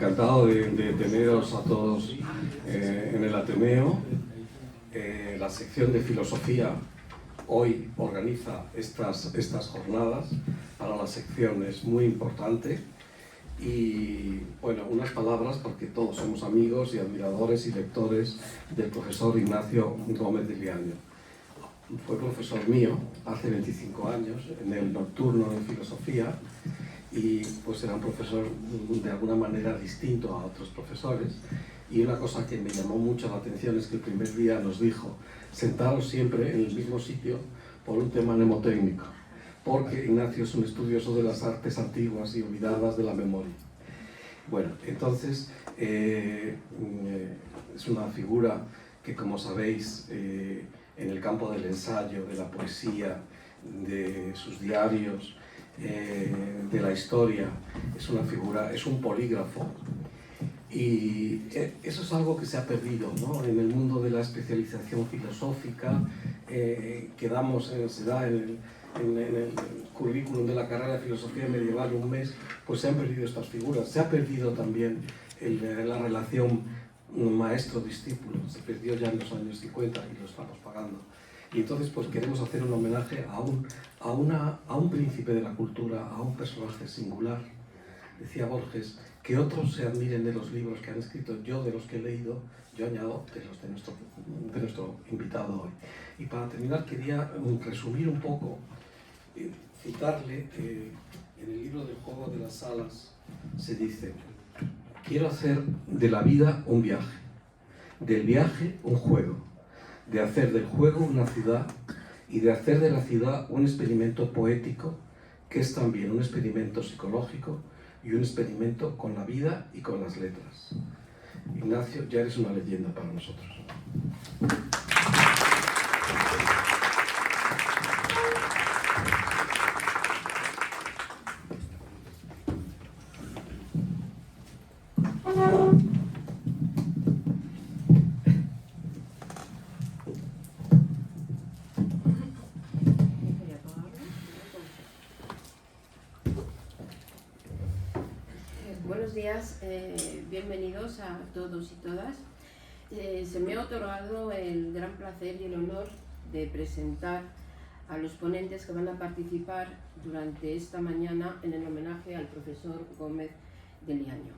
Encantado de teneros a todos en el Ateneo. La sección de filosofía hoy organiza estas jornadas. Para la sección es muy importante. Y bueno, unas palabras porque todos somos amigos y admiradores y lectores del profesor Ignacio Gómez de Liaño. Fue profesor mío hace 25 años en el nocturno de filosofía y pues era un profesor de alguna manera distinto a otros profesores. Y una cosa que me llamó mucho la atención es que el primer día nos dijo: sentaros siempre en el mismo sitio por un tema mnemotécnico, porque Ignacio es un estudioso de las artes antiguas y olvidadas de la memoria. Bueno, entonces es una figura que, como sabéis, en el campo del ensayo, de la poesía, de sus diarios, de la historia, es una figura, es un polígrafo. Y eso es algo que se ha perdido, ¿no? En el mundo de la especialización filosófica que damos, se da en el currículum de la carrera de filosofía medieval un mes, pues se han perdido estas figuras. Se ha perdido también la relación maestro-discípulo, se perdió ya en los años 50 y lo estamos pagando. Y entonces pues queremos hacer un homenaje a un príncipe de la cultura, a un personaje singular. Decía Borges: que otros se admiren de los libros que han escrito, yo de los que he leído, yo añado de los de nuestro invitado hoy. Y para terminar quería resumir un poco, citarle en el libro del Juego de las Alas se dice: quiero hacer de la vida un viaje, del viaje un juego, de hacer del juego una ciudad y de hacer de la ciudad un experimento poético que es también un experimento psicológico y un experimento con la vida y con las letras. Ignacio, ya eres una leyenda para nosotros. Buenos días, bienvenidos a todos y todas. Se me ha otorgado el gran placer y el honor de presentar a los ponentes que van a participar durante esta mañana en el homenaje al profesor Gómez de Liaño.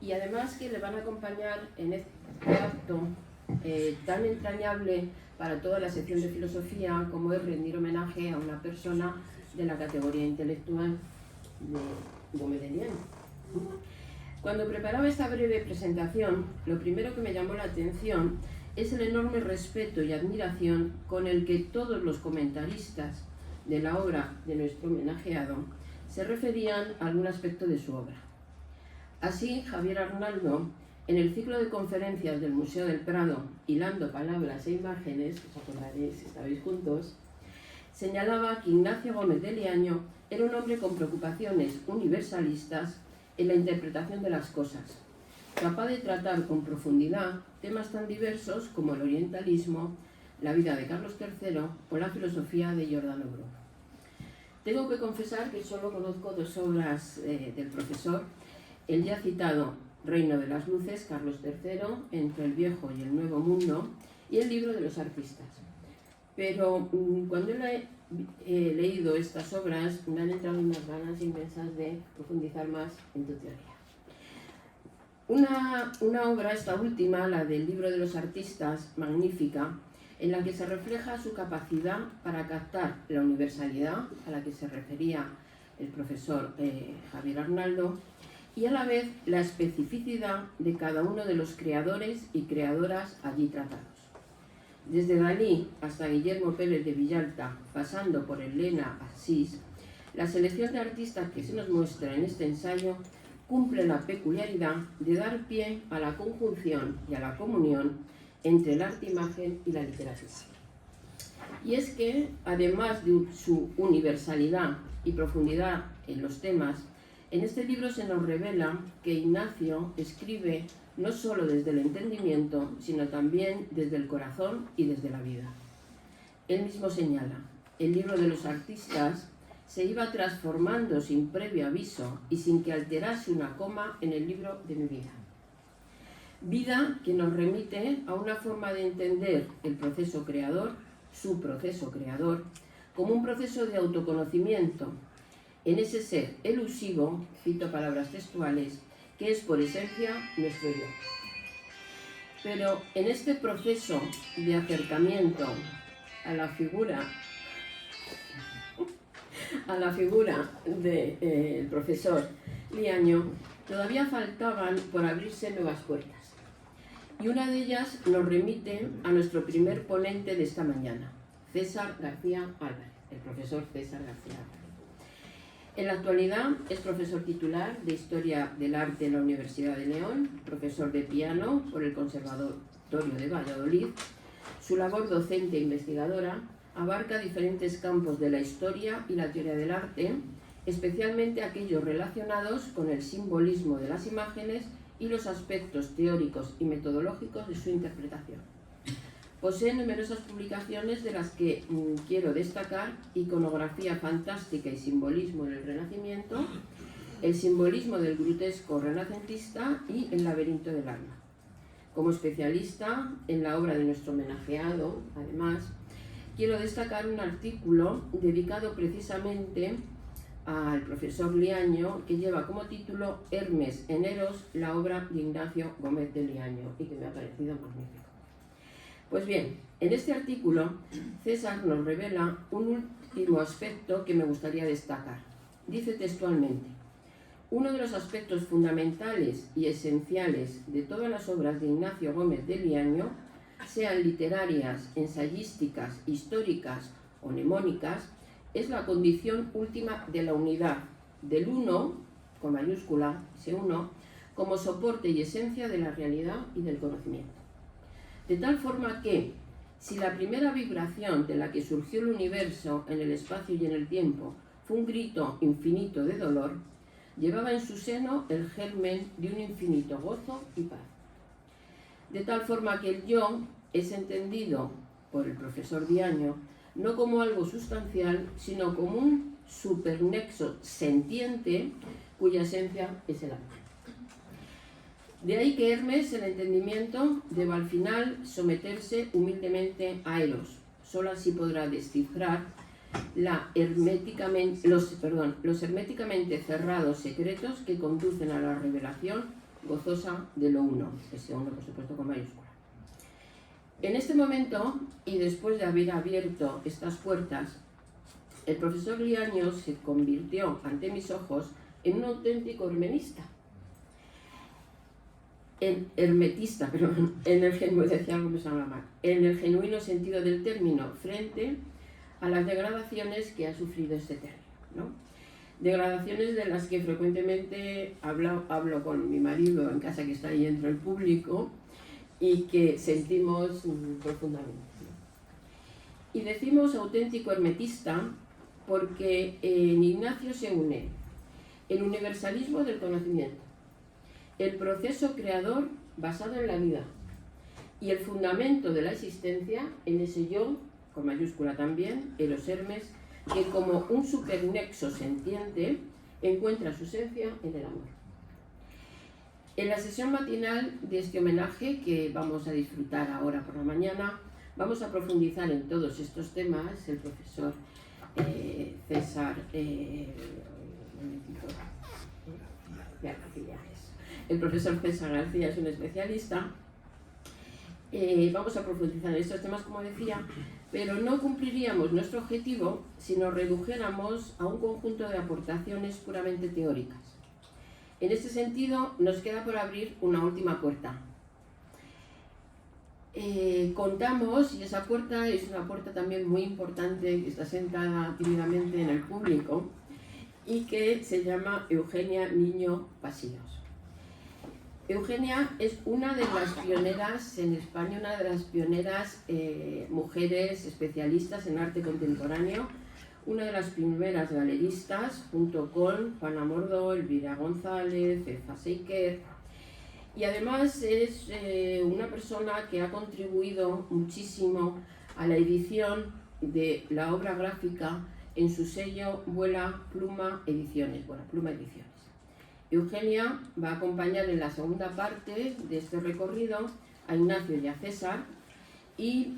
Y además que le van a acompañar en este acto tan entrañable para toda la sección de filosofía como es rendir homenaje a una persona de la categoría intelectual de Gómez de Liaño. Cuando preparaba esta breve presentación, lo primero que me llamó la atención es el enorme respeto y admiración con el que todos los comentaristas de la obra de nuestro homenajeado se referían a algún aspecto de su obra. Así, Javier Arnaldo, en el ciclo de conferencias del Museo del Prado, hilando palabras e imágenes, os acordaréis si estabais juntos, señalaba que Ignacio Gómez de Liaño era un hombre con preocupaciones universalistas en la interpretación de las cosas, capaz de tratar con profundidad temas tan diversos como el orientalismo, la vida de Carlos III o la filosofía de Giordano Bruno. Tengo que confesar que solo conozco dos obras del profesor: el ya citado Reino de las Luces, Carlos III, entre el Viejo y el Nuevo Mundo, y el libro de los artistas. Pero cuando he leído estas obras me han entrado unas ganas inmensas de profundizar más en tu teoría. Una obra, esta última, la del libro de los artistas, magnífica, en la que se refleja su capacidad para captar la universalidad a la que se refería el profesor Javier Arnaldo y a la vez la especificidad de cada uno de los creadores y creadoras allí tratados. Desde Dalí hasta Guillermo Pérez de Villalta, pasando por Elena Asís, la selección de artistas que se nos muestra en este ensayo cumple la peculiaridad de dar pie a la conjunción y a la comunión entre el arte-imagen y la literatura. Y es que, además de su universalidad y profundidad en los temas, en este libro se nos revela que Ignacio escribe no solo desde el entendimiento, sino también desde el corazón y desde la vida. Él mismo señala: el libro de los artistas se iba transformando sin previo aviso y sin que alterase una coma en el libro de mi vida. Vida que nos remite a una forma de entender el proceso creador, su proceso creador, como un proceso de autoconocimiento, en ese ser elusivo, cito palabras textuales, que es por esencia nuestro yo. Pero en este proceso de acercamiento a la figura del profesor Liaño, todavía faltaban por abrirse nuevas puertas. Y una de ellas nos remite a nuestro primer ponente de esta mañana, César García Álvarez, el profesor César García Álvarez. En la actualidad es profesor titular de Historia del Arte en la Universidad de León, profesor de piano por el Conservatorio de Valladolid. Su labor docente e investigadora abarca diferentes campos de la historia y la teoría del arte, especialmente aquellos relacionados con el simbolismo de las imágenes y los aspectos teóricos y metodológicos de su interpretación. Posee numerosas publicaciones de las que quiero destacar: Iconografía fantástica y simbolismo en el Renacimiento, El simbolismo del grotesco renacentista y El laberinto del alma. Como especialista en la obra de nuestro homenajeado, además, quiero destacar un artículo dedicado precisamente al profesor Liaño, que lleva como título Hermes en Eros, la obra de Ignacio Gómez de Liaño, y que me ha parecido magnífico. Pues bien, en este artículo César nos revela un último aspecto que me gustaría destacar. Dice textualmente: uno de los aspectos fundamentales y esenciales de todas las obras de Ignacio Gómez de Liaño, sean literarias, ensayísticas, históricas o mnemónicas, es la condición última de la unidad, del uno, con mayúscula, ese uno, como soporte y esencia de la realidad y del conocimiento. De tal forma que, si la primera vibración de la que surgió el universo en el espacio y en el tiempo fue un grito infinito de dolor, llevaba en su seno el germen de un infinito gozo y paz. De tal forma que el yo es entendido por el profesor Liaño no como algo sustancial, sino como un supernexo sentiente cuya esencia es el alma. De ahí que Hermes, el entendimiento, deba al final someterse humildemente a Eros. Solo así podrá descifrar los herméticamente cerrados secretos que conducen a la revelación gozosa de lo uno, ese uno por supuesto con mayúscula. En este momento, y después de haber abierto estas puertas, el profesor Liaño se convirtió ante mis ojos en un auténtico hermetista, en el genuino sentido del término, frente a las degradaciones que ha sufrido este término, ¿no? Degradaciones de las que frecuentemente hablo con mi marido en casa, que está ahí entre el público, y que sentimos profundamente. Y decimos auténtico hermetista porque en Ignacio se une el universalismo del conocimiento, el proceso creador basado en la vida y el fundamento de la existencia en ese yo, con mayúscula también, Eros Hermes, que como un supernexo sentiente encuentra su esencia en el amor. En la sesión matinal de este homenaje que vamos a disfrutar ahora por la mañana, vamos a profundizar en todos estos temas. El profesor César García es un especialista. Vamos a profundizar en estos temas, como decía, pero no cumpliríamos nuestro objetivo si nos redujéramos a un conjunto de aportaciones puramente teóricas. En este sentido, nos queda por abrir una última puerta. Contamos, y esa puerta es una puerta también muy importante, que está sentada tímidamente en el público, y que se llama Eugenia Niño Pasillos. Eugenia es una de las pioneras en España, una de las pioneras mujeres especialistas en arte contemporáneo, una de las primeras galeristas, junto con Juana Mordó, Elvira González, Cefa Seiker, y además es una persona que ha contribuido muchísimo a la edición de la obra gráfica en su sello Vuela Pluma Ediciones. Eugenia va a acompañar en la segunda parte de este recorrido a Ignacio y a César y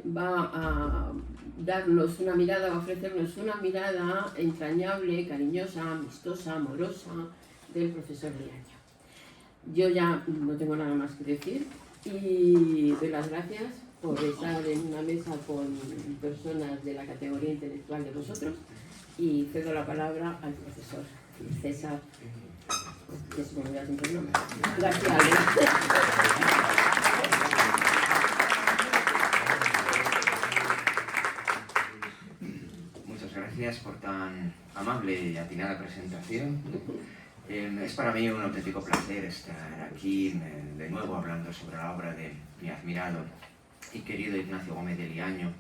va a darnos una mirada, va a ofrecernos una mirada entrañable, cariñosa, amistosa, amorosa del profesor Liaño. Yo ya no tengo nada más que decir y doy las gracias por estar en una mesa con personas de la categoría intelectual de vosotros y cedo la palabra al profesor César, que se me olvida siempre el nombre. Gracias. Muchas gracias por tan amable y atinada presentación. Es para mí un auténtico placer estar aquí de nuevo hablando sobre la obra de mi admirado y querido Ignacio Gómez de Liaño.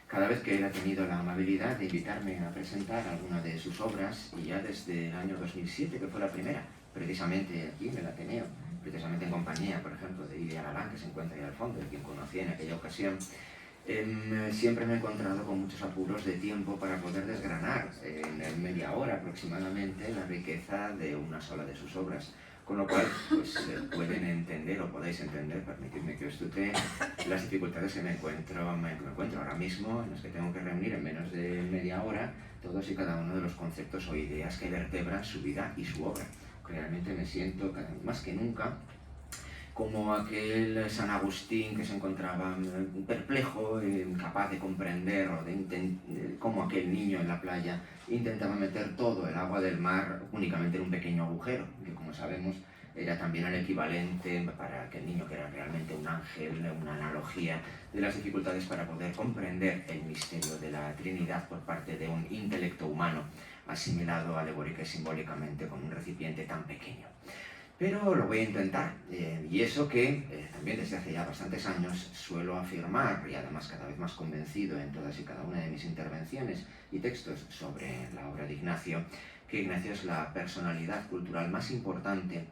Cada vez que él ha tenido la amabilidad de invitarme a presentar alguna de sus obras, y ya desde el año 2007, que fue la primera, precisamente aquí en el Ateneo, precisamente en compañía, por ejemplo, de Ilia Galán, que se encuentra ahí al fondo, y quien conocí en aquella ocasión, siempre me he encontrado con muchos apuros de tiempo para poder desgranar en media hora aproximadamente la riqueza de una sola de sus obras. Con lo cual, pues pueden entender, o podéis entender, permitidme que os tutee, las dificultades que me encuentro ahora mismo, en las que tengo que reunir en menos de media hora todos y cada uno de los conceptos o ideas que vertebran su vida y su obra. Realmente me siento más que nunca como aquel San Agustín que se encontraba perplejo, incapaz de comprender, o como aquel niño en la playa intentaba meter todo el agua del mar únicamente en un pequeño agujero, que como sabemos era también el equivalente para aquel niño, que era realmente un ángel, una analogía de las dificultades para poder comprender el misterio de la Trinidad por parte de un intelecto humano asimilado alegórica y simbólicamente con un recipiente tan pequeño. Pero lo voy a intentar, y eso que también desde hace ya bastantes años suelo afirmar, y además cada vez más convencido en todas y cada una de mis intervenciones y textos sobre la obra de Ignacio, que Ignacio es la personalidad cultural más importante,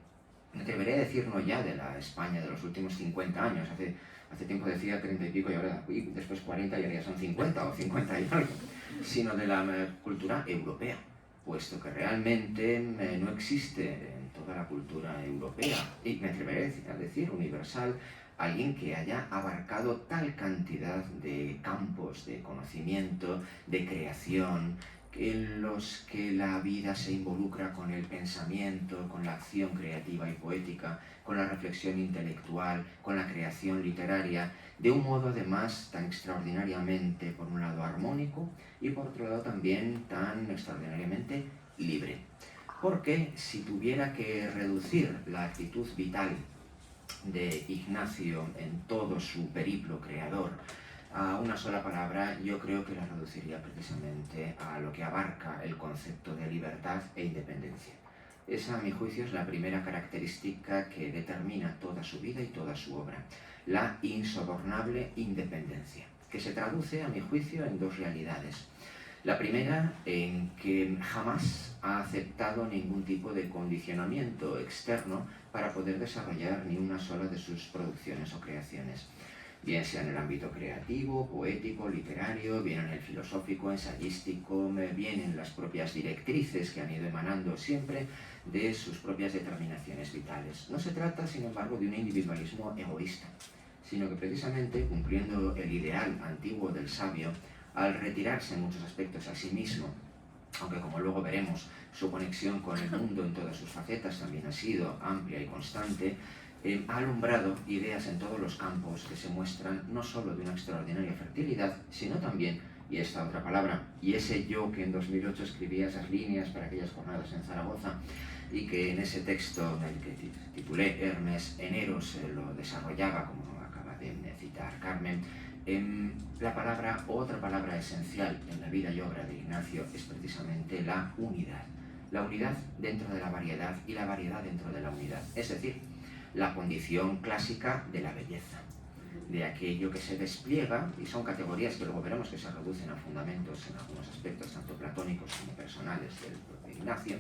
me atreveré a decir no ya de la España de los últimos 50 años, hace tiempo decía 30 y pico y ahora después 40 y ahora ya son 50 o 50 y algo, sino de la cultura europea, puesto que realmente no existe en toda la cultura europea, y me atreveré a decir universal, alguien que haya abarcado tal cantidad de campos de conocimiento, de creación, en los que la vida se involucra con el pensamiento, con la acción creativa y poética, con la reflexión intelectual, con la creación literaria, de un modo además tan extraordinariamente, por un lado, armónico y por otro lado también tan extraordinariamente libre. Porque si tuviera que reducir la actitud vital de Ignacio en todo su periplo creador a una sola palabra, yo creo que la reduciría precisamente a lo que abarca el concepto de libertad e independencia. Esa, a mi juicio, es la primera característica que determina toda su vida y toda su obra, la insobornable independencia, que se traduce, a mi juicio, en dos realidades. La primera, en que jamás ha aceptado ningún tipo de condicionamiento externo para poder desarrollar ni una sola de sus producciones o creaciones, bien sea en el ámbito creativo, poético, literario, bien en el filosófico, ensayístico, bien en las propias directrices que han ido emanando siempre de sus propias determinaciones vitales. No se trata, sin embargo, de un individualismo egoísta, sino que precisamente, cumpliendo el ideal antiguo del sabio, al retirarse en muchos aspectos a sí mismo, aunque como luego veremos, su conexión con el mundo en todas sus facetas también ha sido amplia y constante, ha alumbrado ideas en todos los campos que se muestran no solo de una extraordinaria fertilidad, sino también, y esta otra palabra, y ese yo que en 2008 escribía esas líneas para aquellas jornadas en Zaragoza, y que en ese texto, el que titulé Hermes en Eros, lo desarrollaba, como acaba de citar Carmen. Otra palabra esencial en la vida y obra de Ignacio es precisamente la unidad. La unidad dentro de la variedad y la variedad dentro de la unidad. Es decir, la condición clásica de la belleza, de aquello que se despliega, y son categorías que luego veremos que se reducen a fundamentos en algunos aspectos, tanto platónicos como personales del propio Ignacio,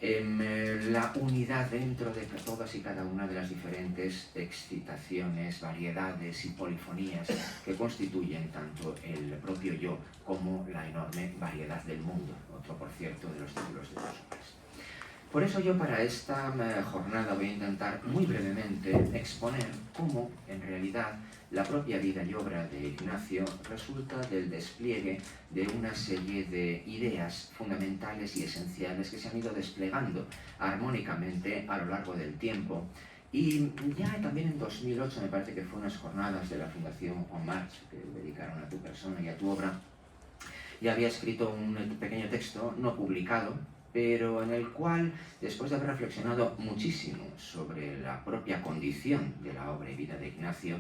la unidad dentro de todas y cada una de las diferentes excitaciones, variedades y polifonías que constituyen tanto el propio yo como la enorme variedad del mundo, otro por cierto de los títulos de los hombres. Por eso yo para esta jornada voy a intentar muy brevemente exponer cómo en realidad la propia vida y obra de Ignacio resulta del despliegue de una serie de ideas fundamentales y esenciales que se han ido desplegando armónicamente a lo largo del tiempo. Y ya también en 2008 me parece que fue unas jornadas de la Fundación Juan March que dedicaron a tu persona y a tu obra, y había escrito un pequeño texto no publicado, pero en el cual, después de haber reflexionado muchísimo sobre la propia condición de la obra y vida de Ignacio,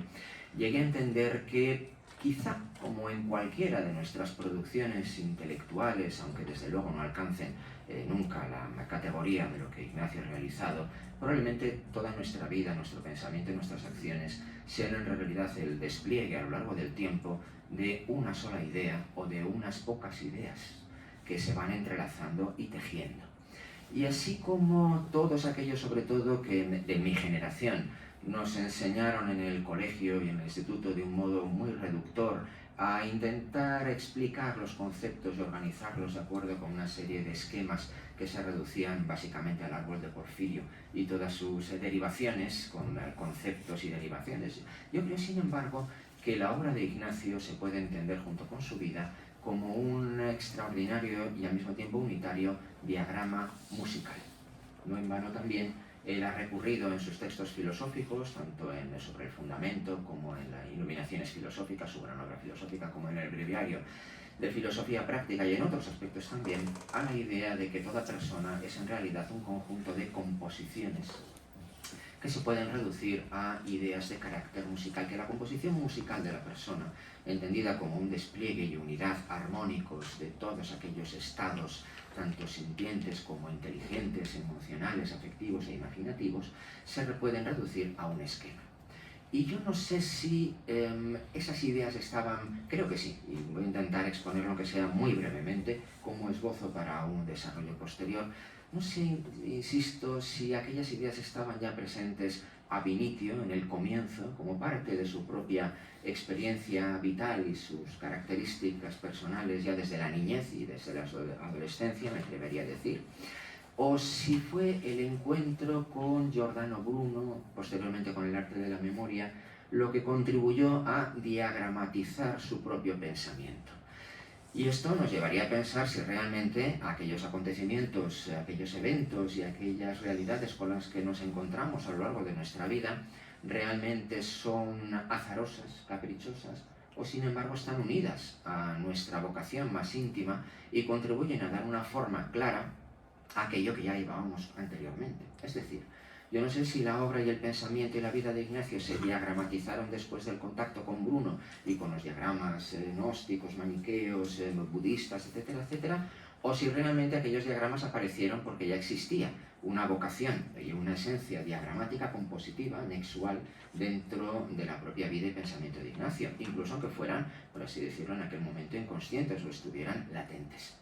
llegué a entender que quizá, como en cualquiera de nuestras producciones intelectuales, aunque desde luego no alcancen nunca la categoría de lo que Ignacio ha realizado, probablemente toda nuestra vida, nuestro pensamiento y nuestras acciones sean en realidad el despliegue a lo largo del tiempo de una sola idea o de unas pocas ideas que se van entrelazando y tejiendo. Y así como todos aquellos, sobre todo, que de mi generación nos enseñaron en el colegio y en el instituto de un modo muy reductor a intentar explicar los conceptos y organizarlos de acuerdo con una serie de esquemas que se reducían básicamente al árbol de Porfirio y todas sus derivaciones con conceptos y derivaciones. Yo creo, sin embargo, que la obra de Ignacio se puede entender junto con su vida como un extraordinario y al mismo tiempo unitario diagrama musical. No en vano también él ha recurrido en sus textos filosóficos, tanto sobre el fundamento como en las Iluminaciones filosóficas, su gran obra filosófica, como en el breviario de filosofía práctica y en otros aspectos también, a la idea de que toda persona es en realidad un conjunto de composiciones que se pueden reducir a ideas de carácter musical, que la composición musical de la persona, entendida como un despliegue y unidad armónicos de todos aquellos estados, tanto sintientes como inteligentes, emocionales, afectivos e imaginativos, se pueden reducir a un esquema. Y yo no sé si esas ideas estaban, creo que sí, y voy a intentar exponer lo que sea muy brevemente, como esbozo para un desarrollo posterior. No sé, insisto, si aquellas ideas estaban ya presentes ab initio, en el comienzo, como parte de su propia experiencia vital y sus características personales ya desde la niñez y desde la adolescencia, me atrevería a decir, o si fue el encuentro con Giordano Bruno, posteriormente con el arte de la memoria, lo que contribuyó a diagramatizar su propio pensamiento. Y esto nos llevaría a pensar si realmente aquellos acontecimientos, aquellos eventos y aquellas realidades con las que nos encontramos a lo largo de nuestra vida realmente son azarosas, caprichosas, o sin embargo están unidas a nuestra vocación más íntima y contribuyen a dar una forma clara a aquello que ya llevábamos anteriormente. Es decir, yo no sé si la obra y el pensamiento y la vida de Ignacio se diagramatizaron después del contacto con Bruno y con los diagramas gnósticos, maniqueos, budistas, etcétera, etcétera, o si realmente aquellos diagramas aparecieron porque ya existía una vocación y una esencia diagramática compositiva, nexual, dentro de la propia vida y pensamiento de Ignacio, incluso aunque fueran, por así decirlo, en aquel momento inconscientes o estuvieran latentes.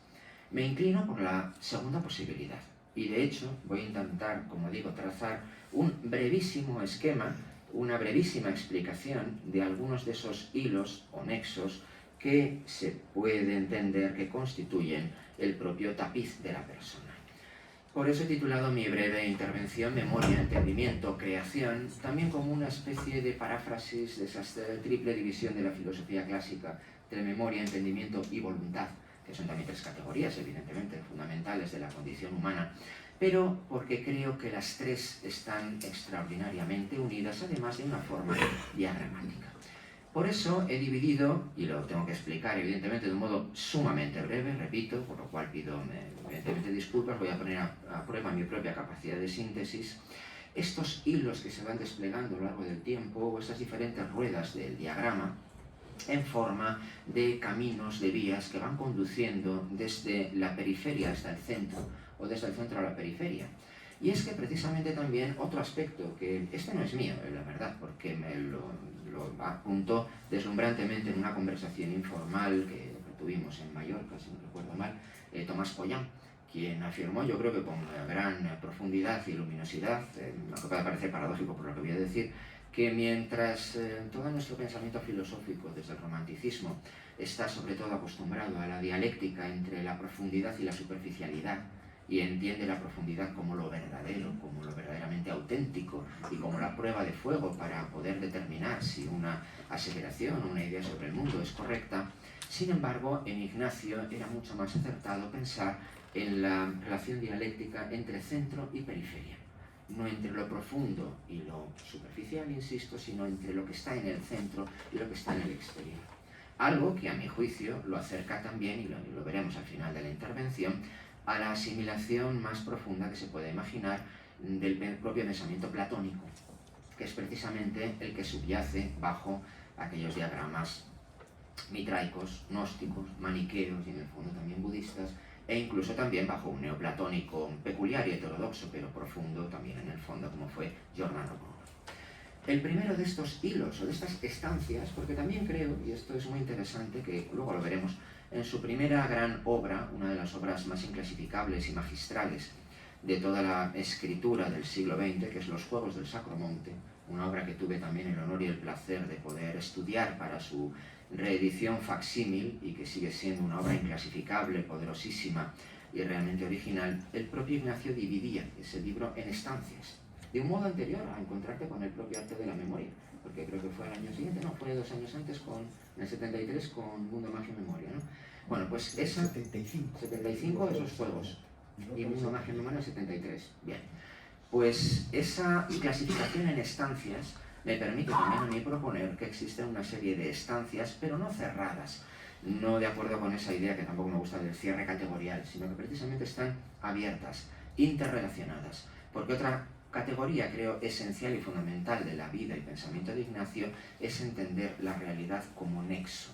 Me inclino por la segunda posibilidad. Y de hecho voy a intentar, como digo, trazar un brevísimo esquema, una brevísima explicación de algunos de esos hilos o nexos que se puede entender que constituyen el propio tapiz de la persona. Por eso he titulado mi breve intervención Memoria, Entendimiento, Creación, también como una especie de paráfrasis de esa triple división de la filosofía clásica de memoria, entendimiento y voluntad, que son también tres categorías, evidentemente, fundamentales de la condición humana, pero porque creo que las tres están extraordinariamente unidas, además de una forma diagramática. Por eso he dividido, y lo tengo que explicar evidentemente de un modo sumamente breve, repito, por lo cual pido evidentemente disculpas, voy a poner a prueba mi propia capacidad de síntesis, estos hilos que se van desplegando a lo largo del tiempo, o esas diferentes ruedas del diagrama, en forma de caminos, de vías que van conduciendo desde la periferia hasta el centro, o desde el centro a la periferia. Y es que precisamente también otro aspecto, que este no es mío, la verdad, porque me lo apuntó deslumbrantemente en una conversación informal que tuvimos en Mallorca, si no recuerdo mal, Tomás Pollán, quien afirmó, yo creo que con gran profundidad y luminosidad, aunque puede parecer paradójico por lo que voy a decir, que mientras todo nuestro pensamiento filosófico desde el romanticismo está sobre todo acostumbrado a la dialéctica entre la profundidad y la superficialidad, y entiende la profundidad como lo verdadero, como lo verdaderamente auténtico y como la prueba de fuego para poder determinar si una aseveración o una idea sobre el mundo es correcta, sin embargo, en Ignacio era mucho más acertado pensar en la relación dialéctica entre centro y periferia. No entre lo profundo y lo superficial, insisto, sino entre lo que está en el centro y lo que está en el exterior. Algo que a mi juicio lo acerca también, y lo veremos al final de la intervención, a la asimilación más profunda que se puede imaginar del propio pensamiento platónico, que es precisamente el que subyace bajo aquellos diagramas mitraicos, gnósticos, maniqueos y en el fondo también budistas, e incluso también bajo un neoplatónico peculiar y heterodoxo, pero profundo también en el fondo, como fue Giordano Bruno. El primero de estos hilos, o de estas estancias, porque también creo, y esto es muy interesante, que luego lo veremos, en su primera gran obra, una de las obras más inclasificables y magistrales de toda la escritura del siglo XX, que es Los Juegos del Sacromonte, una obra que tuve también el honor y el placer de poder estudiar para su reedición facsímil y que sigue siendo una obra inclasificable, poderosísima y realmente original. El propio Ignacio dividía ese libro en estancias, de un modo anterior a encontrarte con el propio arte de la memoria, porque creo que fue al año siguiente, no, fue 2 años antes, en el 73, con Mundo, Magia y Memoria, ¿no? Bueno, pues esa... 75 esos juegos, y Mundo, Magia y Memoria en 73, bien. Pues esa clasificación en estancias me permite también a mí proponer que existen una serie de estancias, pero no cerradas, no de acuerdo con esa idea que tampoco me gusta del cierre categorial, sino que precisamente están abiertas, interrelacionadas, porque otra categoría, creo, esencial y fundamental de la vida y pensamiento de Ignacio es entender la realidad como nexo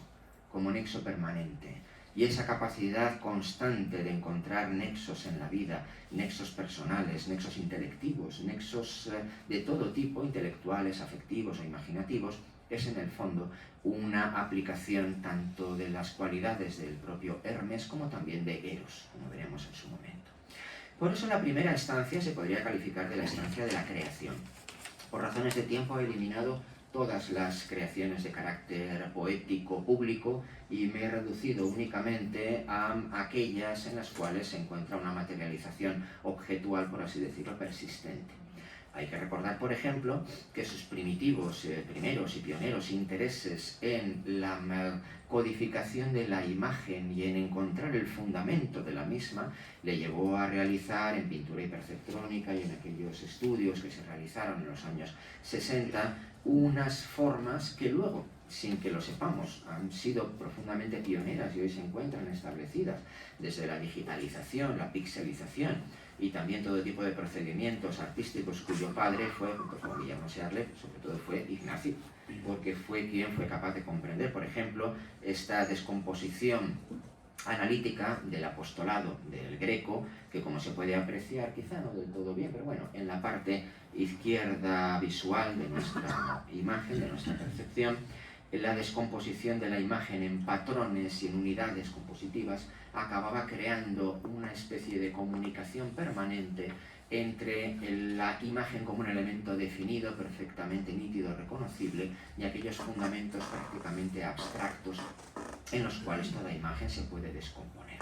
permanente. Y esa capacidad constante de encontrar nexos en la vida, nexos personales, nexos intelectivos, nexos de todo tipo, intelectuales, afectivos o imaginativos, es en el fondo una aplicación tanto de las cualidades del propio Hermes como también de Eros, como veremos en su momento. Por eso la primera estancia se podría calificar de la estancia de la creación. Por razones de tiempo he eliminado todas las creaciones de carácter poético público y me he reducido únicamente a aquellas en las cuales se encuentra una materialización objetual, por así decirlo, persistente. Hay que recordar, por ejemplo, que sus primeros y pioneros intereses en la codificación de la imagen y en encontrar el fundamento de la misma le llevó a realizar en pintura hiperceptrónica y en aquellos estudios que se realizaron en los años 60 unas formas que luego, sin que lo sepamos, han sido profundamente pioneras y hoy se encuentran establecidas desde la digitalización, la pixelización y también todo tipo de procedimientos artísticos cuyo padre fue, como Guillermo Searle, sobre todo fue Ignacio, porque fue quien fue capaz de comprender, por ejemplo, esta descomposición analítica del apostolado del Greco, que como se puede apreciar, quizá no del todo bien, pero bueno, en la parte izquierda visual de nuestra imagen, de nuestra percepción, la descomposición de la imagen en patrones y en unidades compositivas acababa creando una especie de comunicación permanente entre la imagen como un elemento definido, perfectamente nítido, reconocible, y aquellos fundamentos prácticamente abstractos en los cuales toda imagen se puede descomponer.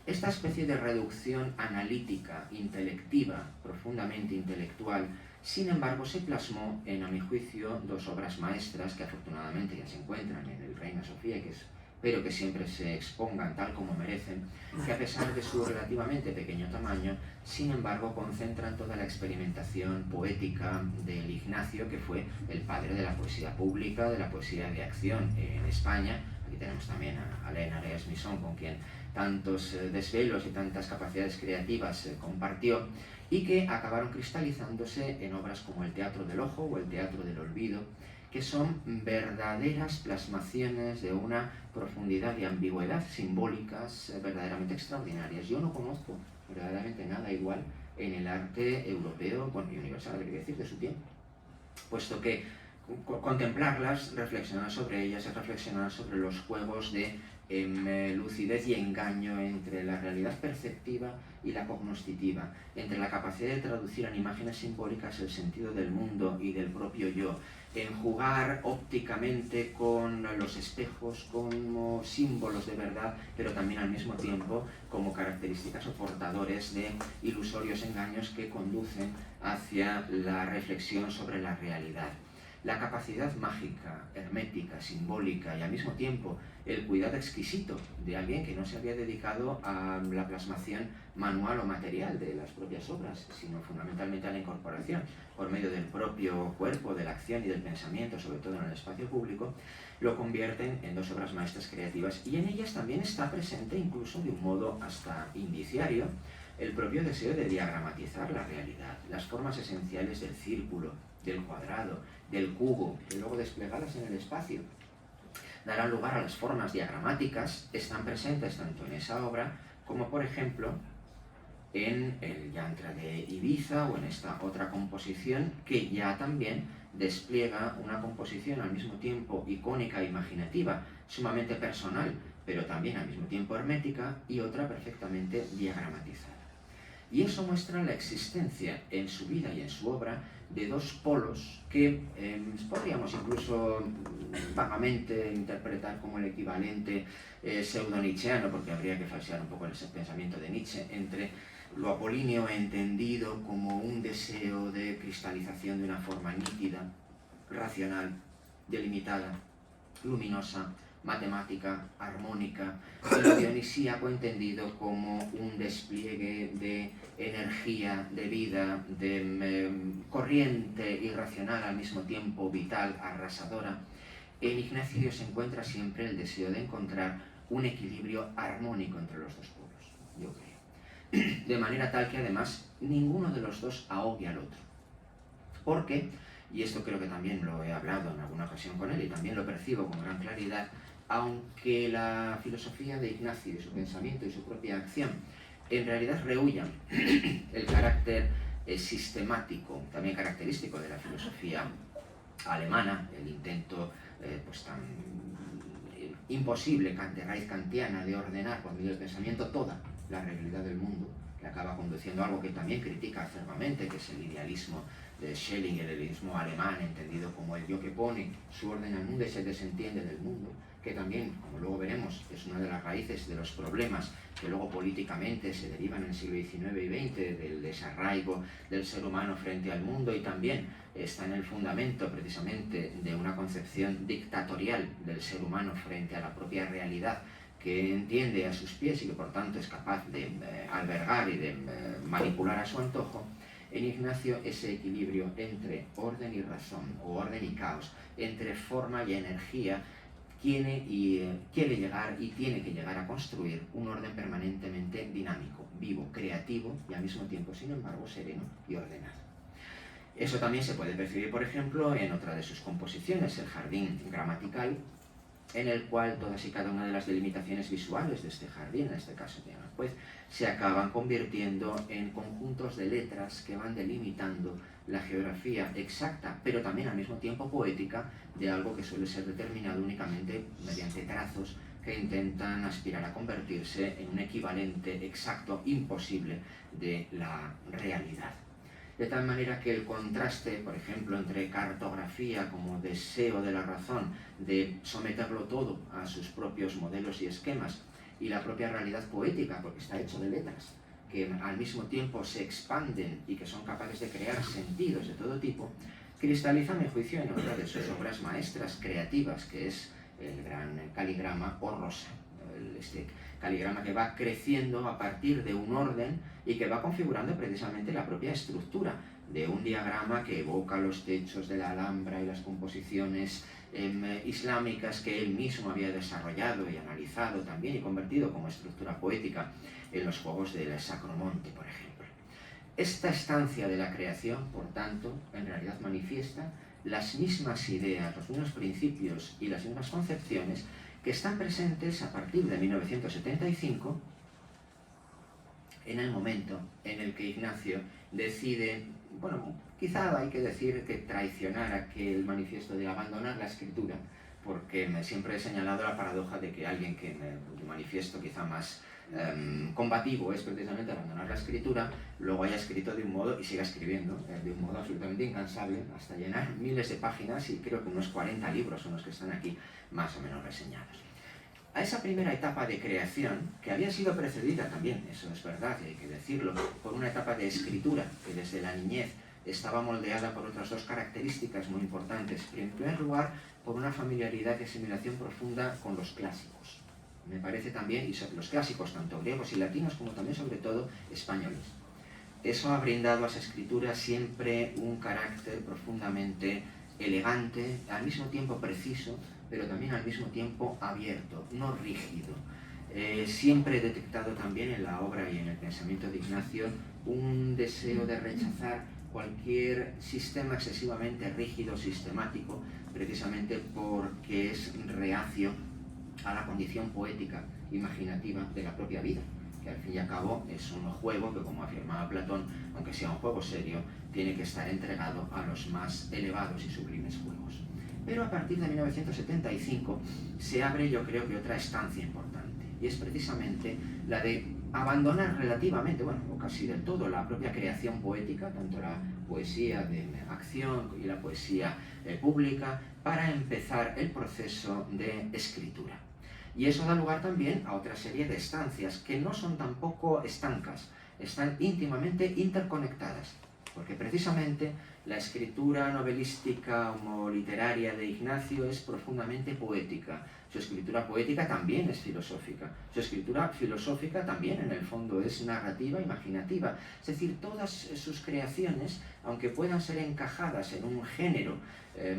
Esta especie de reducción analítica, intelectiva, profundamente intelectual, sin embargo, se plasmó en, a mi juicio, 2 obras maestras que afortunadamente ya se encuentran en el Reina Sofía y que espero que siempre se expongan tal como merecen, que a pesar de su relativamente pequeño tamaño, sin embargo, concentran toda la experimentación poética del Ignacio, que fue el padre de la poesía pública, de la poesía de acción en España. Aquí tenemos también a Alain Areas-Misson, con quien tantos desvelos y tantas capacidades creativas compartió, y que acabaron cristalizándose en obras como El Teatro del Ojo o El Teatro del Olvido, que son verdaderas plasmaciones de una profundidad y ambigüedad simbólicas verdaderamente extraordinarias. Yo no conozco verdaderamente nada igual en el arte europeo, bueno, y universal, debería decir, de su tiempo, puesto que contemplarlas, reflexionar sobre ellas, es reflexionar sobre los juegos de lucidez y engaño entre la realidad perceptiva y la cognoscitiva, entre la capacidad de traducir en imágenes simbólicas el sentido del mundo y del propio yo, en jugar ópticamente con los espejos como símbolos de verdad, pero también al mismo tiempo como características o portadores de ilusorios engaños que conducen hacia la reflexión sobre la realidad. La capacidad mágica, hermética, simbólica y al mismo tiempo el cuidado exquisito de alguien que no se había dedicado a la plasmación manual o material de las propias obras, sino fundamentalmente a la incorporación por medio del propio cuerpo, de la acción y del pensamiento, sobre todo en el espacio público, lo convierten en dos obras maestras creativas, y en ellas también está presente, incluso de un modo hasta indiciario, el propio deseo de diagramatizar la realidad, las formas esenciales del círculo, del cuadrado, del cubo, que luego desplegadas en el espacio darán lugar a las formas diagramáticas, están presentes tanto en esa obra como, por ejemplo, en el Yantra de Ibiza o en esta otra composición que ya también despliega una composición al mismo tiempo icónica e imaginativa, sumamente personal, pero también al mismo tiempo hermética, y otra perfectamente diagramatizada. Y eso muestra la existencia en su vida y en su obra de dos polos que podríamos incluso vagamente interpretar como el equivalente pseudo-nietzscheano, porque habría que falsear un poco el pensamiento de Nietzsche, entre lo apolíneo entendido como un deseo de cristalización de una forma nítida, racional, delimitada, luminosa, matemática, armónica, y lo dionisíaco entendido como un despliegue de energía, de vida, de corriente irracional al mismo tiempo vital, arrasadora. En Ignacio se encuentra siempre el deseo de encontrar un equilibrio armónico entre los dos polos, yo creo. De manera tal que además ninguno de los dos ahogue al otro. Porque, y esto creo que también lo he hablado en alguna ocasión con él y también lo percibo con gran claridad, aunque la filosofía de Ignacio y su pensamiento y su propia acción en realidad rehúyan el carácter sistemático, también característico de la filosofía alemana, el intento pues tan imposible de raíz kantiana de ordenar por medio del pensamiento toda la realidad del mundo, que acaba conduciendo a algo que también critica acervamente, que es el idealismo de Schelling, el idealismo alemán, entendido como el yo que pone su orden al mundo y se desentiende del mundo, que también, como luego veremos, es una de las raíces de los problemas que luego políticamente se derivan en el siglo XIX y XX, del desarraigo del ser humano frente al mundo, y también está en el fundamento precisamente de una concepción dictatorial del ser humano frente a la propia realidad que entiende a sus pies y que por tanto es capaz de albergar y de manipular a su antojo. En Ignacio ese equilibrio entre orden y razón, o orden y caos, entre forma y energía, quiere llegar y tiene que llegar a construir un orden permanentemente dinámico, vivo, creativo y al mismo tiempo, sin embargo, sereno y ordenado. Eso también se puede percibir, por ejemplo, en otra de sus composiciones, el Jardín Gramatical, en el cual todas y cada una de las delimitaciones visuales de este jardín, en este caso de Aranjuez, se acaban convirtiendo en conjuntos de letras que van delimitando la geografía exacta, pero también al mismo tiempo poética, de algo que suele ser determinado únicamente mediante trazos que intentan aspirar a convertirse en un equivalente exacto, imposible, de la realidad. De tal manera que el contraste, por ejemplo, entre cartografía como deseo de la razón de someterlo todo a sus propios modelos y esquemas, y la propia realidad poética, porque está hecho de letras, que al mismo tiempo se expanden y que son capaces de crear sentidos de todo tipo, cristaliza, a mi juicio, en otra de sus obras maestras creativas, que es el gran caligrama o rosa. Este caligrama que va creciendo a partir de un orden y que va configurando precisamente la propia estructura de un diagrama que evoca los techos de la Alhambra y las composiciones islámicas que él mismo había desarrollado y analizado también y convertido como estructura poética en los Juegos del Sacromonte, por ejemplo. Esta estancia de la creación, por tanto, en realidad manifiesta las mismas ideas, los mismos principios y las mismas concepciones que están presentes a partir de 1975, en el momento en el que Ignacio decide, bueno, quizá hay que decir que traicionar aquel manifiesto de abandonar la escritura porque siempre he señalado la paradoja de que alguien que de manifiesto quizá más combativo es precisamente abandonar la escritura, luego haya escrito de un modo y siga escribiendo de un modo absolutamente incansable hasta llenar miles de páginas, y creo que unos 40 libros son los que están aquí más o menos reseñados. A esa primera etapa de creación, que había sido precedida también, eso es verdad y hay que decirlo, por una etapa de escritura que desde la niñez estaba moldeada por otras dos características muy importantes. En primer lugar, por una familiaridad y asimilación profunda con los clásicos. Me parece también, y los clásicos tanto griegos y latinos como también sobre todo españoles. Eso ha brindado a esa escritura siempre un carácter profundamente elegante, al mismo tiempo preciso, pero también al mismo tiempo abierto, no rígido. Siempre he detectado también en la obra y en el pensamiento de Ignacio un deseo de rechazar cualquier sistema excesivamente rígido, sistemático, precisamente porque es reacio a la condición poética, imaginativa de la propia vida, que al fin y al cabo es un juego que, como afirmaba Platón, aunque sea un juego serio, tiene que estar entregado a los más elevados y sublimes juegos. Pero a partir de 1975 se abre, yo creo que otra estancia importante, y es precisamente la de abandonar relativamente, bueno, o casi del todo, la propia creación poética, tanto la poesía de acción y la poesía pública, para empezar el proceso de escritura. Y eso da lugar también a otra serie de estancias que no son tampoco estancas, están íntimamente interconectadas, porque precisamente la escritura novelística o literaria de Ignacio es profundamente poética. Su escritura poética también es filosófica. Su escritura filosófica también, en el fondo, es narrativa, imaginativa. Es decir, todas sus creaciones, aunque puedan ser encajadas en un género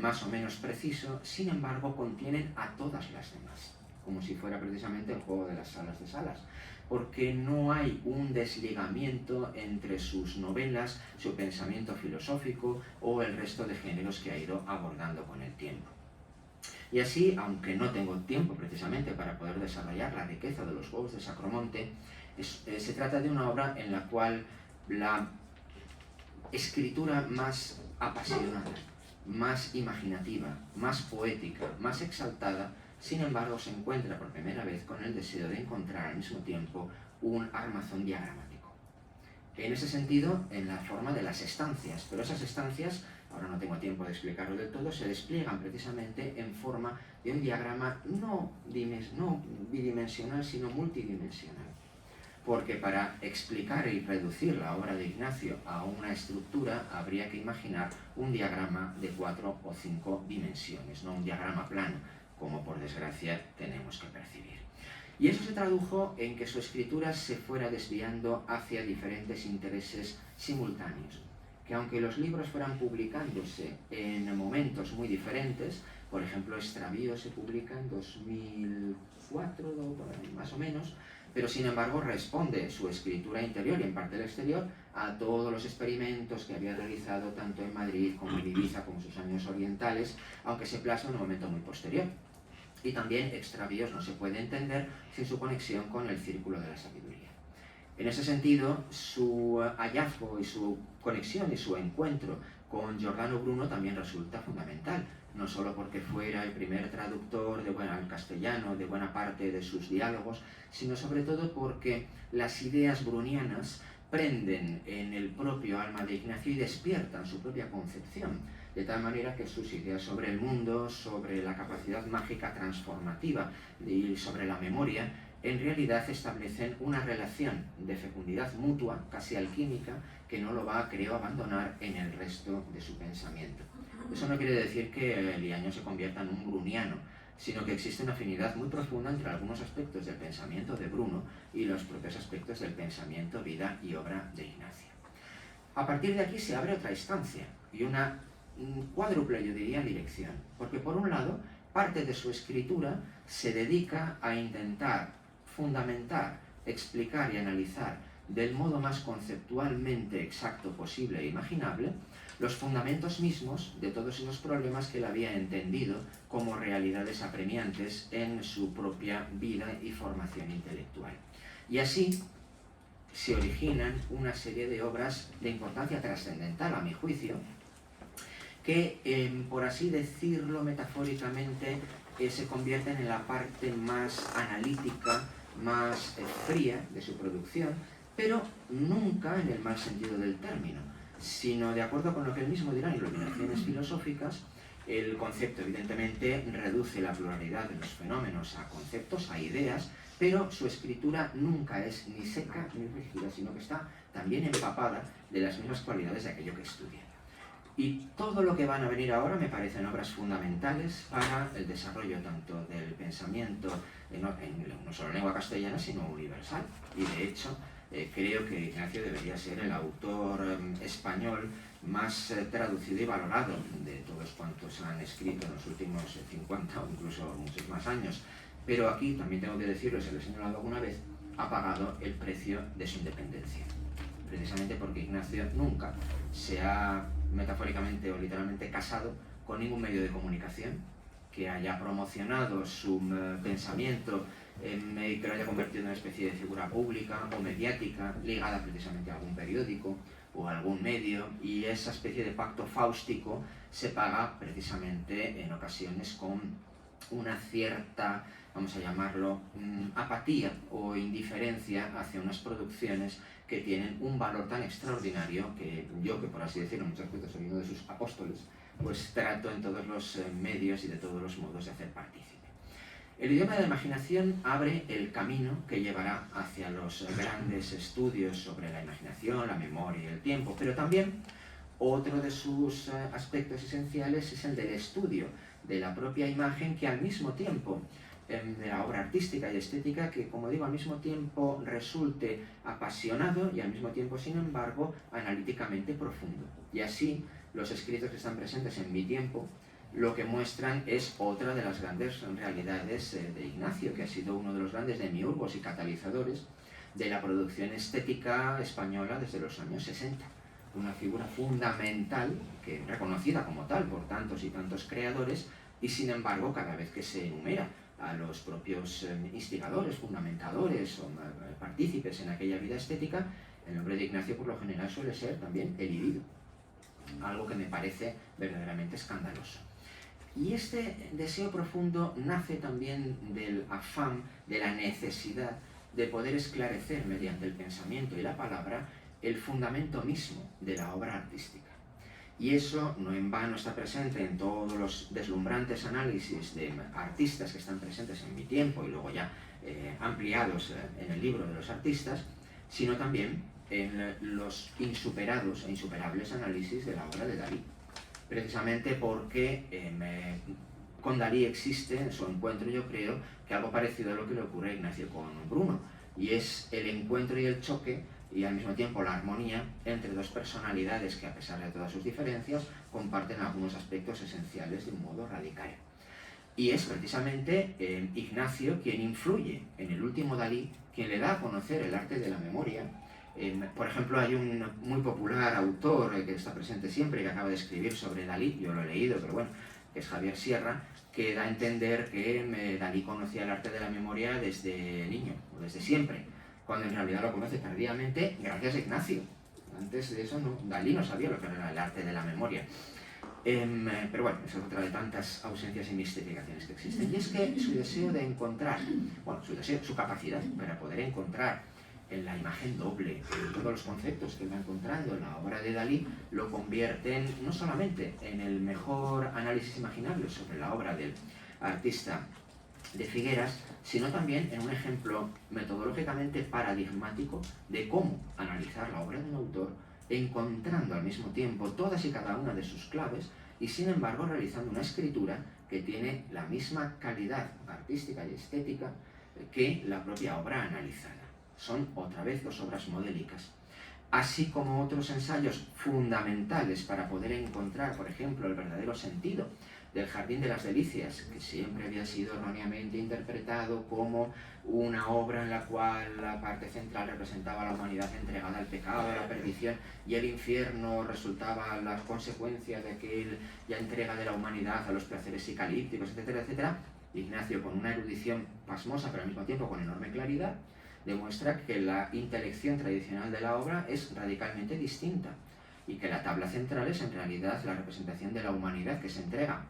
más o menos preciso, sin embargo, contienen a todas las demás, como si fuera precisamente el juego de las salas de salas, porque no hay un desligamiento entre sus novelas, su pensamiento filosófico o el resto de géneros que ha ido abordando con el tiempo. Y así, aunque no tengo tiempo precisamente para poder desarrollar la riqueza de los juegos de Sacromonte, se trata de una obra en la cual la escritura más apasionada, más imaginativa, más poética, más exaltada, sin embargo, se encuentra por primera vez con el deseo de encontrar al mismo tiempo un armazón diagramático. En ese sentido, en la forma de las estancias, pero esas estancias, ahora no tengo tiempo de explicarlo del todo, se despliegan precisamente en forma de un diagrama no bidimensional, sino multidimensional. Porque para explicar y reducir la obra de Ignacio a una estructura habría que imaginar un diagrama de 4 o 5 dimensiones, no un diagrama plano, como por desgracia tenemos que percibir. Y eso se tradujo en que su escritura se fuera desviando hacia diferentes intereses simultáneos, que aunque los libros fueran publicándose en momentos muy diferentes, por ejemplo, Extravío se publica en 2004, más o menos, pero sin embargo responde su escritura interior y en parte el exterior a todos los experimentos que había realizado tanto en Madrid como en Ibiza, como sus años orientales, aunque se plasma en un momento muy posterior. Y también Extravíos no se puede entender sin su conexión con el círculo de la sabiduría. En ese sentido, su hallazgo y su conexión y su encuentro con Giordano Bruno también resulta fundamental, no solo porque fuera el primer traductor al castellano de buena parte de sus diálogos, sino sobre todo porque las ideas brunianas prenden en el propio alma de Ignacio y despiertan su propia concepción, de tal manera que sus ideas sobre el mundo, sobre la capacidad mágica transformativa y sobre la memoria, en realidad establecen una relación de fecundidad mutua, casi alquímica, que no lo va, creo, a abandonar en el resto de su pensamiento. Eso no quiere decir que Liaño se convierta en un bruniano, sino que existe una afinidad muy profunda entre algunos aspectos del pensamiento de Bruno y los propios aspectos del pensamiento, vida y obra de Ignacio. A partir de aquí se abre otra instancia y una cuádruple, yo diría, dirección, porque por un lado, parte de su escritura se dedica a intentar fundamentar, explicar y analizar del modo más conceptualmente exacto posible e imaginable los fundamentos mismos de todos esos problemas que él había entendido como realidades apremiantes en su propia vida y formación intelectual. Y así se originan una serie de obras de importancia trascendental, a mi juicio, que, por así decirlo metafóricamente, se convierten en la parte más analítica, más fría de su producción, pero nunca en el mal sentido del término, sino de acuerdo con lo que él mismo dirá en Iluminaciones filosóficas. El concepto evidentemente reduce la pluralidad de los fenómenos a conceptos, a ideas, pero su escritura nunca es ni seca ni rígida, sino que está también empapada de las mismas cualidades de aquello que estudia. Y todo lo que van a venir ahora me parecen obras fundamentales para el desarrollo tanto del pensamiento, no solo en lengua castellana, sino universal. Y de hecho, creo que Ignacio debería ser el autor español más traducido y valorado de todos cuantos han escrito en los últimos 50 o incluso muchos más años. Pero aquí, también tengo que decirlo, se lo he señalado alguna vez, ha pagado el precio de su independencia. Precisamente porque Ignacio nunca se ha metafóricamente o literalmente casado con ningún medio de comunicación que haya promocionado su pensamiento y que lo haya convertido en una especie de figura pública o mediática ligada precisamente a algún periódico o a algún medio, y esa especie de pacto fáustico se paga precisamente en ocasiones con una cierta, vamos a llamarlo, apatía o indiferencia hacia unas producciones que tienen un valor tan extraordinario que yo, que por así decirlo, en muchos aspectos soy uno de sus apóstoles, pues trato en todos los medios y de todos los modos de hacer partícipe. El idioma de la imaginación abre el camino que llevará hacia los grandes estudios sobre la imaginación, la memoria y el tiempo, pero también otro de sus aspectos esenciales es el del estudio de la propia imagen, que al mismo tiempo de la obra artística y estética, que, como digo, al mismo tiempo resulte apasionado y al mismo tiempo, sin embargo, analíticamente profundo. Y así, los escritos que están presentes en Mi tiempo lo que muestran es otra de las grandes realidades de Ignacio, que ha sido uno de los grandes demiurgos y catalizadores de la producción estética española desde los años 60. Una figura fundamental, que reconocida como tal por tantos y tantos creadores, y sin embargo, cada vez que se enumera a los propios instigadores, fundamentadores o partícipes en aquella vida estética, el nombre de Ignacio por lo general suele ser también elidido, algo que me parece verdaderamente escandaloso. Y este deseo profundo nace también del afán, de la necesidad de poder esclarecer mediante el pensamiento y la palabra el fundamento mismo de la obra artística. Y eso no en vano está presente en todos los deslumbrantes análisis de artistas que están presentes en Mi tiempo y luego ya ampliados en el libro de los artistas, sino también en los insuperados e insuperables análisis de la obra de Dalí. Precisamente porque con Dalí existe en su encuentro, yo creo, que algo parecido a lo que le ocurre a Ignacio con Bruno, y es el encuentro y el choque y al mismo tiempo la armonía entre dos personalidades que, a pesar de todas sus diferencias, comparten algunos aspectos esenciales de un modo radical. Y es precisamente Ignacio quien influye en el último Dalí, quien le da a conocer el arte de la memoria. Por ejemplo, hay un muy popular autor que está presente siempre, que acaba de escribir sobre Dalí, yo lo he leído, pero bueno, que es Javier Sierra, que da a entender que Dalí conocía el arte de la memoria desde niño, o desde siempre, cuando en realidad lo conoce tardíamente gracias a Ignacio. Antes de eso, Dalí no sabía lo que era el arte de la memoria. Pero bueno, esa es otra de tantas ausencias y mistificaciones que existen. Y es que su deseo de encontrar, bueno, su capacidad para poder encontrar en la imagen doble, en todos los conceptos que va encontrando en la obra de Dalí, lo convierten no solamente en el mejor análisis imaginable sobre la obra del artista de Figueras, sino también en un ejemplo metodológicamente paradigmático de cómo analizar la obra de un autor, encontrando al mismo tiempo todas y cada una de sus claves y sin embargo realizando una escritura que tiene la misma calidad artística y estética que la propia obra analizada. Son otra vez dos obras modélicas, así como otros ensayos fundamentales para poder encontrar, por ejemplo, el verdadero sentido del Jardín de las Delicias, que siempre había sido erróneamente interpretado como una obra en la cual la parte central representaba a la humanidad entregada al pecado, a la perdición, y el infierno resultaba la consecuencia de aquella entrega de la humanidad a los placeres psicalípticos, etcétera, etcétera. Ignacio, con una erudición pasmosa, pero al mismo tiempo con enorme claridad, demuestra que la intelección tradicional de la obra es radicalmente distinta. y que la tabla central es en realidad la representación de la humanidad que se entrega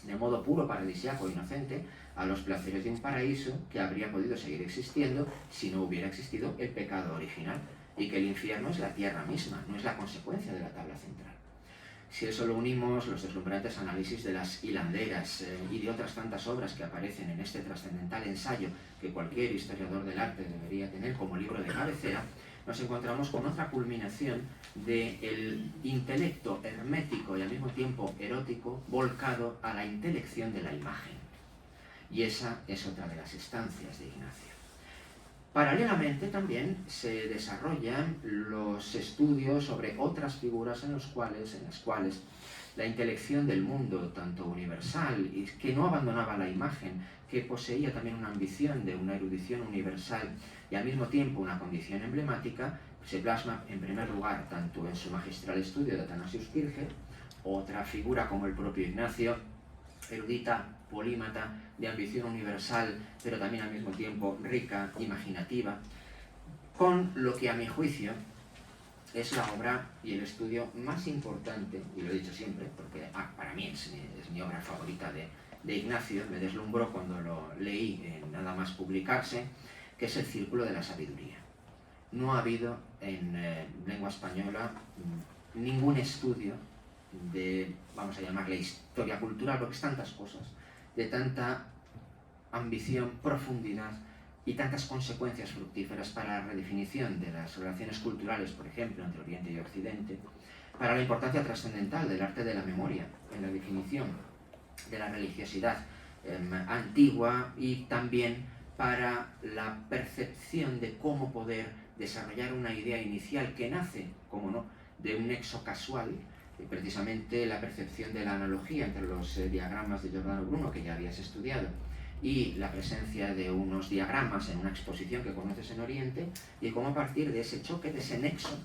de modo puro, paradisíaco e inocente a los placeres de un paraíso que habría podido seguir existiendo si no hubiera existido el pecado original, y que el infierno es la tierra misma, no es la consecuencia de la tabla central. Si a eso lo unimos los deslumbrantes análisis de las hilanderas y de otras tantas obras que aparecen en este trascendental ensayo que cualquier historiador del arte debería tener como libro de cabecera, nos encontramos con otra culminación del intelecto hermético y al mismo tiempo erótico volcado a la intelección de la imagen. Y esa es otra de las estancias de Ignacio. Paralelamente también se desarrollan los estudios sobre otras figuras en las cuales la intelección del mundo, tanto universal, y que no abandonaba la imagen, que poseía también una ambición de una erudición universal y al mismo tiempo una condición emblemática, se plasma en primer lugar tanto en su magistral estudio de Athanasius Kircher, otra figura como el propio Ignacio, erudita, polímata, de ambición universal, pero también al mismo tiempo rica, imaginativa, con lo que a mi juicio es la obra y el estudio más importante, y lo he dicho siempre, porque para mí es mi obra favorita de Ignacio, me deslumbró cuando lo leí nada más publicarse, que es el Círculo de la Sabiduría. No ha habido en lengua española ningún estudio de, vamos a llamarle historia cultural, porque es tantas cosas, de tanta ambición, profundidad y tantas consecuencias fructíferas para la redefinición de las relaciones culturales, por ejemplo, entre Oriente y Occidente, para la importancia trascendental del arte de la memoria en la definición de la religiosidad antigua, y también para la percepción de cómo poder desarrollar una idea inicial que nace, como no, de un nexo casual, precisamente la percepción de la analogía entre los diagramas de Giordano Bruno, que ya habías estudiado, y la presencia de unos diagramas en una exposición que conoces en Oriente, y cómo a partir de ese choque, de ese nexo,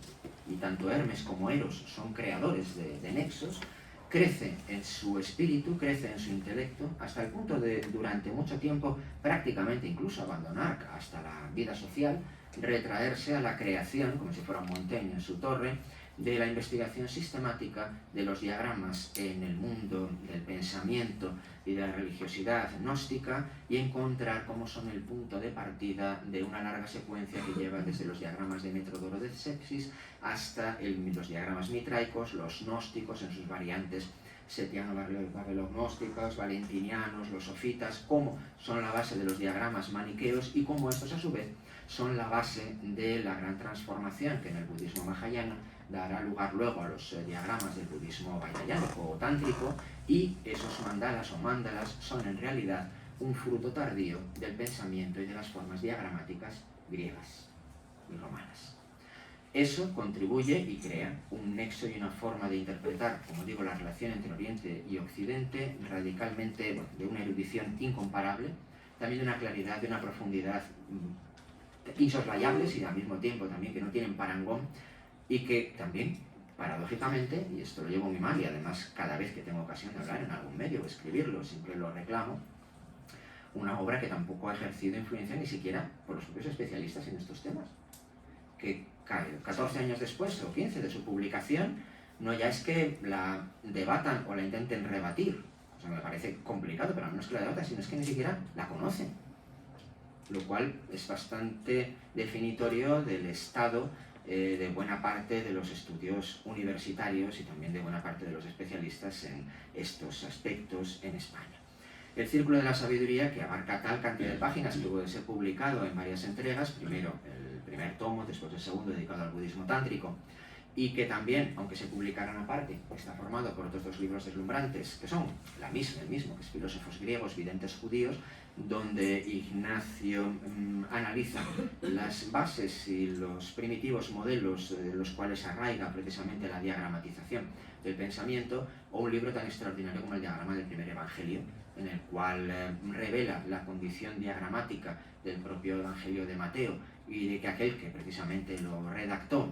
y tanto Hermes como Eros son creadores de nexos, crece en su espíritu, crece en su intelecto, hasta el punto de, durante mucho tiempo, prácticamente incluso abandonar hasta la vida social, retraerse a la creación, como si fuera Montaigne en su torre, de la investigación sistemática de los diagramas en el mundo del pensamiento y de la religiosidad gnóstica, y encontrar cómo son el punto de partida de una larga secuencia que lleva desde los diagramas de Metrodoro de Sexis hasta los diagramas mitraicos, los gnósticos en sus variantes setiano-babelognósticos, valentinianos, los sofitas, cómo son la base de los diagramas maniqueos y cómo estos a su vez son la base de la gran transformación que en el budismo mahayana dará lugar luego a los diagramas del budismo vajrayánico o tántrico, y esos mandalas o mándalas son en realidad un fruto tardío del pensamiento y de las formas diagramáticas griegas y romanas. Eso contribuye y crea un nexo y una forma de interpretar, como digo, la relación entre Oriente y Occidente radicalmente, de una erudición incomparable, también de una claridad, de una profundidad insoslayables y al mismo tiempo también que no tienen parangón, y que también, paradójicamente, y esto lo llevo muy mal, y además cada vez que tengo ocasión de hablar en algún medio o escribirlo, siempre lo reclamo, una obra que tampoco ha ejercido influencia ni siquiera por los propios especialistas en estos temas, que 14 años después o 15 de su publicación, no ya es que la debatan o la intenten rebatir, o sea, me parece complicado, pero no es que la debatan, sino es que ni siquiera la conocen, lo cual es bastante definitorio del estado de buena parte de los estudios universitarios y también de buena parte de los especialistas en estos aspectos en España. El Círculo de la Sabiduría, que abarca tal cantidad de páginas que puede ser publicado en varias entregas, primero el primer tomo, después el segundo dedicado al budismo tántrico, y que también, aunque se publicaran aparte, está formado por otros dos libros deslumbrantes, que son el mismo, que es Filósofos griegos, videntes judíos, donde Ignacio analiza las bases y los primitivos modelos de los cuales arraiga precisamente la diagramatización del pensamiento, o un libro tan extraordinario como el Diagrama del Primer Evangelio, en el cual revela la condición diagramática del propio Evangelio de Mateo, y de que aquel que precisamente lo redactó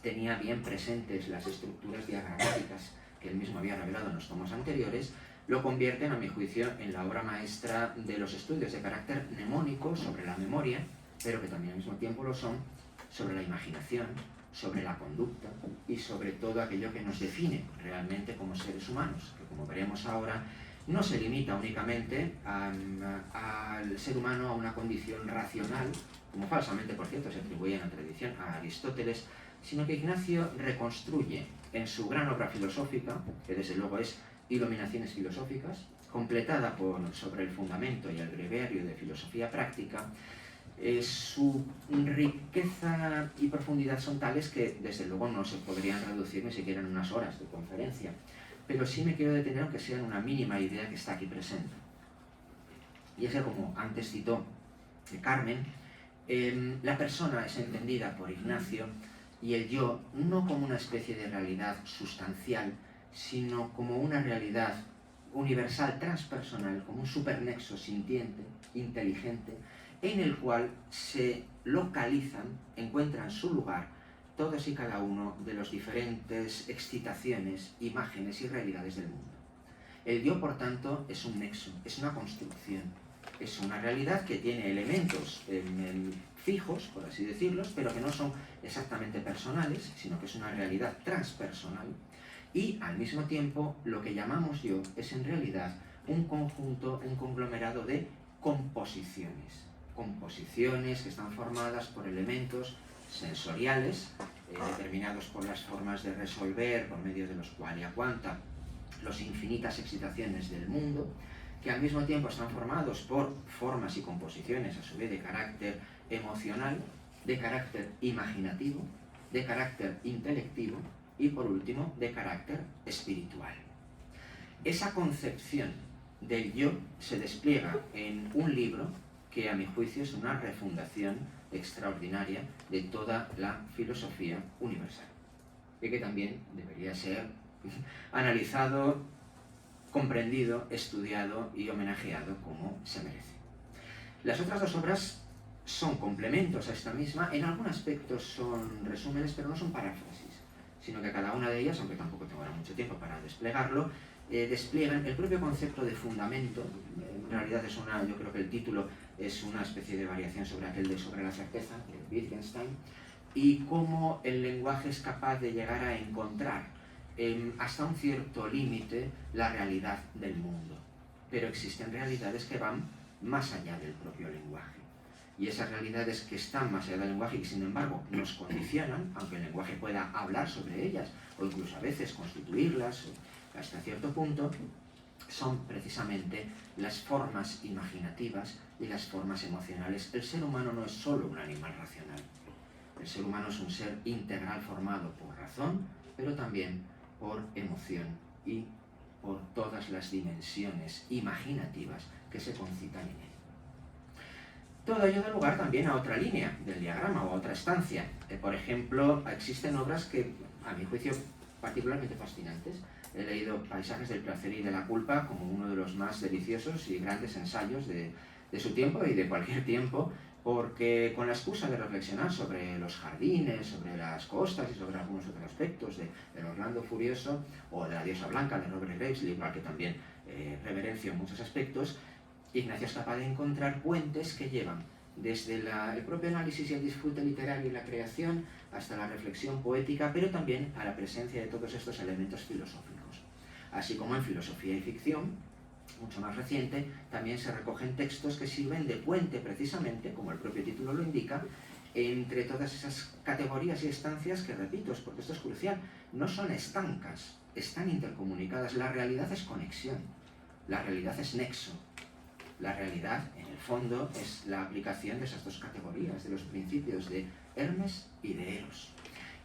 tenía bien presentes las estructuras diagramáticas que él mismo había revelado en los tomos anteriores, lo convierten, a mi juicio, en la obra maestra de los estudios de carácter mnemónico sobre la memoria, pero que también al mismo tiempo lo son sobre la imaginación, sobre la conducta y sobre todo aquello que nos define realmente como seres humanos, que como veremos ahora no se limita únicamente al ser humano a una condición racional, como falsamente, por cierto, se atribuye en la tradición a Aristóteles, sino que Ignacio reconstruye en su gran obra filosófica, que desde luego es Iluminaciones filosóficas, completada sobre el fundamento y el breviario de filosofía práctica, su riqueza y profundidad son tales que desde luego no se podrían reducir ni siquiera en unas horas de conferencia, pero sí me quiero detener aunque sea en una mínima idea que está aquí presente. Y es que, como antes citó Carmen, la persona es entendida por Ignacio y el yo no como una especie de realidad sustancial, sino como una realidad universal, transpersonal, como un supernexo sintiente, inteligente, en el cual se localizan, encuentran su lugar todos y cada uno de las diferentes excitaciones, imágenes y realidades del mundo. El yo, por tanto, es un nexo, es una construcción, es una realidad que tiene elementos fijos, por así decirlos, pero que no son exactamente personales, sino que es una realidad transpersonal. Y al mismo tiempo, lo que llamamos yo es en realidad un conjunto, un conglomerado de composiciones. Composiciones que están formadas por elementos sensoriales, determinados por las formas de resolver por medio de los qualia quanta, las infinitas excitaciones del mundo, que al mismo tiempo están formados por formas y composiciones a su vez de carácter emocional, de carácter imaginativo, de carácter intelectivo, y por último, de carácter espiritual. Esa concepción del yo se despliega en un libro que a mi juicio es una refundación extraordinaria de toda la filosofía universal y que también debería ser analizado, comprendido, estudiado y homenajeado como se merece. Las otras dos obras son complementos a esta misma, en algún aspecto son resúmenes, pero no son paráfrasis, sino que cada una de ellas, aunque tampoco tengo ahora mucho tiempo para desplegarlo, despliegan el propio concepto de fundamento. En realidad es yo creo que el título es una especie de variación sobre aquel de Sobre la certeza, de Wittgenstein, y cómo el lenguaje es capaz de llegar a encontrar hasta un cierto límite la realidad del mundo. Pero existen realidades que van más allá del propio lenguaje. Y esas realidades que están más allá del lenguaje y que sin embargo nos condicionan, aunque el lenguaje pueda hablar sobre ellas o incluso a veces constituirlas hasta cierto punto, son precisamente las formas imaginativas y las formas emocionales. El ser humano no es solo un animal racional. El ser humano es un ser integral formado por razón, pero también por emoción y por todas las dimensiones imaginativas que se concitan en él. Todo ello da lugar también a otra línea del diagrama o a otra estancia. Por ejemplo, existen obras que, a mi juicio, particularmente fascinantes. He leído Paisajes del placer y de la culpa como uno de los más deliciosos y grandes ensayos de su tiempo y de cualquier tiempo, porque con la excusa de reflexionar sobre los jardines, sobre las costas y sobre algunos otros aspectos del Orlando Furioso o de La diosa blanca de Robert Graves, libro al que también reverencio en muchos aspectos, Ignacio es capaz de encontrar puentes que llevan desde el propio análisis y el disfrute literario y la creación hasta la reflexión poética, pero también a la presencia de todos estos elementos filosóficos. Así como en filosofía y ficción, mucho más reciente, también se recogen textos que sirven de puente precisamente, como el propio título lo indica, entre todas esas categorías y estancias que, repito, porque esto es crucial, no son estancas, están intercomunicadas. La realidad es conexión, la realidad es nexo. La realidad, en el fondo, es la aplicación de esas dos categorías, de los principios de Hermes y de Eros.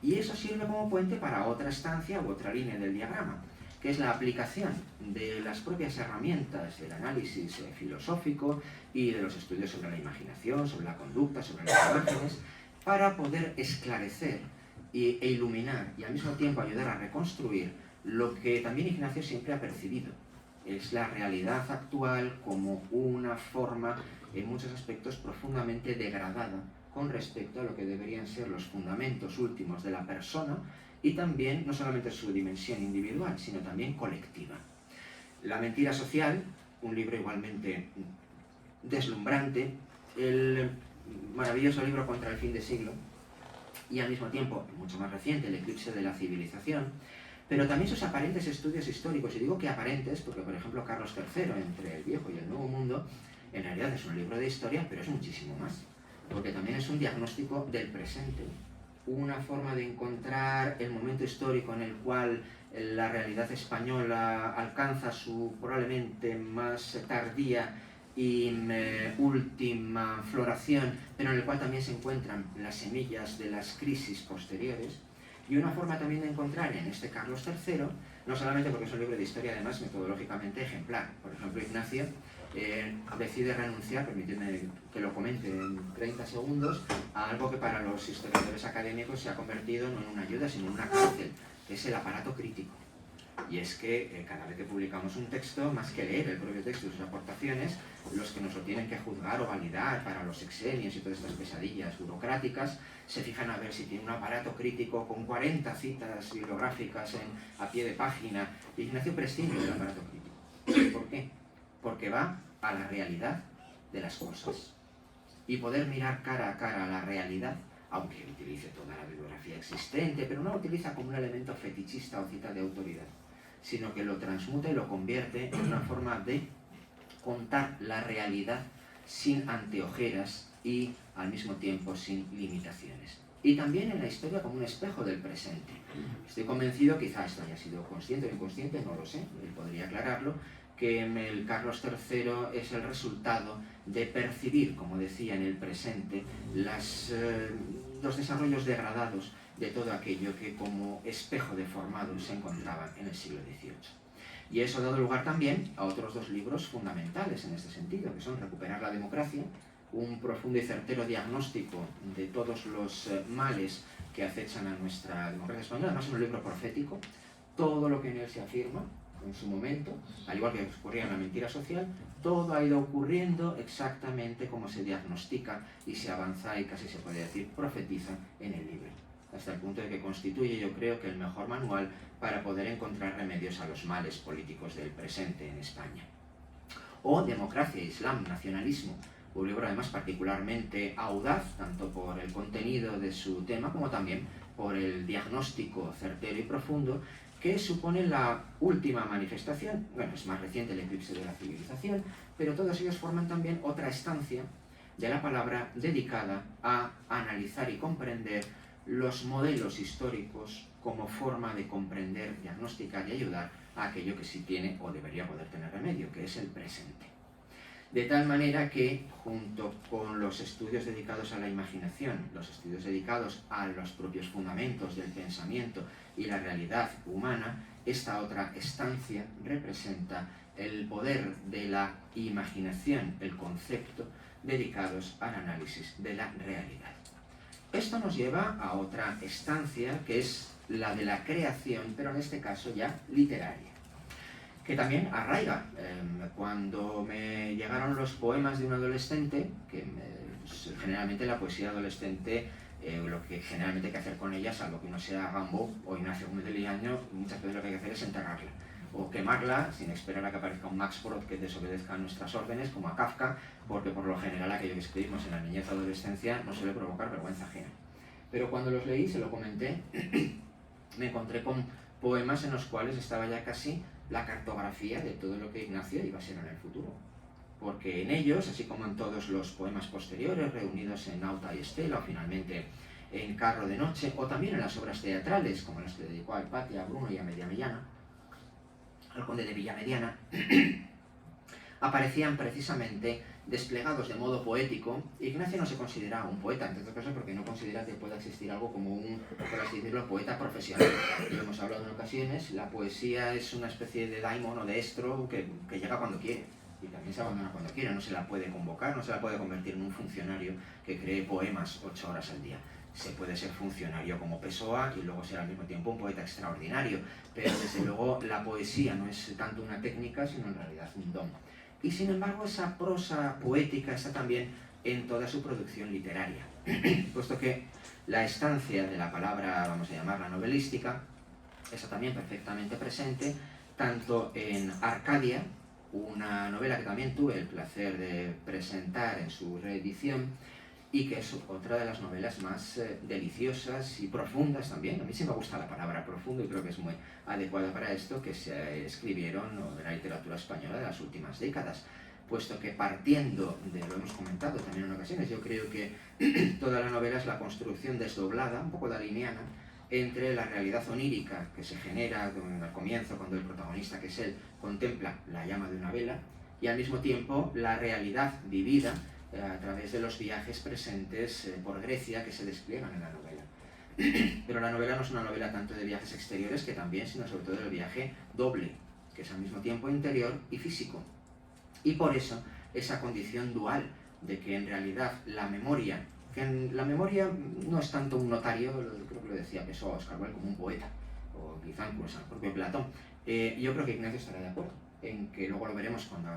Y eso sirve como puente para otra estancia u otra línea del diagrama, que es la aplicación de las propias herramientas del análisis filosófico y de los estudios sobre la imaginación, sobre la conducta, sobre las imágenes, para poder esclarecer e iluminar y al mismo tiempo ayudar a reconstruir lo que también Ignacio siempre ha percibido. Es la realidad actual como una forma, en muchos aspectos, profundamente degradada con respecto a lo que deberían ser los fundamentos últimos de la persona y también, no solamente su dimensión individual, sino también colectiva. La mentira social, un libro igualmente deslumbrante, el maravilloso libro Contra el fin de siglo, y al mismo tiempo, mucho más reciente, El eclipse de la civilización, pero también sus aparentes estudios históricos. Y digo que aparentes porque, por ejemplo, Carlos III, Entre el Viejo y el Nuevo Mundo, en realidad es un libro de historia, pero es muchísimo más, porque también es un diagnóstico del presente, una forma de encontrar el momento histórico en el cual la realidad española alcanza su probablemente más tardía y última floración, pero en el cual también se encuentran las semillas de las crisis posteriores, y una forma también de encontrar en este Carlos III, no solamente porque es un libro de historia además metodológicamente ejemplar. Por ejemplo, Ignacio decide renunciar, permíteme que lo comente en 30 segundos, a algo que para los historiadores académicos se ha convertido no en una ayuda, sino en una cárcel, que es el aparato crítico. Y es que cada vez que publicamos un texto, más que leer el propio texto y sus aportaciones, los que nos lo tienen que juzgar o validar para los exenios y todas estas pesadillas burocráticas, se fijan a ver si tiene un aparato crítico con 40 citas bibliográficas a pie de página. Ignacio prescinde del aparato crítico. ¿Por qué? Porque va a la realidad de las cosas. Y poder mirar cara a cara a la realidad, aunque utilice toda la bibliografía existente, pero no lo utiliza como un elemento fetichista o cita de autoridad, sino que lo transmuta y lo convierte en una forma de contar la realidad sin anteojeras y al mismo tiempo sin limitaciones. Y también en la historia como un espejo del presente. Estoy convencido, quizá esto haya sido consciente o inconsciente, no lo sé, él podría aclararlo, que el Carlos III es el resultado de percibir, como decía, en el presente, los desarrollos degradados de todo aquello que como espejo deformado se encontraba en el siglo XVIII. Y eso ha dado lugar también a otros dos libros fundamentales en este sentido, que son Recuperar la democracia, un profundo y certero diagnóstico de todos los males que acechan a nuestra democracia española. Además es un libro profético, todo lo que en él se afirma en su momento, al igual que ocurría en La mentira social, todo ha ido ocurriendo exactamente como se diagnostica y se avanza y casi se puede decir profetiza en el libro, hasta el punto de que constituye, yo creo, que el mejor manual para poder encontrar remedios a los males políticos del presente en España. O Democracia, Islam, Nacionalismo, un libro además particularmente audaz, tanto por el contenido de su tema como también por el diagnóstico certero y profundo, que supone la última manifestación. Bueno, es más reciente, El eclipse de la civilización, pero todos ellos forman también otra estancia de la palabra dedicada a analizar y comprender los modelos históricos como forma de comprender, diagnosticar y ayudar a aquello que sí tiene o debería poder tener remedio, que es el presente. De tal manera que, junto con los estudios dedicados a la imaginación, los estudios dedicados a los propios fundamentos del pensamiento y la realidad humana, esta otra estancia representa el poder de la imaginación, el concepto, dedicados al análisis de la realidad. Esto nos lleva a otra estancia, que es la de la creación, pero en este caso ya literaria, que también arraiga. Cuando me llegaron los poemas de un adolescente, generalmente la poesía adolescente, lo que generalmente hay que hacer con ella, salvo que uno sea Rambo o Ignacio Gómez de Liaño, muchas veces lo que hay que hacer es enterrarla o quemarla sin esperar a que aparezca un Max Brod que desobedezca nuestras órdenes, como a Kafka, porque por lo general aquello que escribimos en la niñez o adolescencia no suele provocar vergüenza ajena. Pero cuando los leí, se lo comenté, me encontré con poemas en los cuales estaba ya casi la cartografía de todo lo que Ignacio iba a ser en el futuro. Porque en ellos, así como en todos los poemas posteriores, reunidos en Auta y Estela, o finalmente en Carro de Noche, o también en las obras teatrales, como las que dedicó a Hipatia, a Bruno y a Mediamellana, al conde de Villamediana, aparecían precisamente desplegados de modo poético. Ignacio no se considera un poeta, entre otras cosas porque no considera que pueda existir algo como un, por así decirlo, poeta profesional. Lo hemos hablado en ocasiones, la poesía es una especie de daimon o de estro que llega cuando quiere y también se abandona cuando quiere, no se la puede convocar, no se la puede convertir en un funcionario que cree poemas 8 horas al día. Se puede ser funcionario como Pessoa y luego ser al mismo tiempo un poeta extraordinario, pero desde luego la poesía no es tanto una técnica, sino en realidad un don. Y sin embargo esa prosa poética está también en toda su producción literaria, puesto que la estancia de la palabra, vamos a llamarla novelística, está también perfectamente presente, tanto en Arcadia, una novela que también tuve el placer de presentar en su reedición, y que es otra de las novelas más deliciosas y profundas también. A mí sí me gusta la palabra profundo y creo que es muy adecuada para esto, que se escribieron en la literatura española de las últimas décadas, puesto que partiendo de, lo hemos comentado también en ocasiones, yo creo que toda la novela es la construcción desdoblada, un poco daliniana, entre la realidad onírica que se genera al comienzo, cuando el protagonista, que es él, contempla la llama de una vela, y al mismo tiempo la realidad vivida a través de los viajes presentes por Grecia que se despliegan en la novela. Pero la novela no es una novela tanto de viajes exteriores que también, sino sobre todo del viaje doble, que es al mismo tiempo interior y físico. Y por eso esa condición dual de que en realidad la memoria no es tanto un notario, creo que lo decía Pessoa, Oscar Wilde, como un poeta, o quizá incluso el propio Platón. Yo creo que Ignacio estará de acuerdo en que, luego lo veremos cuando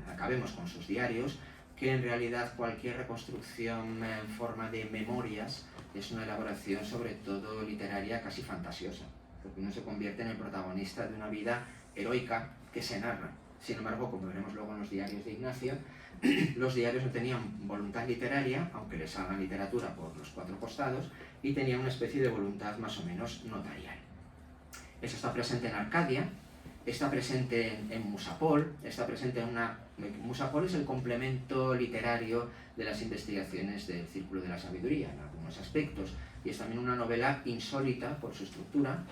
acabemos con sus diarios, que en realidad cualquier reconstrucción en forma de memorias es una elaboración sobre todo literaria casi fantasiosa, porque uno se convierte en el protagonista de una vida heroica que se narra. Sin embargo, como veremos luego en los diarios de Ignacio, los diarios no tenían voluntad literaria, aunque les hagan literatura por los cuatro costados, y tenían una especie de voluntad más o menos notarial. Eso está presente en Arcadia, está presente en Musapol, está presente en una... Musapol es el complemento literario de las investigaciones del Círculo de la Sabiduría, en algunos aspectos, y es también una novela insólita por su estructura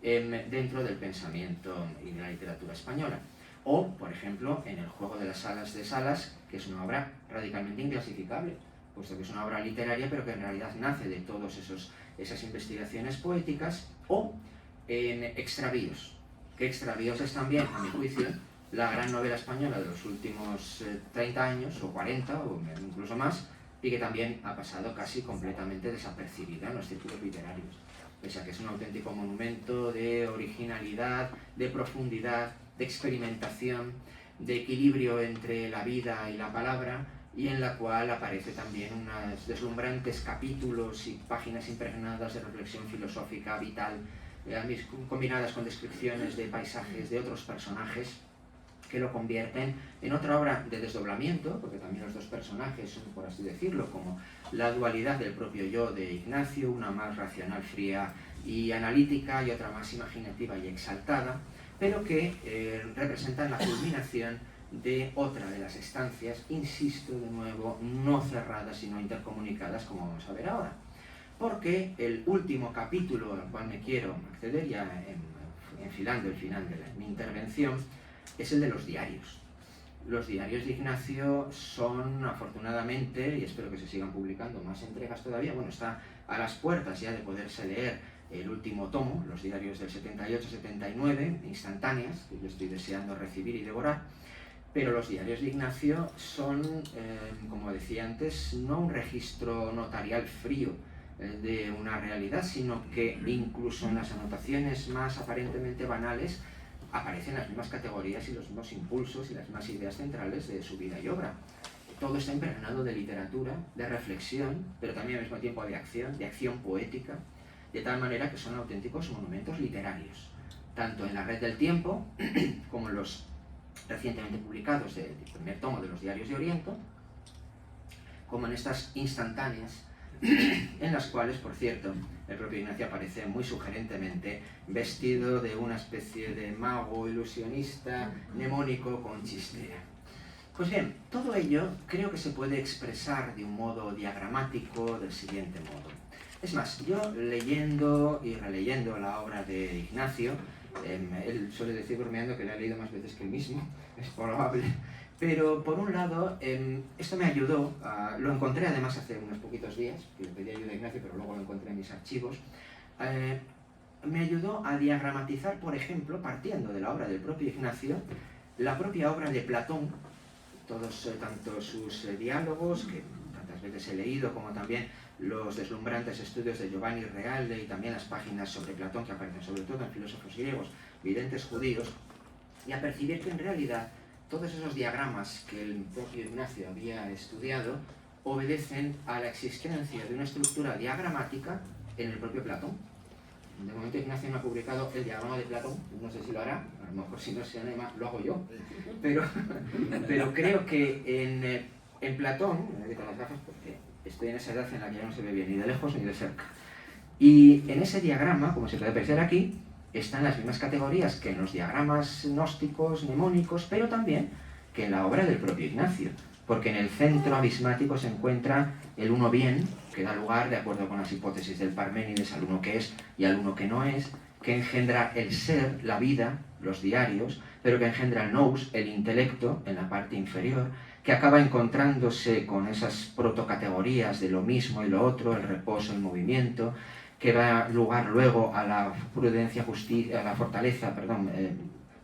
dentro del pensamiento y de la literatura española. O, por ejemplo, en El juego de las alas de Salas, que es una obra radicalmente inclasificable, puesto que es una obra literaria, pero que en realidad nace de todas esas investigaciones poéticas. O en Extravíos, que Extravíos es también, a mi juicio, la gran novela española de los últimos 30 años, o 40, o incluso más, y que también ha pasado casi completamente desapercibida en los círculos literarios, pese a que es un auténtico monumento de originalidad, de profundidad, de experimentación, de equilibrio entre la vida y la palabra, y en la cual aparece también unos deslumbrantes capítulos y páginas impregnadas de reflexión filosófica vital, combinadas con descripciones de paisajes de otros personajes, que lo convierten en otra obra de desdoblamiento, porque también los dos personajes son, por así decirlo, como la dualidad del propio yo de Ignacio, una más racional, fría y analítica, y otra más imaginativa y exaltada, pero que representan la culminación de otra de las estancias, insisto de nuevo, no cerradas sino intercomunicadas, como vamos a ver ahora. Porque el último capítulo al cual me quiero acceder, ya enfilando el final de mi intervención, es el de los diarios. Los diarios de Ignacio son, afortunadamente, y espero que se sigan publicando más entregas todavía, bueno, está a las puertas ya de poderse leer el último tomo, los diarios del 78-79, instantáneas, que yo estoy deseando recibir y devorar, pero los diarios de Ignacio son, como decía antes, no un registro notarial frío de una realidad, sino que incluso en las anotaciones más aparentemente banales aparecen las mismas categorías y los mismos impulsos y las mismas ideas centrales de su vida y obra. Todo está impregnado de literatura, de reflexión, pero también al mismo tiempo de acción poética, de tal manera que son auténticos monumentos literarios, tanto en la Red del Tiempo, como en los recientemente publicados del primer tomo de los Diarios de Oriente, como en estas instantáneas, en las cuales, por cierto, el propio Ignacio aparece muy sugerentemente vestido de una especie de mago ilusionista mnemónico con chistera. Pues bien, todo ello creo que se puede expresar de un modo diagramático del siguiente modo. Es más, yo leyendo y releyendo la obra de Ignacio, él suele decir bromeando que la ha leído más veces que él mismo, es probable, pero por un lado, esto me ayudó, lo encontré además hace unos poquitos días, que le pedí ayuda a Ignacio, pero luego lo encontré en mis archivos, me ayudó a diagramatizar, por ejemplo, partiendo de la obra del propio Ignacio, la propia obra de Platón, tanto sus diálogos, que tantas veces he leído, como también los deslumbrantes estudios de Giovanni Reale y también las páginas sobre Platón que aparecen sobre todo en filósofos griegos, videntes judíos, y a percibir que en realidad todos esos diagramas que el propio Ignacio había estudiado obedecen a la existencia de una estructura diagramática en el propio Platón. De momento Ignacio no ha publicado el diagrama de Platón, no sé si lo hará, a lo mejor si no se anima lo hago yo, pero creo que en Platón, me voy con las gafas porque Estoy en esa edad en la que ya no se ve bien ni de lejos ni de cerca. Y en ese diagrama, como se puede apreciar aquí, están las mismas categorías que en los diagramas gnósticos, mnemónicos, pero también que en la obra del propio Ignacio, porque en el centro abismático se encuentra el uno bien, que da lugar, de acuerdo con las hipótesis del Parménides, al uno que es y al uno que no es, que engendra el ser, la vida, los diarios, pero que engendra el nous, el intelecto, en la parte inferior, que acaba encontrándose con esas protocategorías de lo mismo y lo otro, el reposo, el movimiento, que da lugar luego a la prudencia, justicia, a la fortaleza,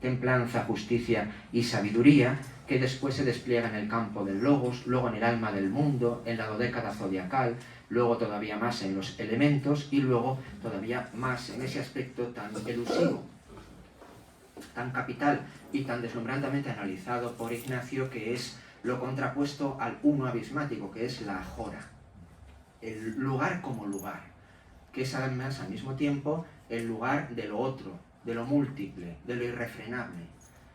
templanza, justicia y sabiduría, que después se despliega en el campo del logos, luego en el alma del mundo, en la dodécada zodiacal, luego todavía más en los elementos y luego todavía más en ese aspecto tan elusivo, tan capital y tan deslumbrantemente analizado por Ignacio, que es lo contrapuesto al uno abismático, que es la agora, el lugar como lugar, que es además al mismo tiempo el lugar de lo otro, de lo múltiple, de lo irrefrenable.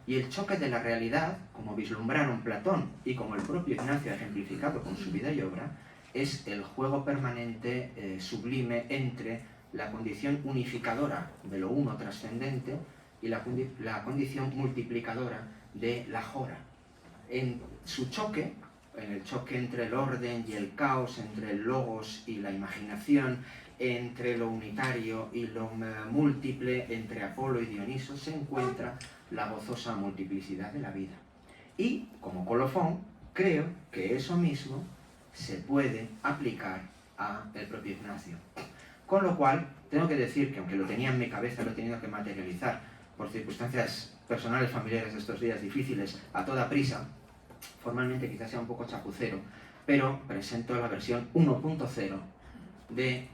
Y el choque de la realidad, como vislumbraron Platón y como el propio Ignacio ha ejemplificado con su vida y obra, es el juego permanente, sublime, entre la condición unificadora de lo uno trascendente y la condición multiplicadora de la agora. En su choque, en el choque entre el orden y el caos, entre el logos y la imaginación, entre lo unitario y lo múltiple, entre Apolo y Dioniso, se encuentra la gozosa multiplicidad de la vida. Y, como colofón, creo que eso mismo se puede aplicar al propio Ignacio. Con lo cual, tengo que decir que aunque lo tenía en mi cabeza, lo he tenido que materializar por circunstancias personales, familiares de estos días difíciles, a toda prisa, formalmente quizás sea un poco chapucero, pero presento la versión 1.0 de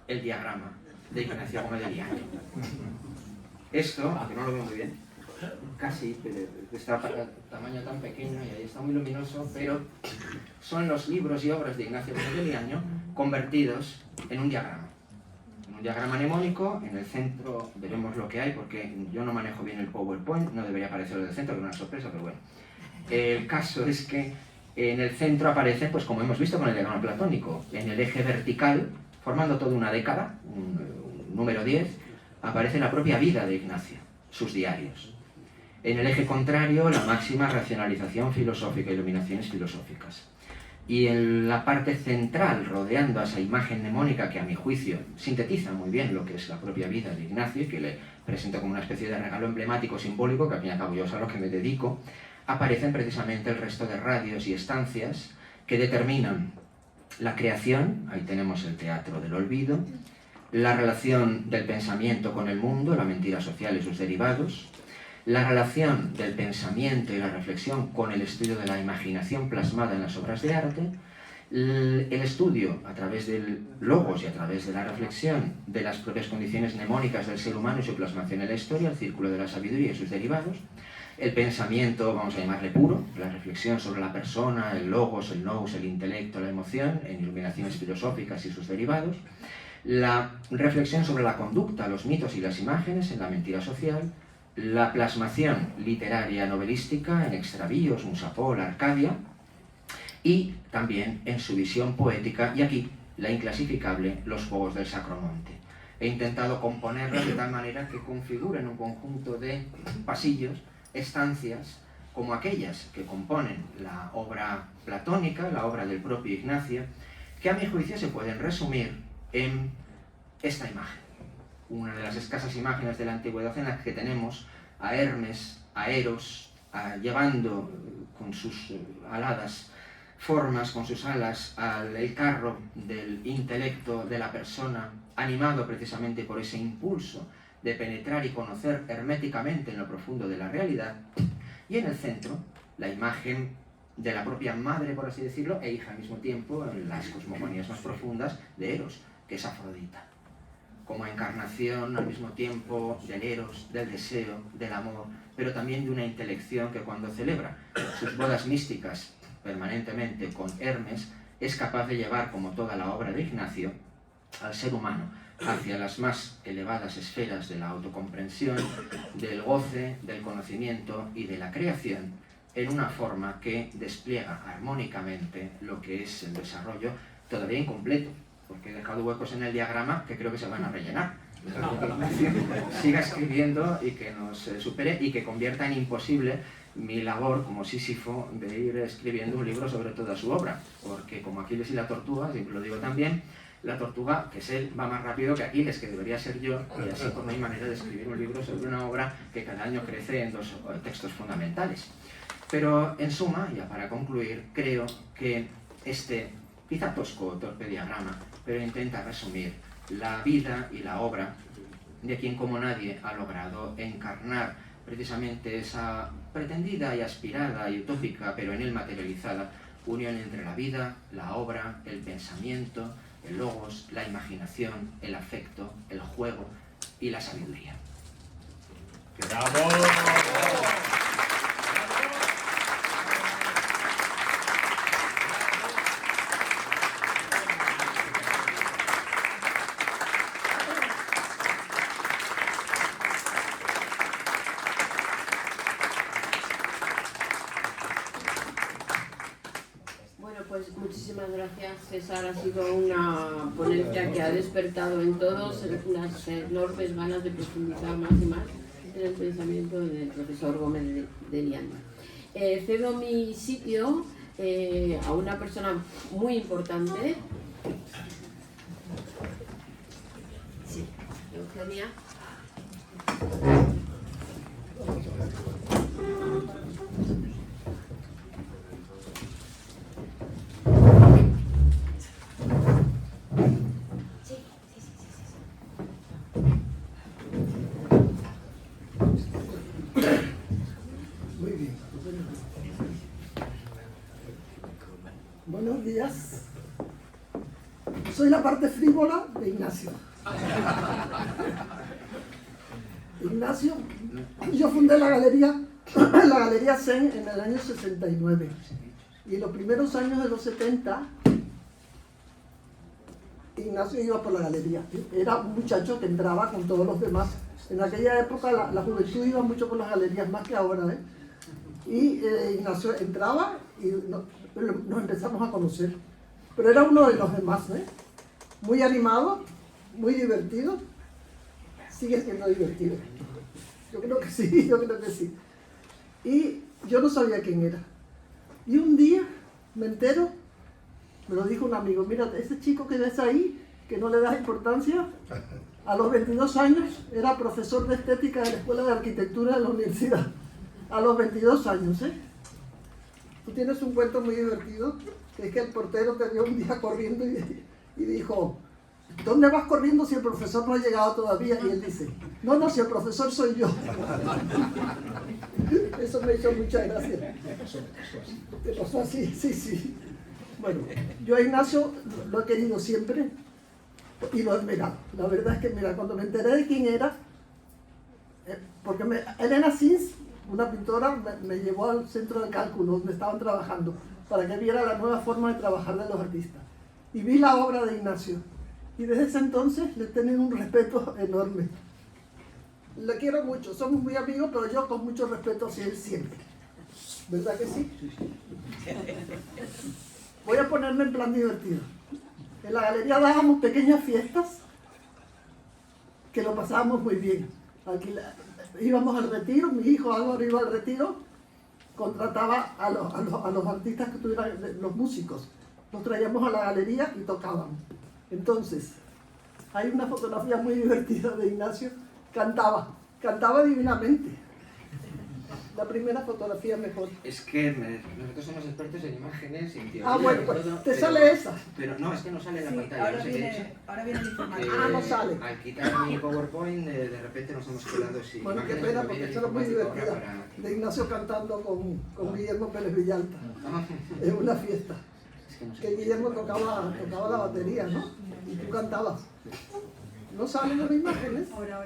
el diagrama de Ignacio Gómez de Liaño. Esto, aunque no lo veo muy bien, casi de este tamaño tan pequeño y ahí está muy luminoso, pero son los libros y obras de Ignacio Gómez de Liaño convertidos en un diagrama. En un diagrama mnemónico, en el centro veremos lo que hay, porque yo no manejo bien el PowerPoint, no debería aparecer lo del centro, que es una sorpresa, pero bueno. El caso es que en el centro aparece, pues como hemos visto con el diagrama platónico, en el eje vertical, formando toda una década, un número 10, aparece la propia vida de Ignacio, sus diarios. En el eje contrario, la máxima racionalización filosófica, iluminaciones filosóficas. Y en la parte central, rodeando a esa imagen mnemónica que a mi juicio sintetiza muy bien lo que es la propia vida de Ignacio y que le presento como una especie de regalo emblemático simbólico, que al fin y al cabo yo es a lo que me dedico, aparecen precisamente el resto de radios y estancias que determinan la creación, ahí tenemos el teatro del olvido, la relación del pensamiento con el mundo, la mentira social y sus derivados, la relación del pensamiento y la reflexión con el estudio de la imaginación plasmada en las obras de arte, el estudio a través del logos y a través de la reflexión de las propias condiciones mnemónicas del ser humano y su plasmación en la historia, el círculo de la sabiduría y sus derivados, el pensamiento, vamos a llamarle puro, la reflexión sobre la persona, el logos, el nous, el intelecto, la emoción, en iluminaciones filosóficas y sus derivados, la reflexión sobre la conducta, los mitos y las imágenes en la mentira social, la plasmación literaria novelística en Extravíos, Musapol, Arcadia, y también en su visión poética, y aquí la inclasificable, los Juegos del Sacromonte. He intentado componerlas de tal manera que configuren un conjunto de pasillos, estancias, como aquellas que componen la obra platónica, la obra del propio Ignacio, que a mi juicio se pueden resumir en esta imagen. Una de las escasas imágenes de la antigüedad en las que tenemos a Hermes, a Eros, llevando con sus aladas formas, con sus alas, el carro del intelecto de la persona, animado precisamente por ese impulso de penetrar y conocer herméticamente en lo profundo de la realidad, y en el centro, la imagen de la propia madre, por así decirlo, e hija al mismo tiempo, en las cosmogonías más profundas, de Eros, que es Afrodita, como encarnación al mismo tiempo del Eros, del deseo, del amor, pero también de una intelección que cuando celebra sus bodas místicas permanentemente con Hermes, es capaz de llevar, como toda la obra de Ignacio, al ser humano hacia las más elevadas esferas de la autocomprensión, del goce, del conocimiento y de la creación, en una forma que despliega armónicamente lo que es el desarrollo todavía incompleto, porque he dejado huecos en el diagrama que creo que se van a rellenar. Siga escribiendo y que nos supere y que convierta en imposible mi labor como Sísifo de ir escribiendo un libro sobre toda su obra, porque como Aquiles y la tortuga, siempre lo digo también, la tortuga, que es él, va más rápido que Aquiles, que debería ser yo, y así pues no hay manera de escribir un libro sobre una obra que cada año crece en 2 textos fundamentales. Pero en suma, ya para concluir, creo que este quizá tosco o torpe diagrama, pero intenta resumir la vida y la obra de quien como nadie ha logrado encarnar precisamente esa pretendida y aspirada y utópica, pero en él materializada, unión entre la vida, la obra, el pensamiento, el logos, la imaginación, el afecto, el juego y la sabiduría. ¡Bravo! Pues muchísimas gracias, César. Ha sido una ponencia que ha despertado en todos unas enormes ganas de profundizar más y más en el pensamiento del profesor Gómez de Lianda. Cedo mi sitio a una persona muy importante. Sí, Eugenia. Buenos días. Soy la parte frívola de Ignacio. Ignacio, yo fundé la Galería Zen en el año 69. Y en los primeros años de los 70, Ignacio iba por la galería. Era un muchacho que entraba con todos los demás. En aquella época la juventud iba mucho por las galerías, más que ahora, ¿eh? Y Ignacio entraba y nos empezamos a conocer. Pero era uno de los demás, ¿eh? Muy animado, muy divertido. Sigue siendo divertido. Yo creo que sí, yo creo que sí. Y yo no sabía quién era. Y un día me entero, me lo dijo un amigo, mira, ese chico que ves ahí, que no le das importancia, a los 22 años era profesor de estética de la Escuela de Arquitectura de la universidad. A los 22 años, ¿eh? Tú tienes un cuento muy divertido, que es que el portero te vio un día corriendo y dijo, ¿dónde vas corriendo si el profesor no ha llegado todavía? Y él dice, no, si el profesor soy yo. Eso me hizo mucha gracia. ¿Te pasó así? Sí. Bueno, yo a Ignacio lo he querido siempre y lo he admirado. La verdad es que, mira, cuando me enteré de quién era, porque Elena Sins, una pintora, me llevó al centro de cálculo donde estaban trabajando para que viera la nueva forma de trabajar de los artistas. Y vi la obra de Ignacio. Y desde ese entonces le he tenido un respeto enorme. Le quiero mucho, somos muy amigos, pero yo con mucho respeto hacia él siempre. ¿Verdad que sí? Voy a ponerme en plan divertido. En la galería dábamos pequeñas fiestas que lo pasábamos muy bien. Íbamos al retiro, mi hijo Álvaro iba al retiro, contrataba a los artistas que tuvieran, los músicos, los traíamos a la galería y tocaban. Entonces, hay una fotografía muy divertida de Ignacio, cantaba divinamente. La primera fotografía mejor. Es que nosotros somos expertos en imágenes y en teoría. Ah, bueno, pues todo, te sale esa. Pero no, es que no sale en la Sí, pantalla. ahora No sé viene el informativo. No sale. Al quitar mi PowerPoint, de repente nos hemos quedado sin Bueno, qué imágenes. pena, pero porque viene eso era muy el informático divertida. ahora De Ignacio cantando con Guillermo Pérez Villalta. para... Es una fiesta. Es que no sé. Que Guillermo tocaba la batería, ¿no? Y tú cantabas. ¿No salen las imágenes? Ahora.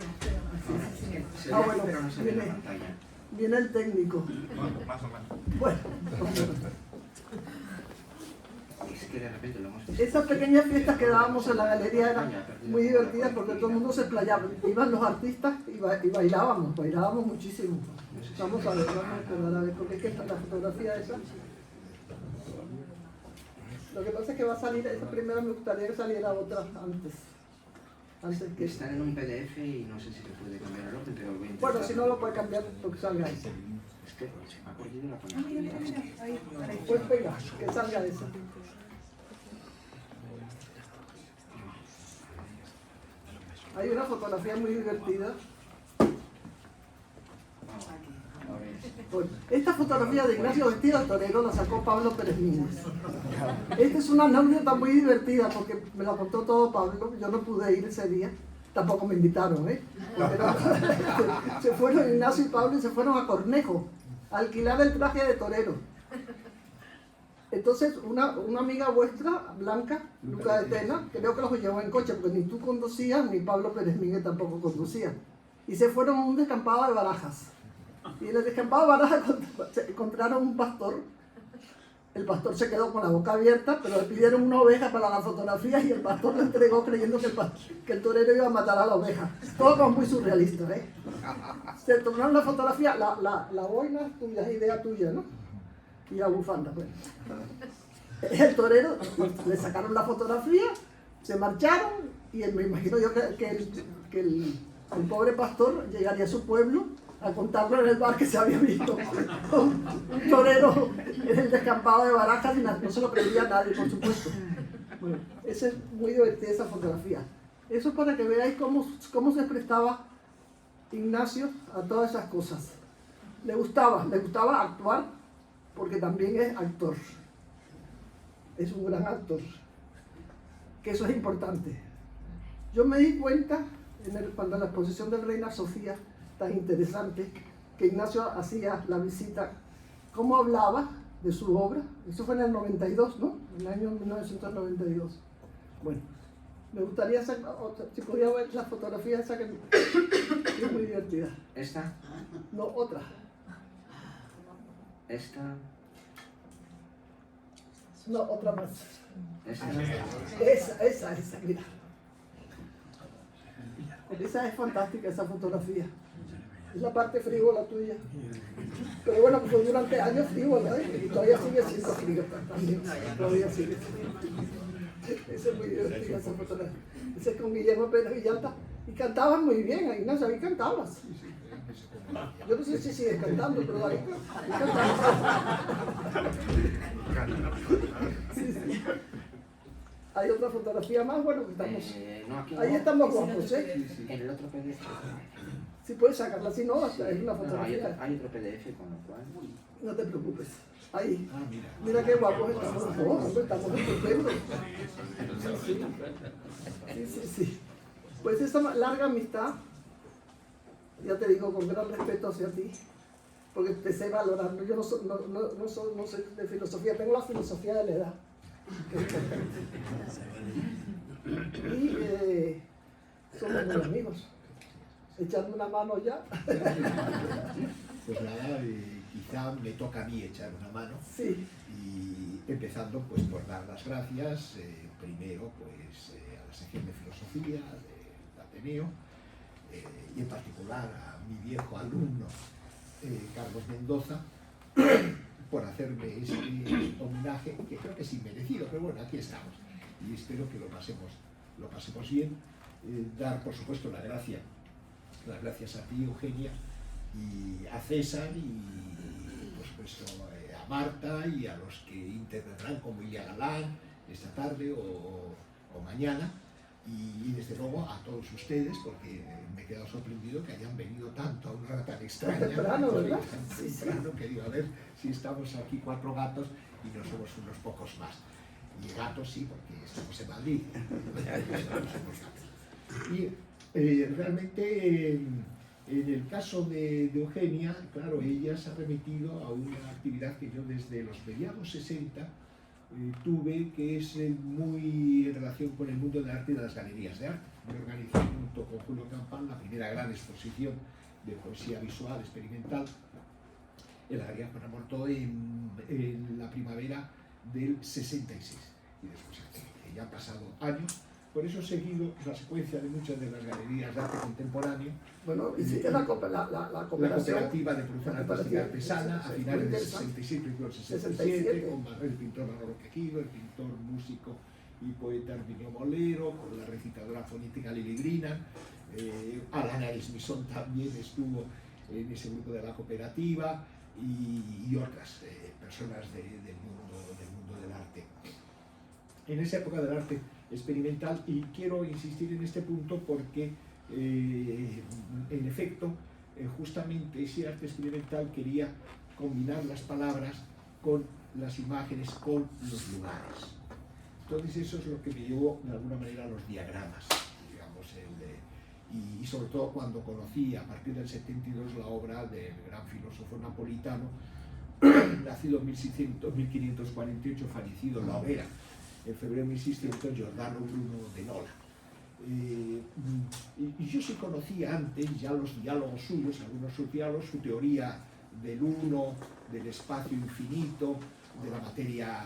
Se ve, bueno, pero no sale en la viene. pantalla. Viene el técnico. Más o menos. Bueno. es que de repente lo hemos visto. Esas pequeñas fiestas que dábamos en la galería eran muy divertidas porque todo el mundo se explayaba. Iban los artistas y bailábamos muchísimo. Vamos a ver, porque es que la fotografía esa... Lo que pasa es que va a salir, esa primera me gustaría que saliera otra antes que... Están en un PDF y no sé si se puede cambiar el orden, pero voy a intentar. Bueno, si no lo puede cambiar porque salga ahí. Es que se me ha perdido la Ah, mira, ahí. Pues venga, que salga esa. Hay una fotografía muy divertida. Bueno, esta fotografía de Ignacio vestido de torero la sacó Pablo Pérez Míguez. Esta es una anécdota muy divertida porque me la contó todo Pablo. Yo no pude ir ese día, tampoco me invitaron, Pero se fueron Ignacio y Pablo y se fueron a Cornejo a alquilar el traje de torero. Entonces una amiga vuestra, Blanca, Luca de Tena, creo que los llevó en coche porque ni tú conducías ni Pablo Pérez Míguez tampoco conducía. Y se fueron a un descampado de Barajas. Y en el descampado de Barajas encontraron un pastor. El pastor se quedó con la boca abierta, pero le pidieron una oveja para la fotografía y el pastor lo entregó creyendo que el torero iba a matar a la oveja. Todo como muy surrealista, Se tomaron la fotografía, la boina es tuya, es idea tuya, ¿no? Y la bufanda, pues. El torero, le sacaron la fotografía, se marcharon y me imagino yo que el pobre pastor llegaría a su pueblo a contarlo en el bar que se había visto un torero en el descampado de Barajas y no se lo creía a nadie, por supuesto. Bueno, esa es muy divertida esa fotografía. Eso es para que veáis cómo se prestaba Ignacio a todas esas cosas. Le gustaba actuar porque también es actor. Es un gran actor. Que eso es importante. Yo me di cuenta cuando la exposición de Reina Sofía tan interesante, que Ignacio hacía la visita, cómo hablaba de su obra. Eso fue en el 92, ¿no? En el año 1992. Bueno, me gustaría hacer si podía ver la fotografía esa que es muy divertida. ¿Esta? No, otra. ¿Esta? No, otra más. ¿Esta? Esa, mira. Esa es fantástica, esa fotografía. Es la parte frívola tuya. Pero bueno, pues durante años frívola, y todavía sigue siendo frívola también. Todavía sigue siendo. Esa es muy divertida, esa fotografía. Esa es con Guillermo Pérez Villalta. Y cantabas muy bien, ahí no sabía, cantabas. Yo no sé si sigues cantando, pero ahí cantabas. Sí. Hay otra fotografía más, bueno, que estamos... No, aquí ahí no. estamos guapos, En el otro PDF. Si puedes sacarla, si no, es una No, hay fotografía. otro PDF, con lo cual... No te preocupes. Ahí. Mira qué guapos estamos todos, estamos estupendos. Sí. Pues esta larga amistad, ya te digo, con gran respeto hacia ti, porque te sé valorar. Yo no soy de filosofía, tengo la filosofía de la edad. Y somos muy amigos. Echarme una mano ya. Pues nada, quizá me toca a mí echar una mano. Sí. Y empezando pues por dar las gracias, primero pues a la sección de filosofía del Ateneo, y en particular a mi viejo alumno Carlos Mendoza, por hacerme este homenaje, que creo que es inmerecido, pero bueno, aquí estamos. Y espero que lo pasemos bien. Dar, por supuesto, las gracias a ti, Eugenia, y a César, y por supuesto a Marta, y a los que intervendrán, como Ilia Galán, esta tarde o mañana. Y desde luego a todos ustedes, porque me he quedado sorprendido que hayan venido tanto a una hora tan extraña. Tan temprano, ¿verdad? Tan temprano, que digo, a ver si estamos aquí 4 gatos y no somos unos pocos más. Y gatos sí, porque estamos en Madrid. Y realmente en el caso de Eugenia, claro, ella se ha remitido a una actividad que yo desde los mediados 60 tuve, que es muy en relación con el mundo del arte y de las galerías de arte. Me organizé junto con Julio Campán la primera gran exposición de poesía visual experimental en la Galería Juan Amorto en la primavera del 66. y después a Tenerife. Ya han pasado años, por eso he seguido la secuencia de muchas de las galerías de arte contemporáneo. Bueno, hiciste la La cooperación. cooperativa de producción artística artesana a Sí, finales muy del interesante. 67 y del 67, 67. con el pintor Manolo Quejido, el pintor, músico y poeta Herminio Molero, con la recitadora fonética Lili Grinan. Alan Arismison también estuvo en ese grupo de la cooperativa y otras personas del mundo del arte. En esa época del arte experimental, y quiero insistir en este punto porque en efecto justamente ese arte experimental quería combinar las palabras con las imágenes, con los lugares. Entonces eso es lo que me llevó de alguna manera a los diagramas, digamos, y sobre todo cuando conocí a partir del 72 la obra del gran filósofo napolitano, nacido en 1548, fallecido en La Hoguera, en febrero de 1600, Giordano Bruno de Nola. Y yo sí conocía antes ya los diálogos suyos, algunos sus diálogos, su teoría del uno, del espacio infinito, de la materia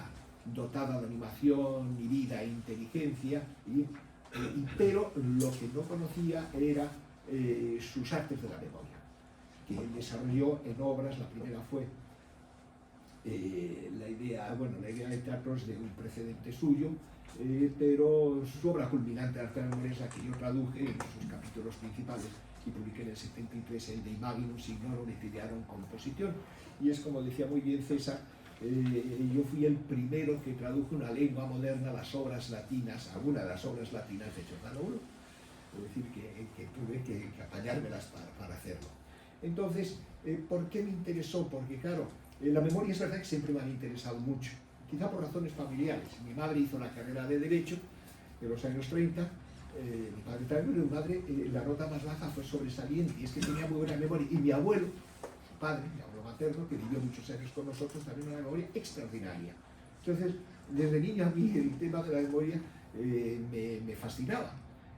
dotada de animación y vida e inteligencia, pero lo que no conocía era sus artes de la memoria, que él desarrolló en obras. La primera fue la idea de teatros de un precedente suyo, pero su obra culminante, Arte de la Memoria, es la que yo traduje en sus capítulos principales y publiqué en el 73, el de Imaginum Signorum et Idearum Composition, y es, como decía muy bien César, yo fui el primero que tradujo una lengua moderna las obras latinas, algunas de las obras latinas de Giordano Bruno, es decir, que tuve que apañármelas para hacerlo. Entonces, ¿por qué me interesó? Porque claro, la memoria es verdad que siempre me ha interesado mucho, quizá por razones familiares. Mi madre hizo la carrera de Derecho en los años 30, mi padre también, pero mi madre, la nota más baja fue sobresaliente, y es que tenía muy buena memoria, y mi abuelo, su padre, mi abuelo materno, que vivió muchos años con nosotros, también una memoria extraordinaria. Entonces, desde niño a mí el tema de la memoria me fascinaba.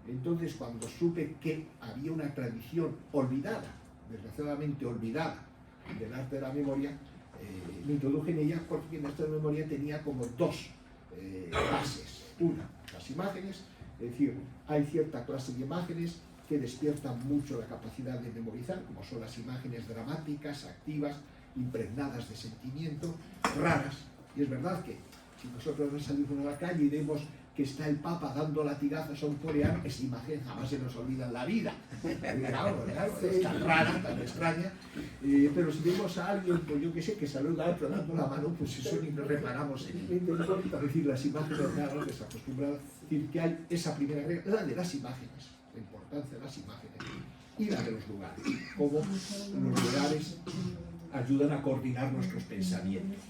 Entonces, cuando supe que había una tradición olvidada, desgraciadamente olvidada, del arte de la memoria, me introduje en ella porque en arte de la memoria tenía como dos bases. Una, las imágenes, es decir, hay cierta clase de imágenes que despiertan mucho la capacidad de memorizar, como son las imágenes dramáticas, activas, impregnadas de sentimiento, raras. Y es verdad que si nosotros nos salimos a la calle y vemos que está el Papa dando latigazos a un coreano, esa imagen jamás se nos olvida en la vida. Claro, es tan rara, tan extraña. Pero si vemos a alguien, pues yo qué sé, que saluda a otro dando la mano, pues eso ni nos reparamos en ello. Es decir, las imágenes raras, desacostumbradas. Es decir, que hay esa primera regla, la de las imágenes, la importancia de las imágenes, y la de los lugares. Cómo los lugares ayudan a coordinar nuestros pensamientos.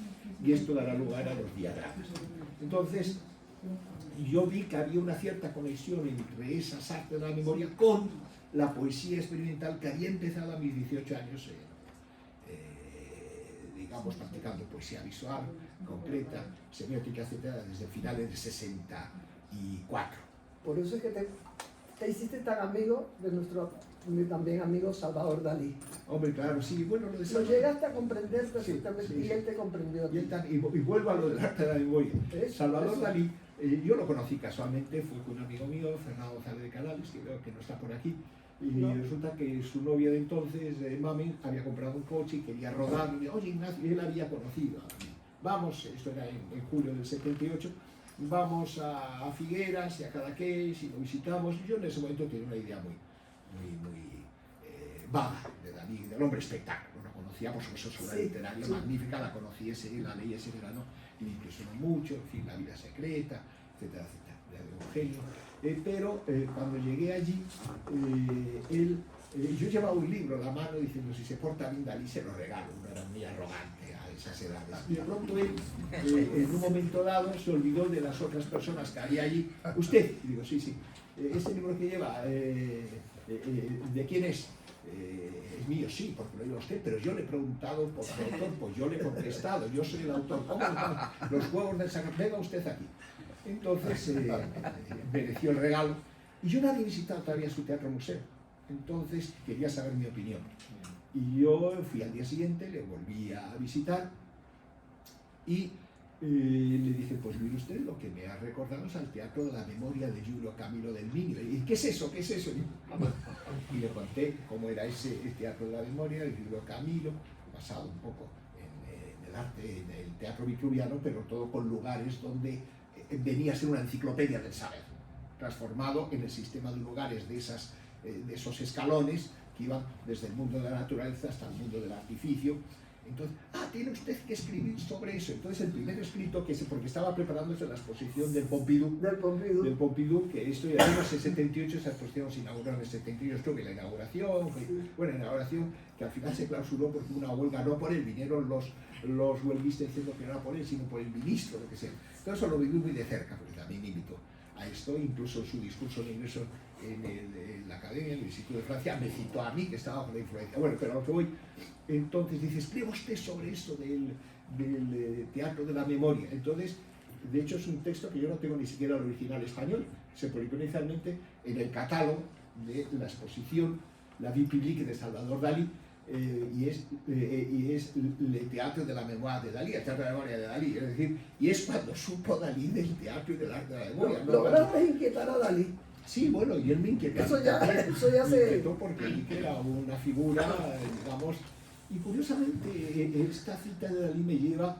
Y esto dará lugar a los diagramas. Entonces, yo vi que había una cierta conexión entre esas artes de la memoria con la poesía experimental que había empezado a mis 18 años, digamos, practicando poesía visual, concreta, semiótica, etc., desde finales de 64. Por eso es que te hiciste tan amigo de nuestro también amigo Salvador Dalí. Hombre, claro, sí, bueno, lo de Lo llegaste a comprender perfectamente, sí, y él te comprendió a ti. Y vuelvo a lo del arte de la memoria. Salvador Eso. Dalí, yo lo conocí casualmente, fue con un amigo mío, Fernando González de Canales, que veo que no está por aquí, y No. resulta que su novia de entonces, Mami, había comprado un coche y quería rodar, y me dijo, oye Ignacio, y él había conocido a mí. Vamos, esto era en julio del 78, vamos a Figueras y a Cadaqués y lo visitamos. Y yo en ese momento tenía una idea muy vaga de Dalí, del hombre espectáculo. Lo conocía, por supuesto, su obra literaria magnífica, la conocí la leí ese verano y me impresionó mucho, en fin, La vida secreta, etcétera, etcétera, de Eugenio. Pero cuando llegué allí, yo llevaba un libro en la mano diciendo, si se porta bien Dalí se lo regalo. No era muy arrogante a esas edades. Y de pronto él, en un momento dado, se olvidó de las otras personas que había allí. Usted, y digo, sí, ese libro que lleva, ¿de quién es? Es mío, sí, porque lo iba usted, pero yo le he preguntado por su autor, pues yo le he contestado, yo soy el autor. ¿Cómo? Los juegos del Sacramento, venga usted aquí. Entonces, mereció el regalo. Y yo no había visitado todavía su teatro museo, entonces quería saber mi opinión. Y yo fui al día siguiente, le volví a visitar y le dije, pues mire usted, lo que me ha recordado es al Teatro de la Memoria de Giulio Camilo del Minio. Y ¿qué es eso? ¿Qué es eso? Y le conté cómo era ese el Teatro de la Memoria de Giulio Camilo, basado un poco en el arte, en el teatro vitruviano, pero todo con lugares donde venía a ser una enciclopedia del saber, transformado en el sistema de lugares de esos escalones que iban desde el mundo de la naturaleza hasta el mundo del artificio. Entonces, tiene usted que escribir sobre eso. Entonces, el primer escrito, porque estaba preparándose la exposición del Pompidou, que esto ya en el 78, esa exposición se inauguró en el 78, estuve en la inauguración, que al final se clausuró porque una huelga, no por él, vinieron los huelguistas diciendo que no era por él, sino por el ministro, lo que sea. Entonces, eso lo viví muy de cerca, porque también invitó a esto, incluso su discurso de ingreso en la academia, en el Instituto de Francia, me citó a mí, que estaba bajo la influencia. Bueno, pero a lo que voy, entonces dice, escriba usted sobre esto del teatro de la memoria. Entonces, de hecho, es un texto que yo no tengo ni siquiera el original español, se publicó inicialmente en el catálogo de la exposición La Vie Publique de Salvador Dalí, y es el teatro de la memoria de Dalí, el teatro de la memoria de Dalí, es decir, y es cuando supo Dalí del teatro y del arte de la memoria. ¿Lograste inquietar a Dalí? Sí, bueno, y él me inquietó. Eso ya se... Me inquietó porque vi que era una figura, digamos, y curiosamente esta cita de Dalí me lleva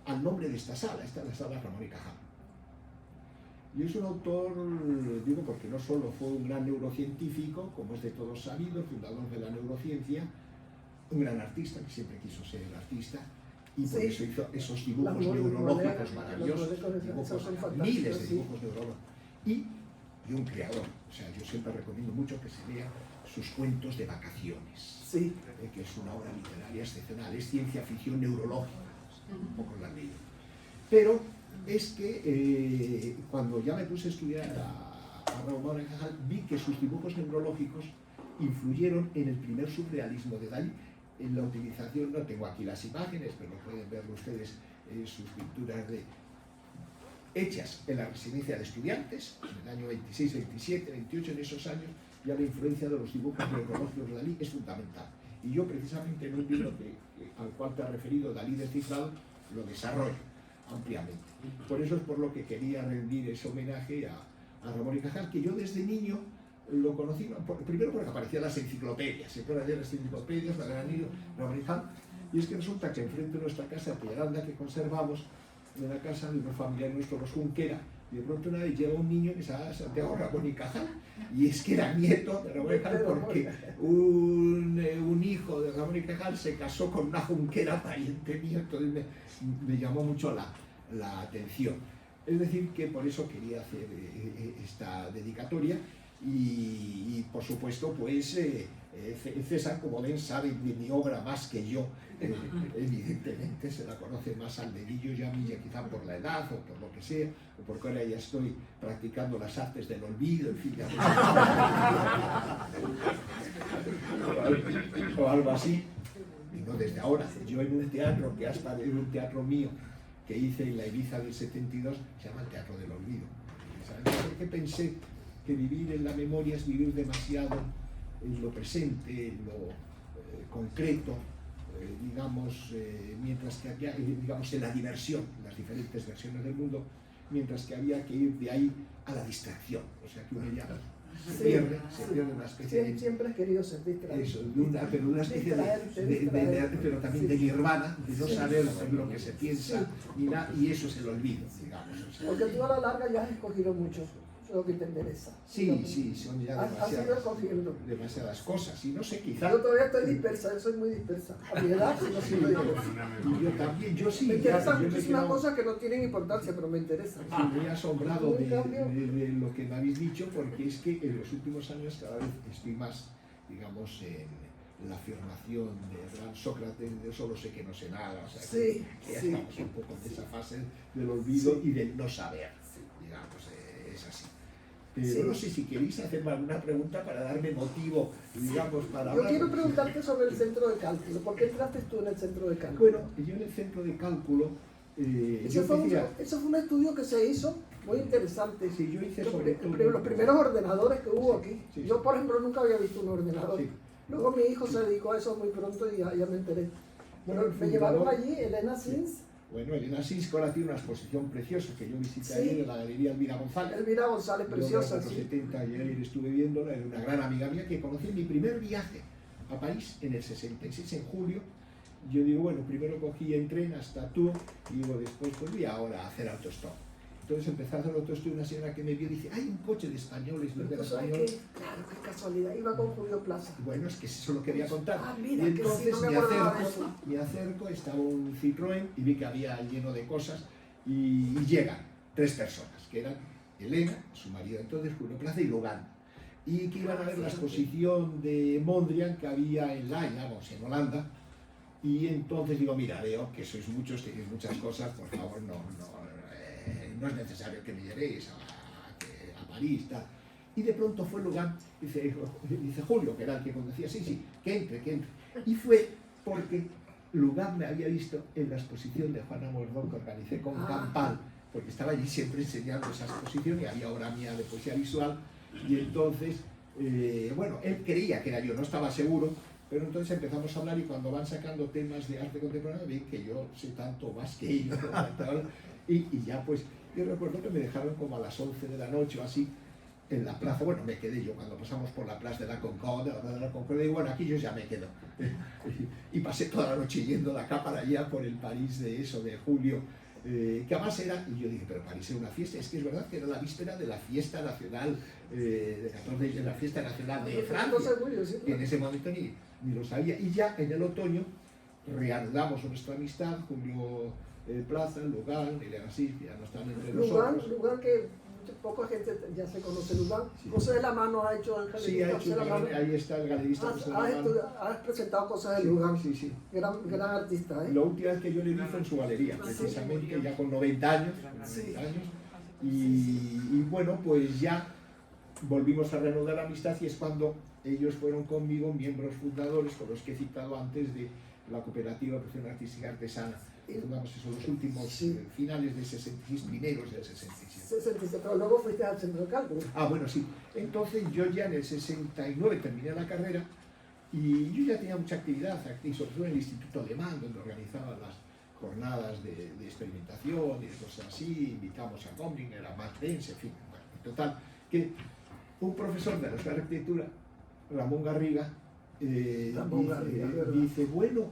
al nombre de esta sala, esta es la sala Ramón y Cajal. Y es un autor, digo, porque no solo fue un gran neurocientífico, como es de todos sabido, fundador de la neurociencia, un gran artista, que siempre quiso ser artista, y por eso hizo esos dibujos neurológicos maravillosos, miles de dibujos neurológicos, y un creador. O sea, yo siempre recomiendo mucho que se lea sus cuentos de vacaciones, que es una obra literaria excepcional, es ciencia ficción neurológica, un poco la leí. Pero es que cuando ya me puse a estudiar a Ramón y Cajal, vi que sus dibujos neurológicos influyeron en el primer surrealismo de Dalí, en la utilización, no tengo aquí las imágenes, pero pueden verlo ustedes, sus pinturas hechas en la residencia de estudiantes, en el año 26, 27, 28, en esos años, ya la influencia de los dibujos neurológicos de Dalí es fundamental. Y yo precisamente en un libro al cual te ha referido, Dalí descifrado, lo desarrollo ampliamente. Por eso es por lo que quería rendir ese homenaje a Ramón y Cajal, que yo desde niño lo conocí, primero porque aparecían las enciclopedias, se pueden leer las enciclopedias, la gran libro, Ramón y Cajal, y es que resulta que enfrente de nuestra casa, Pelleranda, que conservamos, de la casa de un familiar nuestro, los Junquera, y de pronto una vez llega un niño que se llama Santiago Ramón y Cajal, y es que era nieto de Ramón y Cajal porque un hijo de Ramón y Cajal se casó con una Junquera, pariente mío, entonces me llamó mucho la atención. Es decir, que por eso quería hacer esta dedicatoria y por supuesto, pues César, como ven, sabe de mi obra más que yo. Evidentemente se la conoce más al dedillo, ya a mí ya quizá por la edad o por lo que sea, o porque ahora ya estoy practicando las artes del olvido, en fin, o algo así, y no desde ahora. Yo en un teatro que hasta en un teatro mío que hice en la Ibiza del 72, se llama el Teatro del Olvido. ¿Sabes? Porque pensé que vivir en la memoria es vivir demasiado en lo presente, en lo concreto, digamos, mientras que había, digamos, en la diversión, en las diferentes versiones del mundo, mientras que había que ir de ahí a la distracción, o sea que uno ya se pierde una especie de... Siempre he querido ser distraído. Eso, pero una especie pero también de nirvana, de no saber lo que se piensa, y eso es el olvido, digamos. O sea, porque tú a la larga ya has escogido mucho, eso es lo que te interesa. Sí, son ya demasiadas cosas, y no sé, quizás... Yo todavía estoy dispersa, yo soy muy dispersa. A mi edad, no soy muy dispersa. Y yo también, yo sí. Me interesan muchísimas cosas que no tienen importancia, pero me interesan. Sí, me he asombrado de lo que me habéis dicho, porque es que en los últimos años cada vez estoy más, digamos, en la afirmación de gran Sócrates, de solo sé que no sé nada, o sea, que ya estamos un poco en esa fase del olvido y del no saber, digamos, es así. Pero no sé si queréis hacerme alguna pregunta para darme motivo, digamos, para hablar. Yo quiero preguntarte sobre el centro de cálculo. ¿Por qué entraste tú en el centro de cálculo? Bueno, yo en el centro de cálculo... eso fue un estudio que se hizo muy interesante. Sí, yo hice los primeros ordenadores que hubo aquí. Sí. Yo, por ejemplo, nunca había visto un ordenador. Sí. Luego mi hijo se dedicó a eso muy pronto y ya me enteré. Bueno, me llevaron allí, Elena Sins, Bueno, Elena Sisco ahora tiene una exposición preciosa que yo visité Sí. ayer en la Galería Elvira González. Elvira González, preciosa, Yo en los sí. 70 y ayer estuve viéndola, era una gran amiga mía que conocí en mi primer viaje a París en el 66, en julio. Yo digo, bueno, primero cogí en tren hasta Tours y digo, después pues voy ahora a hacer autostop. Entonces empecé a hacer autostop y una señora que me vio y dice, hay un coche de españoles, ¿no? De ¿Tú sabes español. qué? Claro, qué casualidad, iba con Julio Plaza. Bueno, es que eso lo quería contar. Ah, Y mira, que sí, entonces no me acordaba de eso. me acerco, estaba un Citroën y vi que había lleno de cosas y llegan 3 personas, que eran Elena, su marido entonces, Julio Plaza y Logan. Y que iban a ver la exposición de Mondrian que había en Laia, en Holanda. Y entonces digo, mira, veo que sois muchos, tenéis muchas cosas, por favor, no es necesario que me llevéis a París, tal. Y de pronto fue Logan, dice Julio, que era el que conducía, sí, que entre. Y fue porque Logan me había visto en la exposición de Juana Mordón que organicé con Campal, porque estaba allí siempre enseñando esa exposición y había obra mía de poesía visual. Y entonces, bueno, él creía que era yo, no estaba seguro, pero entonces empezamos a hablar y cuando van sacando temas de arte contemporáneo ven que yo sé tanto más que ellos. Y ya pues, yo recuerdo que me dejaron como a las 11 de la noche o así en la plaza, bueno, me quedé yo cuando pasamos por la plaza de la Concorde, y bueno, aquí yo ya me quedo. Y pasé toda la noche yendo de acá para allá por el París de eso, de julio, que además era, y yo dije, pero París era una fiesta, es que es verdad que era la víspera de la fiesta nacional, de 14 de la fiesta nacional de Francia, y en ese momento ni lo sabía, y ya en el otoño reanudamos nuestra amistad, Julio Plaza, Logan, Elena Sisco, ya no están entre nosotros. Lugar que poca gente ya se conoce Lugar. Sí. José de la Mano ha hecho el Sí, ha hecho, ahí está el galerista José de la Mano. Has presentado cosas de Lugar. Sí. Gran artista, ¿eh? La última vez que yo le vi fue en su galería, precisamente ya con 90 años. Sí. Y bueno, pues ya volvimos a reanudar la amistad y es cuando ellos fueron conmigo miembros fundadores, con los que he citado antes, de la Cooperativa de Producción Artística Artesana. Fundamos eso, los últimos finales del 66, primeros del 66. 67, pero luego fuiste al Centro de Cálculo. Ah, bueno, sí. Entonces yo ya en el 69 terminé la carrera y yo ya tenía mucha actividad, sobre todo en el Instituto Alemán, donde organizaban las jornadas de experimentación y de cosas así, invitamos a Gomlinger, a Matt Denz, en fin, bueno, en total, que un profesor de la Escuela de Arquitectura, Ramón Garriga, dice, bueno,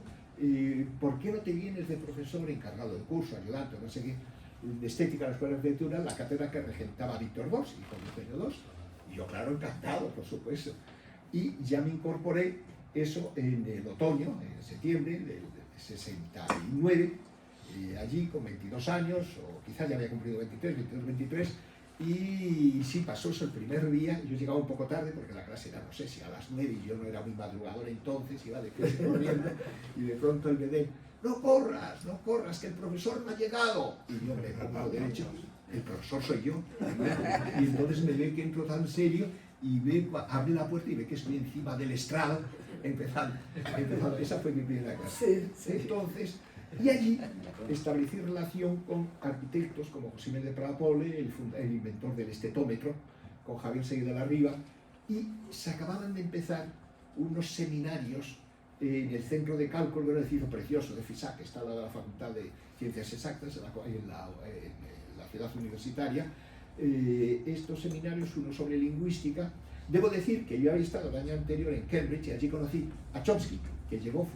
¿por qué no te vienes de profesor encargado del curso, ayudante, no sé qué, de estética en la Escuela de Arquitectura, la cátedra que regentaba Víctor Bosch, hijo de Eugenio II? Y yo, claro, encantado, por supuesto. Y ya me incorporé eso en el otoño, en septiembre del 69, allí con 22 años, o quizás ya había cumplido 23, y sí, pasó eso el primer día, yo llegaba un poco tarde porque la clase era, no sé si a las 9 y yo no era muy madrugador entonces, iba de clase corriendo, y de pronto el Bedén, no corras, que el profesor no ha llegado. Y yo me pongo derecho, el profesor soy yo. Y entonces me ve que entro tan serio y ve, abre la puerta y ve que estoy encima del estrado, empezando. Esa fue mi primera clase. Sí. Entonces, y allí establecí relación con arquitectos como José Miguel de Prada-Poble, el inventor del estetómetro, con Javier Seguí de la Riva, y se acababan de empezar unos seminarios en el Centro de Cálculo, un edificio precioso de FISAC, que está al lado de la Facultad de Ciencias Exactas, en la ciudad universitaria. Estos seminarios, uno sobre lingüística. Debo decir que yo había estado el año anterior en Cambridge y allí conocí a Chomsky, que llegó,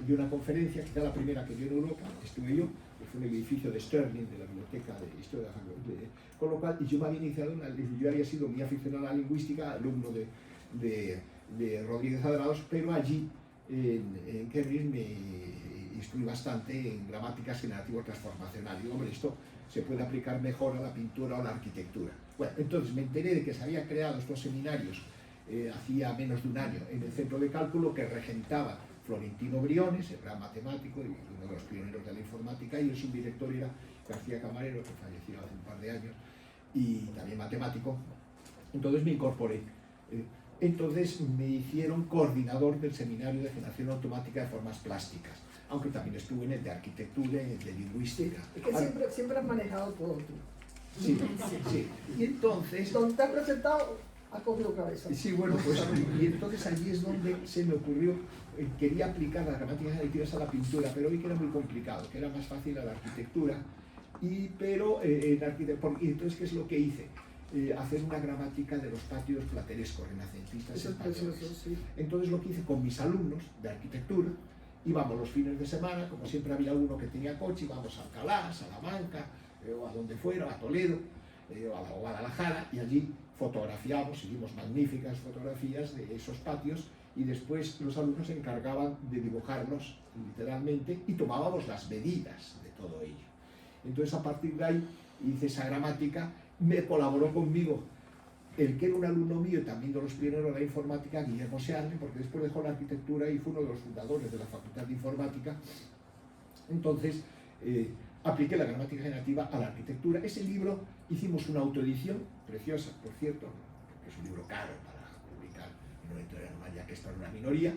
dio una conferencia, quizá la primera que dio en Europa, estuve yo, que fue en el edificio de Sterling, de la Biblioteca de Historia con lo cual, y yo me había iniciado, yo había sido muy aficionado a la lingüística, alumno de Rodríguez Adrados, pero allí en Cambridge me instruí bastante en gramáticas generativo-transformacional. Y hombre, esto se puede aplicar mejor a la pintura o a la arquitectura. Bueno, entonces me enteré de que se habían creado estos seminarios hacía menos de un año en el Centro de Cálculo que regentaba Florentino Briones, el gran matemático y uno de los pioneros de la informática, y el subdirector era García Camarero, que falleció hace un par de años, y también matemático. Entonces me incorporé. Entonces me hicieron coordinador del seminario de generación automática de formas plásticas, aunque también estuve en el de arquitectura y en el de lingüística. Es que siempre has manejado todo tú. Sí. Y entonces... Donde te has presentado ha cogido cabeza. Sí, bueno, pues y entonces allí es donde se me ocurrió, quería aplicar las gramáticas generativas a la pintura, pero vi que era muy complicado, que era más fácil a la arquitectura. Y entonces, ¿qué es lo que hice? Hacer una gramática de los patios platerescos, renacentistas Eso es españoles. precioso, sí. Entonces lo que hice con mis alumnos de arquitectura, íbamos los fines de semana, como siempre había uno que tenía coche, íbamos a Alcalá, a Salamanca, o a donde fuera, a Toledo, o a Guadalajara, y allí fotografiamos, hicimos magníficas fotografías de esos patios, y después los alumnos se encargaban de dibujarlos literalmente, y tomábamos las medidas de todo ello. Entonces a partir de ahí hice esa gramática, me colaboró conmigo el que era un alumno mío y también de los pioneros de la informática, Guillermo Searle, porque después dejó la arquitectura y fue uno de los fundadores de la Facultad de Informática. Entonces apliqué la gramática generativa a la arquitectura. Ese libro hicimos una autoedición, preciosa, por cierto, porque es un libro caro para publicar en una editorial normal, ya que está en una minoría.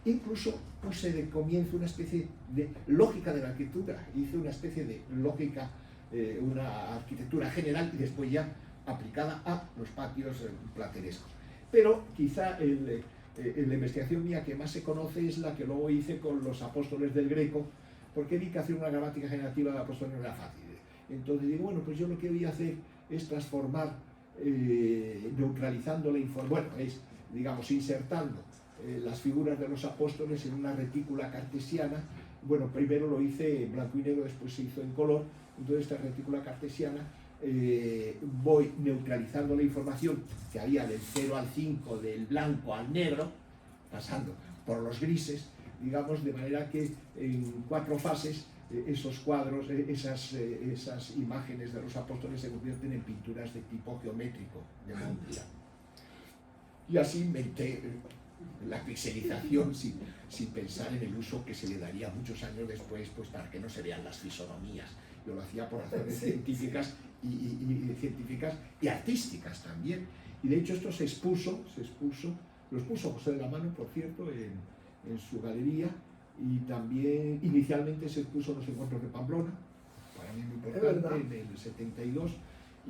Incluso puse de comienzo una especie de lógica de la arquitectura, hice una especie de lógica, una arquitectura general y después ya aplicada a los patios platerescos. Pero quizá la investigación mía que más se conoce es la que luego hice con los apóstoles del Greco, porque vi que hacer una gramática generativa de apóstoles no era fácil. Entonces digo, bueno, pues yo lo que voy a hacer es transformar, neutralizando la información, bueno, es, digamos, insertando las figuras de los apóstoles en una retícula cartesiana. Bueno, primero lo hice en blanco y negro, después se hizo en color. Entonces esta retícula cartesiana voy neutralizando la información que había del 0 al 5, del blanco al negro, pasando por los grises, digamos, de manera que en 4 fases esos cuadros, esas imágenes de los apóstoles se convierten en pinturas de tipo geométrico, de Mondrian. Y así inventé la pixelización sin pensar en el uso que se le daría muchos años después, pues para que no se vean las fisonomías. Yo lo hacía por razones científicas y artísticas también. Y de hecho esto se expuso, lo expuso José de la Mano, por cierto, en su galería, y también inicialmente se expuso en los encuentros de Pamplona, para mí muy importante, en el 72.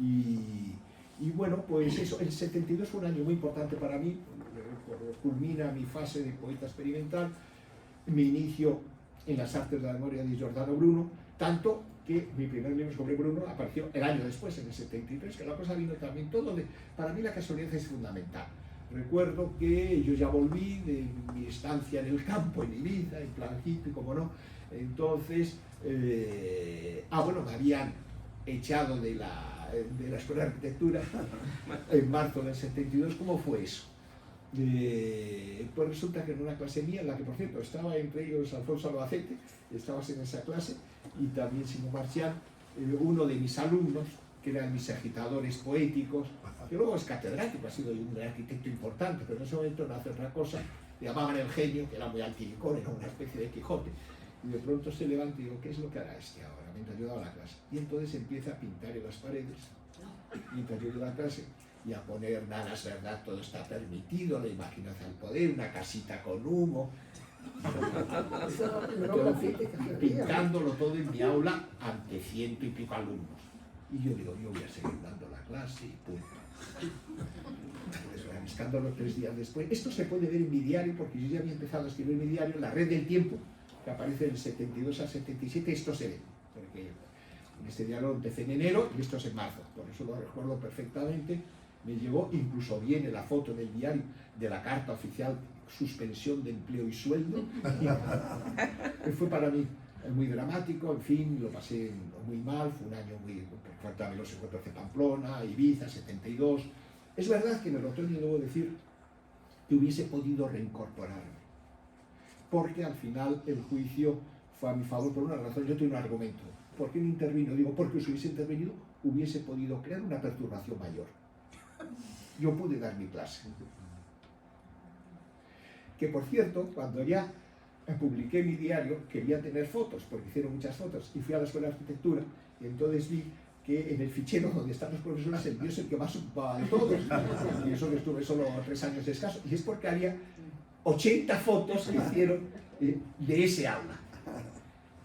Y bueno, pues eso, el 72 fue un año muy importante para mí, culmina mi fase de poeta experimental, mi inicio en las artes de la memoria de Giordano Bruno, tanto que mi primer libro sobre Bruno apareció el año después, en el 73, que la cosa vino también todo para mí la casualidad es fundamental. Recuerdo que yo ya volví de mi estancia en el campo, en Ibiza, en plan hippie, como no, entonces, bueno, me habían echado de la Escuela de Arquitectura en marzo del 72. ¿Cómo fue eso? Pues resulta que en una clase mía, en la que por cierto estaba entre ellos Alfonso Albacete, estabas en esa clase, y también Simón Marchián, uno de mis alumnos, que eran mis agitadores poéticos, que luego es catedrático, ha sido un arquitecto importante, pero en ese momento no hace otra cosa, le llamaban el genio, que era muy antilicón, era una especie de Quijote, y de pronto se levanta y digo, ¿qué es lo que hará este ahora? Mientras yo daba la clase. Y entonces empieza a pintar en las paredes, mientras yo doy la clase, y a poner, nada es verdad, todo está permitido, la imaginación al poder, una casita con humo, pintándolo todo en mi aula ante 100 y pico alumnos. Y yo digo, yo voy a seguir dando la clase y punto. Entonces, escándalo 3 días después. Esto se puede ver en mi diario, porque yo ya había empezado a escribir mi diario, La Red del Tiempo, que aparece del 72 al 77, esto se ve, porque en este diario empecé en enero y esto es en marzo, por eso lo recuerdo perfectamente. Me llegó, incluso viene la foto del diario de la carta oficial, suspensión de empleo y sueldo. Fue para mí muy dramático, en fin, lo pasé muy mal, fue un año muy... Faltaban los encuentros de Pamplona, Ibiza, 72. Es verdad que en el otoño debo decir que hubiese podido reincorporarme, porque al final el juicio fue a mi favor por una razón. Yo tengo un argumento. ¿Por qué no intervino? Digo, porque si hubiese intervenido hubiese podido crear una perturbación mayor. Yo pude dar mi clase. Que por cierto, cuando ya publiqué mi diario, quería tener fotos, porque hicieron muchas fotos, y fui a la Escuela de Arquitectura, y entonces vi que en el fichero donde están los profesores, el mío es el que más ocupaba de todos, y eso que estuve solo 3 años de escaso, y es porque había 80 fotos que hicieron de ese aula.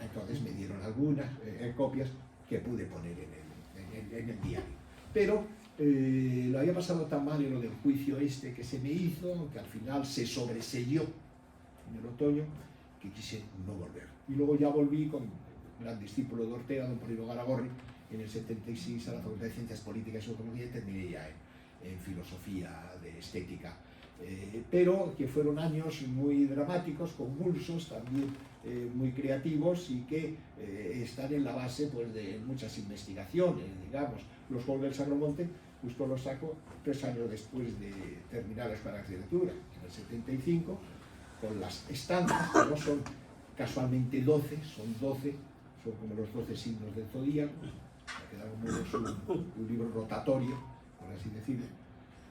Entonces me dieron algunas copias que pude poner en el diario. Pero lo había pasado tan mal en lo del juicio este que se me hizo, que al final se sobreseyó en el otoño, que quise no volver. Y luego ya volví con un gran discípulo de Ortega, don Polino Garagorri, en el 76 a la Facultad de Ciencias Políticas y Sociología, y terminé ya en filosofía de estética. Pero que fueron años muy dramáticos, convulsos, también muy creativos y que están en la base pues, de muchas investigaciones, digamos. Los Juegos del Sagromonte justo los saco 3 años después de terminar la escuela de arquitectura, en el 75, con las estancias, que no son casualmente 12, son 12, son como los 12 signos del zodíaco, que de algún modo es un libro rotatorio, por así decirlo.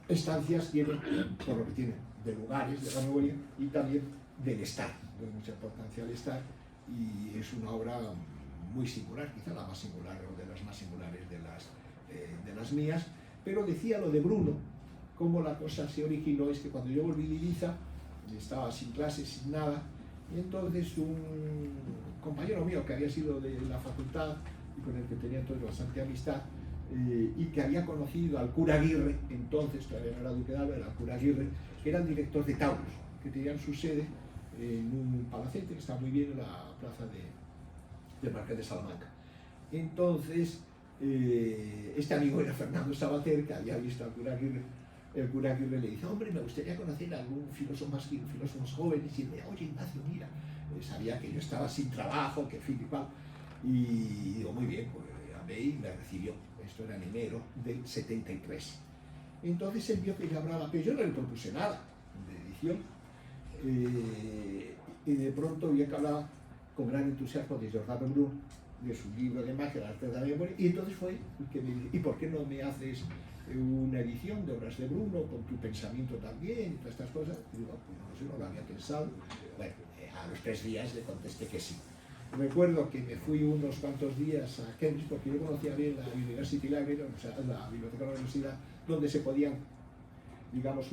Estancias tienen, por lo que tienen, de lugares de la memoria y también del estar, de mucha importancia al estar, y es una obra muy singular, quizá la más singular o de las más singulares de las mías. Pero decía lo de Bruno, cómo la cosa se originó, es que cuando yo volví de Ibiza, estaba sin clases, sin nada, y entonces un compañero mío que había sido de la facultad y con el que tenía entonces bastante amistad, y que había conocido al cura Aguirre, entonces todavía no era duque de Alba, era el cura Aguirre, que era el director de Taurus, que tenían su sede en un palacete que está muy bien en la plaza de Marqués de Salamanca. Entonces, este amigo era Fernando Sabater, que había visto al cura Aguirre. El cura Aguirre le dice: hombre, me gustaría conocer a algún filósofo más joven. Y me dice: oye, Ignacio, mira, sabía que yo estaba sin trabajo, que en fin y cual. Y digo: muy bien, pues llamé y me recibió. Esto era en enero del 73. Entonces él vio que yo hablaba, pero yo no le propuse nada de edición. Y de pronto vi que hablaba con gran entusiasmo de Giordano Bruno, de su libro de magia, el arte de la memoria, y entonces fue el que me dijo: ¿y por qué no me haces una edición de obras de Bruno con tu pensamiento también y todas estas cosas? Y digo: pues no sé, no lo había pensado. Bueno, a los 3 días le contesté que sí. Recuerdo que me fui unos cuantos días a Cambridge porque yo conocía bien la University Library, o sea, la biblioteca de la universidad, donde se podían, digamos,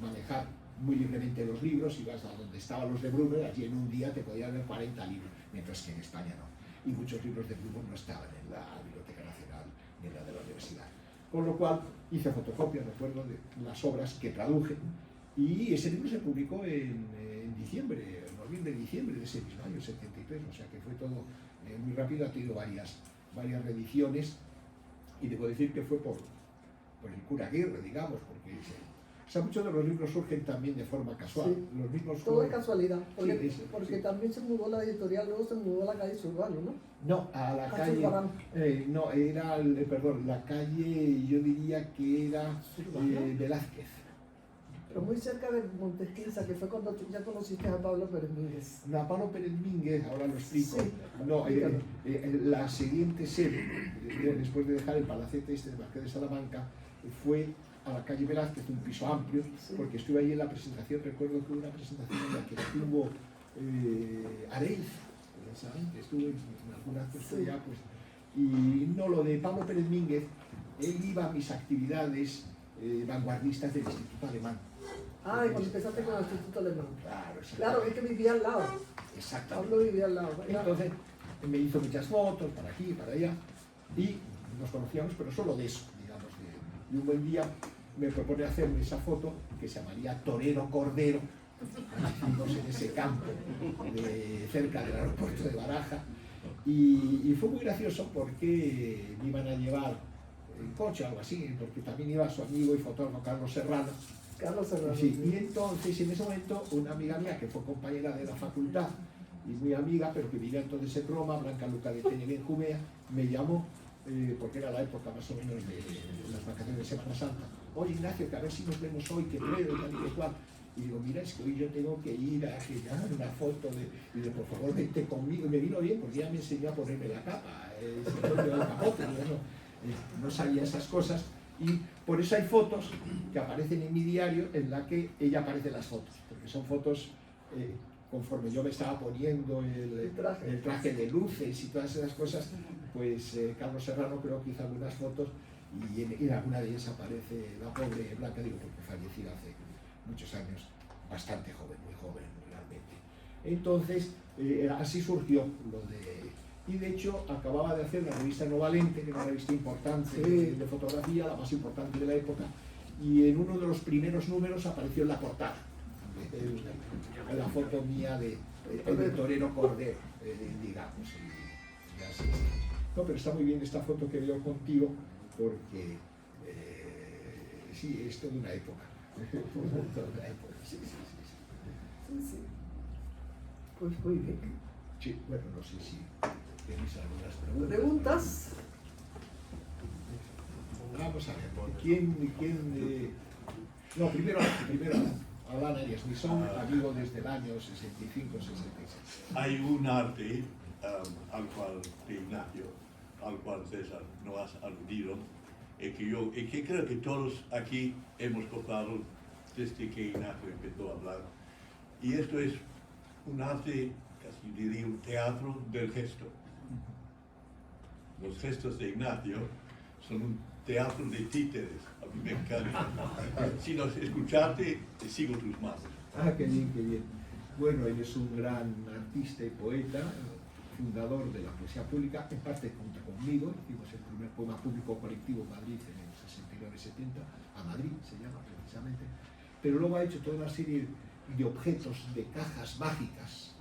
manejar muy libremente los libros. Ibas a donde estaban los de Bruno y allí en un día te podían ver 40 libros, mientras que en España no. Y muchos libros de Bruno no estaban en la Biblioteca Nacional ni en la de la universidad. Con lo cual hice fotocopias, recuerdo, de las obras que traduje, y ese libro se publicó en diciembre, noviembre-diciembre de ese mismo año, 73, o sea que fue todo muy rápido. Ha tenido varias reediciones, y debo decir que fue por el cura Aguirre, digamos, porque o sea, muchos de los libros surgen también de forma casual. Sí, los mismos todo es casualidad, porque sí. también se mudó la editorial, luego se mudó a la calle Zurbano, ¿no? No, a la calle, Zurbarán. no, era, perdón, la calle, yo diría que era Velázquez. Pero muy cerca de Montesquiza, que fue cuando ya conociste a Pablo Pérez Mínguez. No, a Pablo Pérez Mínguez, ahora lo explico. Sí, No, la siguiente sede, después de dejar el palacete este de Marqués de Salamanca, fue a la calle Velázquez, un piso amplio, sí. porque estuve ahí en la presentación. Recuerdo que hubo una presentación en la que estuvo Areilza, ¿saben? Que estuvo en algún acto Sí. ya, pues. Y no, lo de Pablo Pérez Mínguez, él iba a mis actividades vanguardistas del Instituto Alemán. Ah, y cuando empezaste con el Instituto Alemán. Claro, Claro, es que vivía al lado. exactamente. Pablo vivía al lado. Entonces me hizo muchas fotos para aquí, para allá, y nos conocíamos, pero solo de eso, digamos. Y un buen día me propone hacerme esa foto, que se llamaría Torero Cordero, en ese campo cerca del aeropuerto de Baraja, y fue muy gracioso porque me iban a llevar en coche o algo así, porque también iba su amigo y fotógrafo Carlos Serrano. Carlos Serrano. Sí, y entonces en ese momento una amiga mía que fue compañera de la facultad y muy amiga, pero que vivía entonces en Roma, Blanca Luca de Tenegué en Jumea, me llamó, porque era la época más o menos de las vacaciones de Semana Santa: oye, Ignacio, que a ver si nos vemos hoy, que puedo, y tal y que cual. Y digo: mira, es que hoy yo tengo que ir a generar una foto y de por favor vente conmigo. Y me vino bien porque ella me enseñó a ponerme la capa, el capote, no sabía esas cosas. Y por eso hay fotos que aparecen en mi diario en la que ella aparece en las fotos, porque son fotos conforme yo me estaba poniendo el traje de luces y todas esas cosas. Pues Carlos Serrano creo que hizo algunas fotos, y en alguna de ellas aparece la pobre Blanca, digo, porque fallecida hace muchos años, bastante joven, muy joven realmente. Entonces así surgió lo Y de hecho acababa de hacer la revista Novalente, que era una revista importante de fotografía, la más importante de la época, y en uno de los primeros números apareció en la portada la foto mía de el torero Cordero, digamos. Y así. No, pero está muy bien esta foto que veo contigo, porque sí, es toda una época. Toda una época. Sí. Sí. Pues muy bien. Sí, bueno, no sé si tenéis algunas preguntas. ¿Preguntas? Vamos a ver, ¿quién no, primero Alan Arias Nisón, amigo desde el año 65-66. Hay un arte al cual de Ignacio, al cual César no has aludido, y que creo que todos aquí hemos gozado desde que Ignacio empezó a hablar. Y esto es un arte, casi diría un teatro del gesto. Los gestos de Ignacio son un teatro de títeres, a mí me encanta. Si no escuchaste, te sigo tus manos. Ah, qué bien, qué bien. Bueno, él es un gran artista y poeta, fundador de la poesía pública, en parte junto conmigo. Hicimos el primer poema público colectivo en Madrid en el 69-70, a Madrid se llama precisamente. Pero luego ha hecho toda una serie de objetos, de cajas mágicas,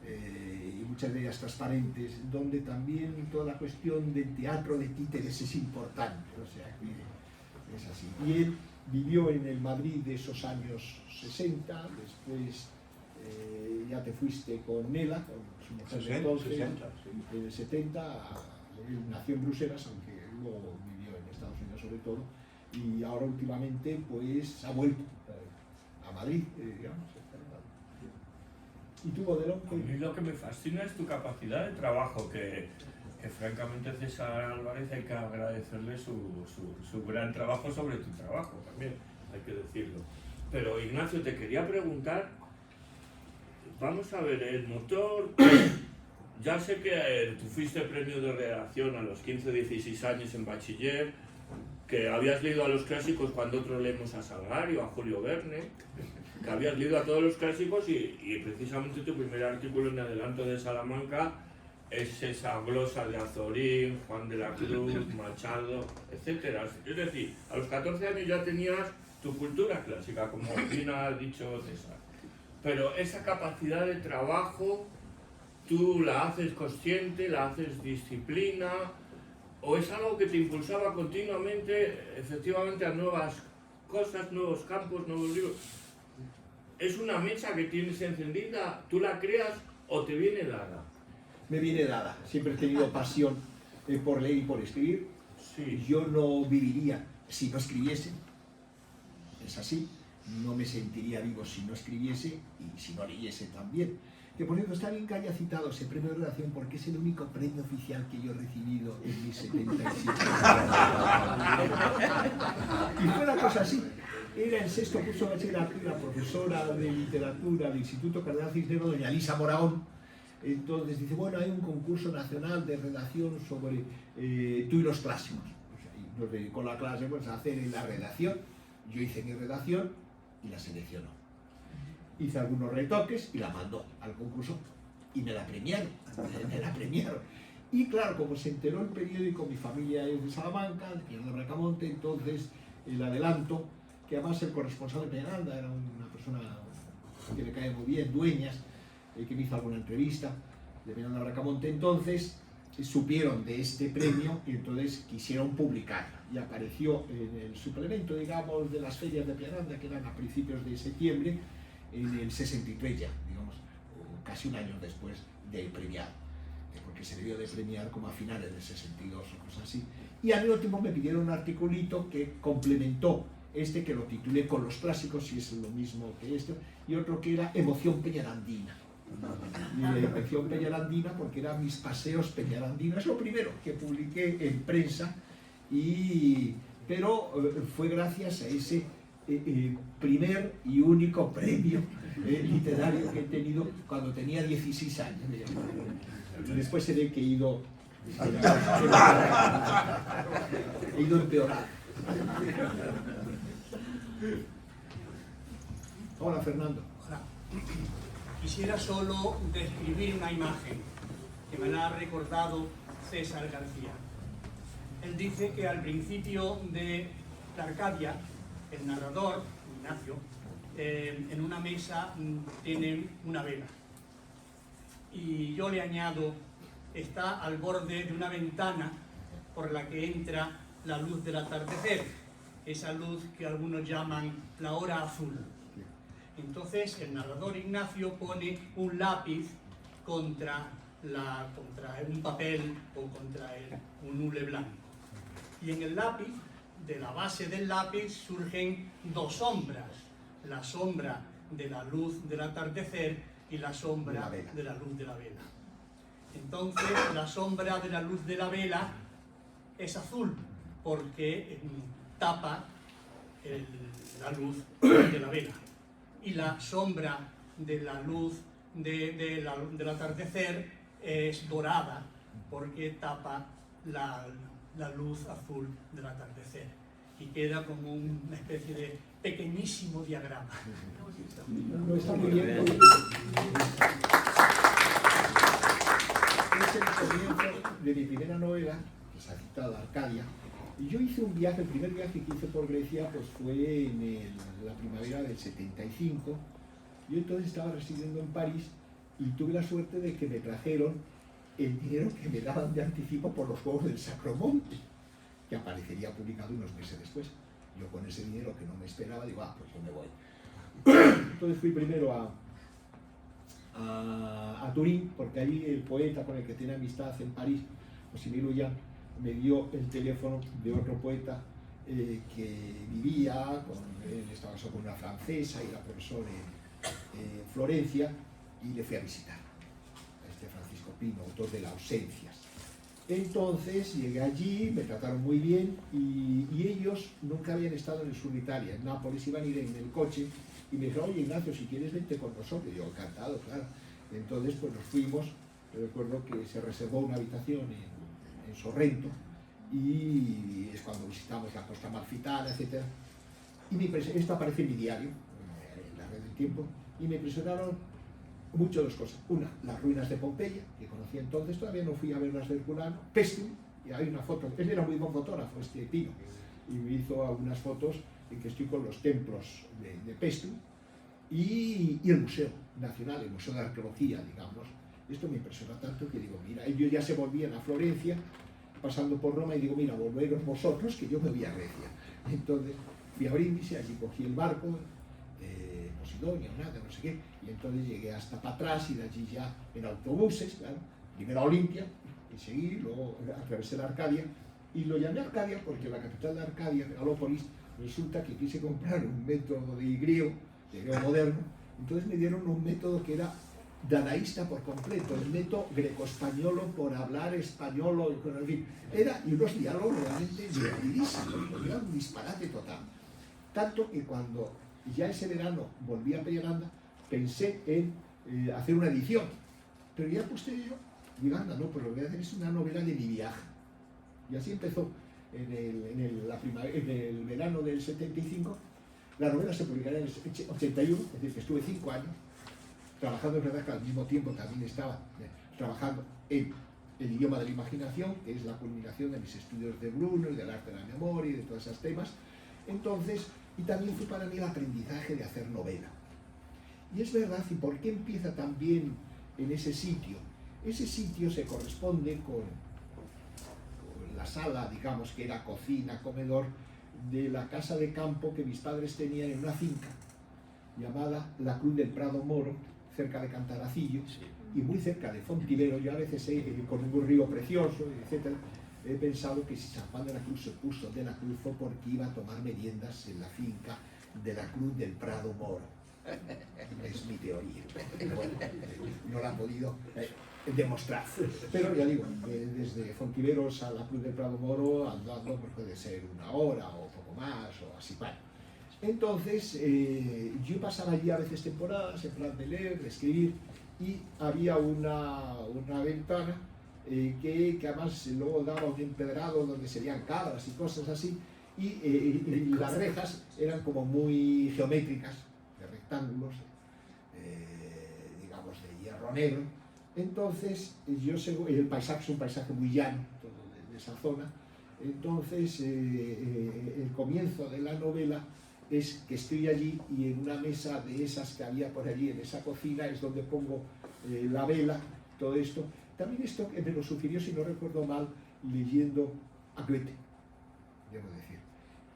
y muchas de ellas transparentes, donde también toda la cuestión del teatro de títeres es importante, o sea que es así. Y él vivió en el Madrid de esos años 60, después ya te fuiste con Nela, con su mujer de entonces, 60, sí. en el 70, él nació en Bruselas, aunque luego vivió en Estados Unidos sobre todo, y ahora últimamente pues ha vuelto a Madrid, digamos. ¿Y tú, Bodelón? A mí lo que me fascina es tu capacidad de trabajo, que francamente César Álvarez hay que agradecerle su gran trabajo sobre tu trabajo también, hay que decirlo. Pero Ignacio, te quería preguntar, vamos a ver, el motor, ya sé que tú fuiste premio de redacción a los 15-16 años en bachiller, que habías leído a los clásicos cuando otros leemos a Salgario, a Julio Verne, que habías leído a todos los clásicos y precisamente tu primer artículo en Adelanto de Salamanca es esa glosa de Azorín, Juan de la Cruz, Machado, etc. Es decir, a los 14 años ya tenías tu cultura clásica, como bien ha dicho César. Pero esa capacidad de trabajo, ¿tú la haces consciente, la haces disciplina, o es algo que te impulsaba continuamente, efectivamente, a nuevas cosas, nuevos campos, nuevos libros? ¿Es una mecha que tienes encendida, tú la creas o te viene dada? Me viene dada, siempre he tenido pasión por leer y por escribir. Sí. Yo no viviría si no escribiese, es así, no me sentiría vivo si no escribiese y si no leyese también. Que por cierto está bien que haya citado ese premio de redacción porque es el único premio oficial que yo he recibido en mis 77 y fue una cosa así. Era el sexto curso de bachillerato y la profesora de literatura del Instituto Cardenal Cisneros, doña Elisa Moraón, entonces dice, bueno, hay un concurso nacional de redacción sobre tú y los clásicos. Pues ahí nos dedicó la clase pues, a hacer la redacción. Yo hice mi redacción y la seleccionó. Hice algunos retoques y la mandó al concurso y me la premiaron. Y claro, como se enteró el periódico, mi familia es de Salamanca, de Bracamonte, entonces el Adelanto, que además el corresponsal de Peñaranda era una persona que le cae muy bien, Dueñas, que me hizo alguna entrevista de Peñaranda Bracamonte, entonces supieron de este premio y entonces quisieron publicarla y apareció en el suplemento, digamos, de las ferias de Peñaranda, que eran a principios de septiembre, en el 63 ya, digamos, casi un año después del premiado, porque se debió de premiar como a finales del 62 o cosas así. Y al mismo tiempo me pidieron un articulito que complementó este, que lo titulé Con los clásicos, si es lo mismo que esto, y otro que era Emoción Peñarandina. Y la Emoción Peñarandina porque eran mis paseos peñarandinos, es lo primero que publiqué en prensa, pero fue gracias a ese primer y único premio literario que he tenido cuando tenía 16 años. Después se ve que he ido empeorando. Hola, Fernando. Hola. Quisiera solo describir una imagen. que me la ha recordado César García. Él dice que al principio de la Arcadia, el narrador, Ignacio, en una mesa tiene una vela. Y yo le añado, está al borde de una ventana por la que entra la luz del atardecer, esa luz que algunos llaman la hora azul. Entonces el narrador Ignacio pone un lápiz contra un papel o contra un hule blanco. Y en el lápiz, de la base del lápiz, surgen dos sombras, la sombra de la luz del atardecer y la sombra de la luz de la vela. Entonces la sombra de la luz de la vela es azul porque tapa la luz de la vela, y la sombra de la luz del atardecer es dorada porque tapa la luz azul del atardecer, y queda como una especie de pequeñísimo diagrama. No está muy bien. Es el comienzo de mi primera novela, que se ha citado, Arcadia, y yo hice un viaje, el primer viaje que hice por Grecia pues fue en la primavera del 75. Yo entonces estaba residiendo en París y tuve la suerte de que me trajeron el dinero que me daban de anticipo por los Juegos del Sacromonte, que aparecería publicado unos meses después. Yo con ese dinero que no me esperaba, digo, pues yo me voy. Entonces fui primero a Turín, porque ahí el poeta con el que tenía amistad en París, José Miguel Ullán, me dio el teléfono de otro poeta que vivía, él estaba solo con una francesa y era profesor en Florencia, y le fui a visitar a este Francisco Pino, autor de Las Ausencias. Entonces llegué allí, me trataron muy bien, y ellos nunca habían estado en el sur de Italia, en Nápoles, iban a ir en el coche y me dijeron, oye Ignacio, si quieres vente con nosotros. Y yo, encantado, claro. Entonces pues nos fuimos. Recuerdo que se reservó una habitación en Sorrento, y es cuando visitamos la Costa Amalfitana, etc. Y esto aparece en mi diario, en la Red del Tiempo, y me impresionaron mucho dos cosas. Una, las ruinas de Pompeya, que conocía entonces, todavía no fui a verlas de Herculano. Pestum, y hay una foto, él era muy buen fotógrafo, este Pino, y me hizo algunas fotos en que estoy con los templos de Pestum, y el Museo Nacional, el Museo de Arqueología, digamos. Esto me impresionó tanto que digo, mira, ellos ya se volvían a Florencia, pasando por Roma, y digo, mira, volveros vosotros, que yo me voy a Grecia. Entonces fui a Brindisi, allí cogí el barco, Posidonia, nada, no sé qué, y entonces llegué hasta Patras, y de allí ya en autobuses, claro, primero a Olimpia, y seguí, luego atravesé la Arcadia, y lo llamé Arcadia porque la capital de Arcadia, Megalópolis, resulta que quise comprar un método de griego moderno, entonces me dieron un método que era dadaísta por completo, el método greco-españolo por hablar español, en fin, y unos diálogos realmente divertidísimos, era un disparate total. Tanto que cuando ya ese verano volví a Peñaranda, pensé en hacer una edición, pero ya posterior, digo, anda, no, pues lo que voy a hacer es una novela de mi viaje. Y así empezó en el verano del 75. La novela se publicará en el 81, es decir, que estuve 5 años trabajando. Es verdad que al mismo tiempo también estaba trabajando en el idioma de la imaginación, que es la culminación de mis estudios de Brunner, del arte de la memoria y de todos esos temas. Entonces, y también fue para mí el aprendizaje de hacer novela. Y es verdad, ¿y por qué empieza también en ese sitio? Ese sitio se corresponde con la sala, digamos, que era cocina, comedor, de la casa de campo que mis padres tenían en una finca llamada La Cruz del Prado Moro, cerca de Cantaracillo, y muy cerca de Fontivero. Yo a veces, con un río precioso, etc., he pensado que si San Juan de la Cruz se puso de la Cruz fue porque iba a tomar meriendas en la finca de La Cruz del Prado Moro. Es mi teoría. Pero bueno, no la han podido demostrar. Pero ya digo, desde Fontiveros a La Cruz del Prado Moro, andando, pues puede ser 1 hora o poco más, o así. Bueno. Entonces, yo pasaba allí a veces temporadas, en plan de leer, de escribir, y había una ventana que además luego daba un empedrado donde serían cabras y cosas así, y las rejas eran como muy geométricas, de rectángulos, digamos de hierro negro, Entonces, el paisaje es un paisaje muy llano, todo de esa zona. Entonces, el comienzo de la novela es que estoy allí y en una mesa de esas que había por allí, en esa cocina, es donde pongo la vela, todo esto. También esto me lo sugirió, si no recuerdo mal, leyendo a Goethe, debo decir.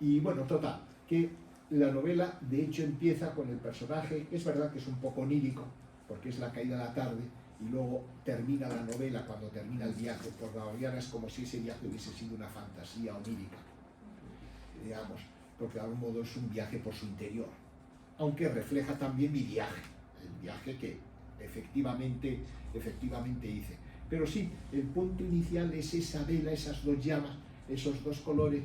Y bueno, total, que la novela de hecho empieza con el personaje, es verdad que es un poco onírico, porque es la caída de la tarde, y luego termina la novela cuando termina el viaje por la Guadiana, es como si ese viaje hubiese sido una fantasía onírica, digamos, porque de algún modo es un viaje por su interior, aunque refleja también mi viaje, el viaje que efectivamente hice. Pero sí, el punto inicial es esa vela, esas dos llamas, esos dos colores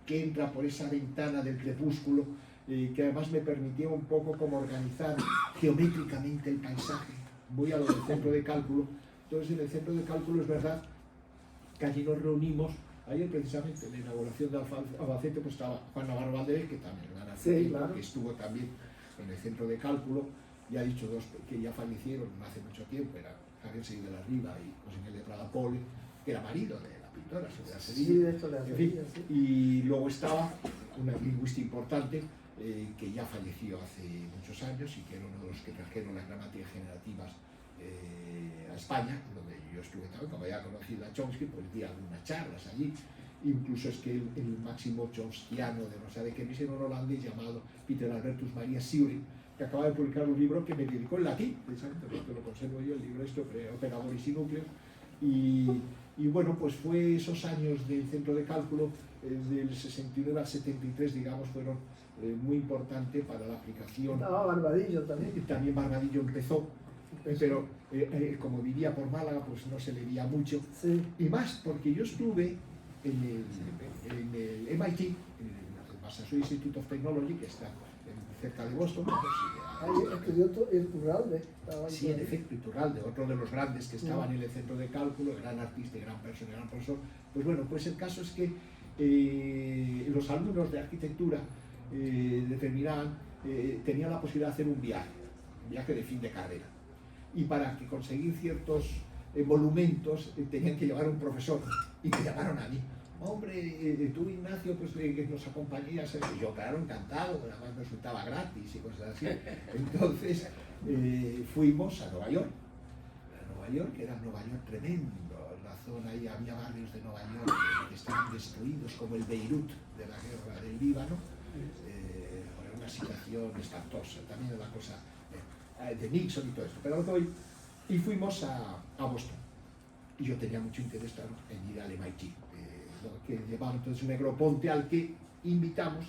que entra por esa ventana del crepúsculo, que además me permitió un poco como organizar geométricamente el paisaje. Voy a lo del centro de cálculo. Entonces, en el centro de cálculo es verdad que allí nos reunimos. Ayer precisamente en la inauguración de Albacete pues estaba Juan Navarro Valdés, que también es un arquitecto, sí, claro, que estuvo también en el centro de cálculo. Ya ha dicho dos que ya fallecieron no hace mucho tiempo, era Javier Seguí de la Riva y José Miguel de Prada Pole, que era marido de la pintora Soledad Sevilla. Sí, de esto le hace, en fin, sí. Y luego estaba una lingüista importante que ya falleció hace muchos años y que era uno de los que trajeron las gramáticas generativas a España, donde yo estuve también, como había conocido a Chomsky, pues di algunas charlas allí. Incluso es que el máximo chomskiano de no sé de qué misión holandés llamado Peter Albertus Maria Siuri, que acaba de publicar un libro que me dedicó en latín, precisamente porque lo conservo yo, el libro Operadores y Núcleos, y bueno, pues fue esos años del centro de cálculo, del 69 al 73, digamos, fueron muy importantes para la aplicación. Estaba Barbadillo también. También Barbadillo empezó, pero como vivía por Málaga, pues no se le veía mucho. Sí. Y más, porque yo estuve en el MIT, en el Massachusetts Institute of Technology, que está cerca de Boston. Ahí estudió Iturralde. Sí, en efecto, Iturralde, otro de los grandes que estaban en el centro de cálculo, gran artista, gran persona, gran profesor. Pues bueno, pues el caso es que los alumnos de arquitectura tenían la posibilidad de hacer un viaje de fin de carrera. Y para que conseguir ciertos monumentos tenían que llevar a un profesor, y me llamaron a mí. Hombre, tú, Ignacio, pues que nos acompañías. Y yo, claro, encantado, además me resultaba gratis y cosas así. Entonces fuimos a Nueva York. Que era Nueva York tremendo. En la zona ahí había barrios de Nueva York que estaban destruidos, como el Beirut de la guerra del Líbano. Era una situación espantosa, también la cosa de Nixon y todo esto. Pero hoy, y fuimos a Boston. Y yo tenía mucho interés en ir al MIT. Que llevaba entonces un negroponte al que invitamos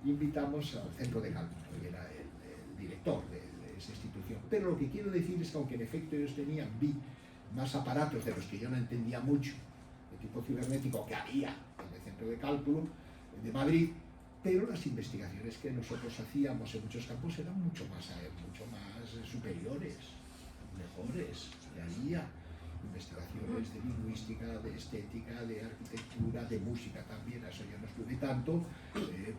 al centro de cálculo, que era el director de esa institución. Pero lo que quiero decir es que aunque en efecto ellos vi más aparatos de los que yo no entendía mucho, de tipo cibernético, que había en el centro de cálculo de Madrid, pero las investigaciones que nosotros hacíamos en muchos campos eran mucho más superiores, mejores, que había investigaciones de lingüística, de estética, de arquitectura, de música también, a eso yo no estuve tanto,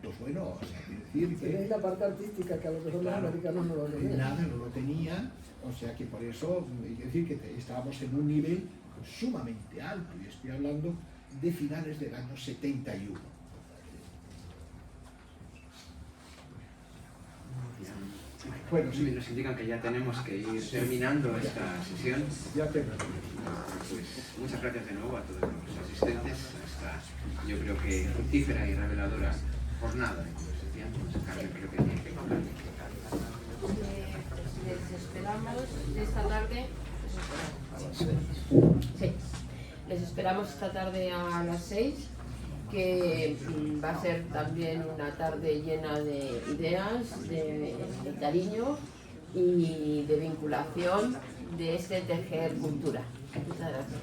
pues bueno, o sea, quiero decir que... Tenéis la parte artística que a lo mejor los americanos no lo tenían. Nada, no lo tenían, o sea que por eso, quiero decir que estábamos en un nivel sumamente alto, y estoy hablando de finales del año 71. Bueno, sí, nos indican que ya tenemos que ir terminando esta sesión. Ya terminamos. Pues muchas gracias de nuevo a todos los asistentes a esta, yo creo que fructífera y reveladora jornada de conversación. Carmen creo que tiene que contar. Les esperamos esta tarde. Sí, les esperamos esta tarde a las 6. Que va a ser también una tarde llena de ideas, de cariño y de vinculación de este tejer cultura. Muchas gracias.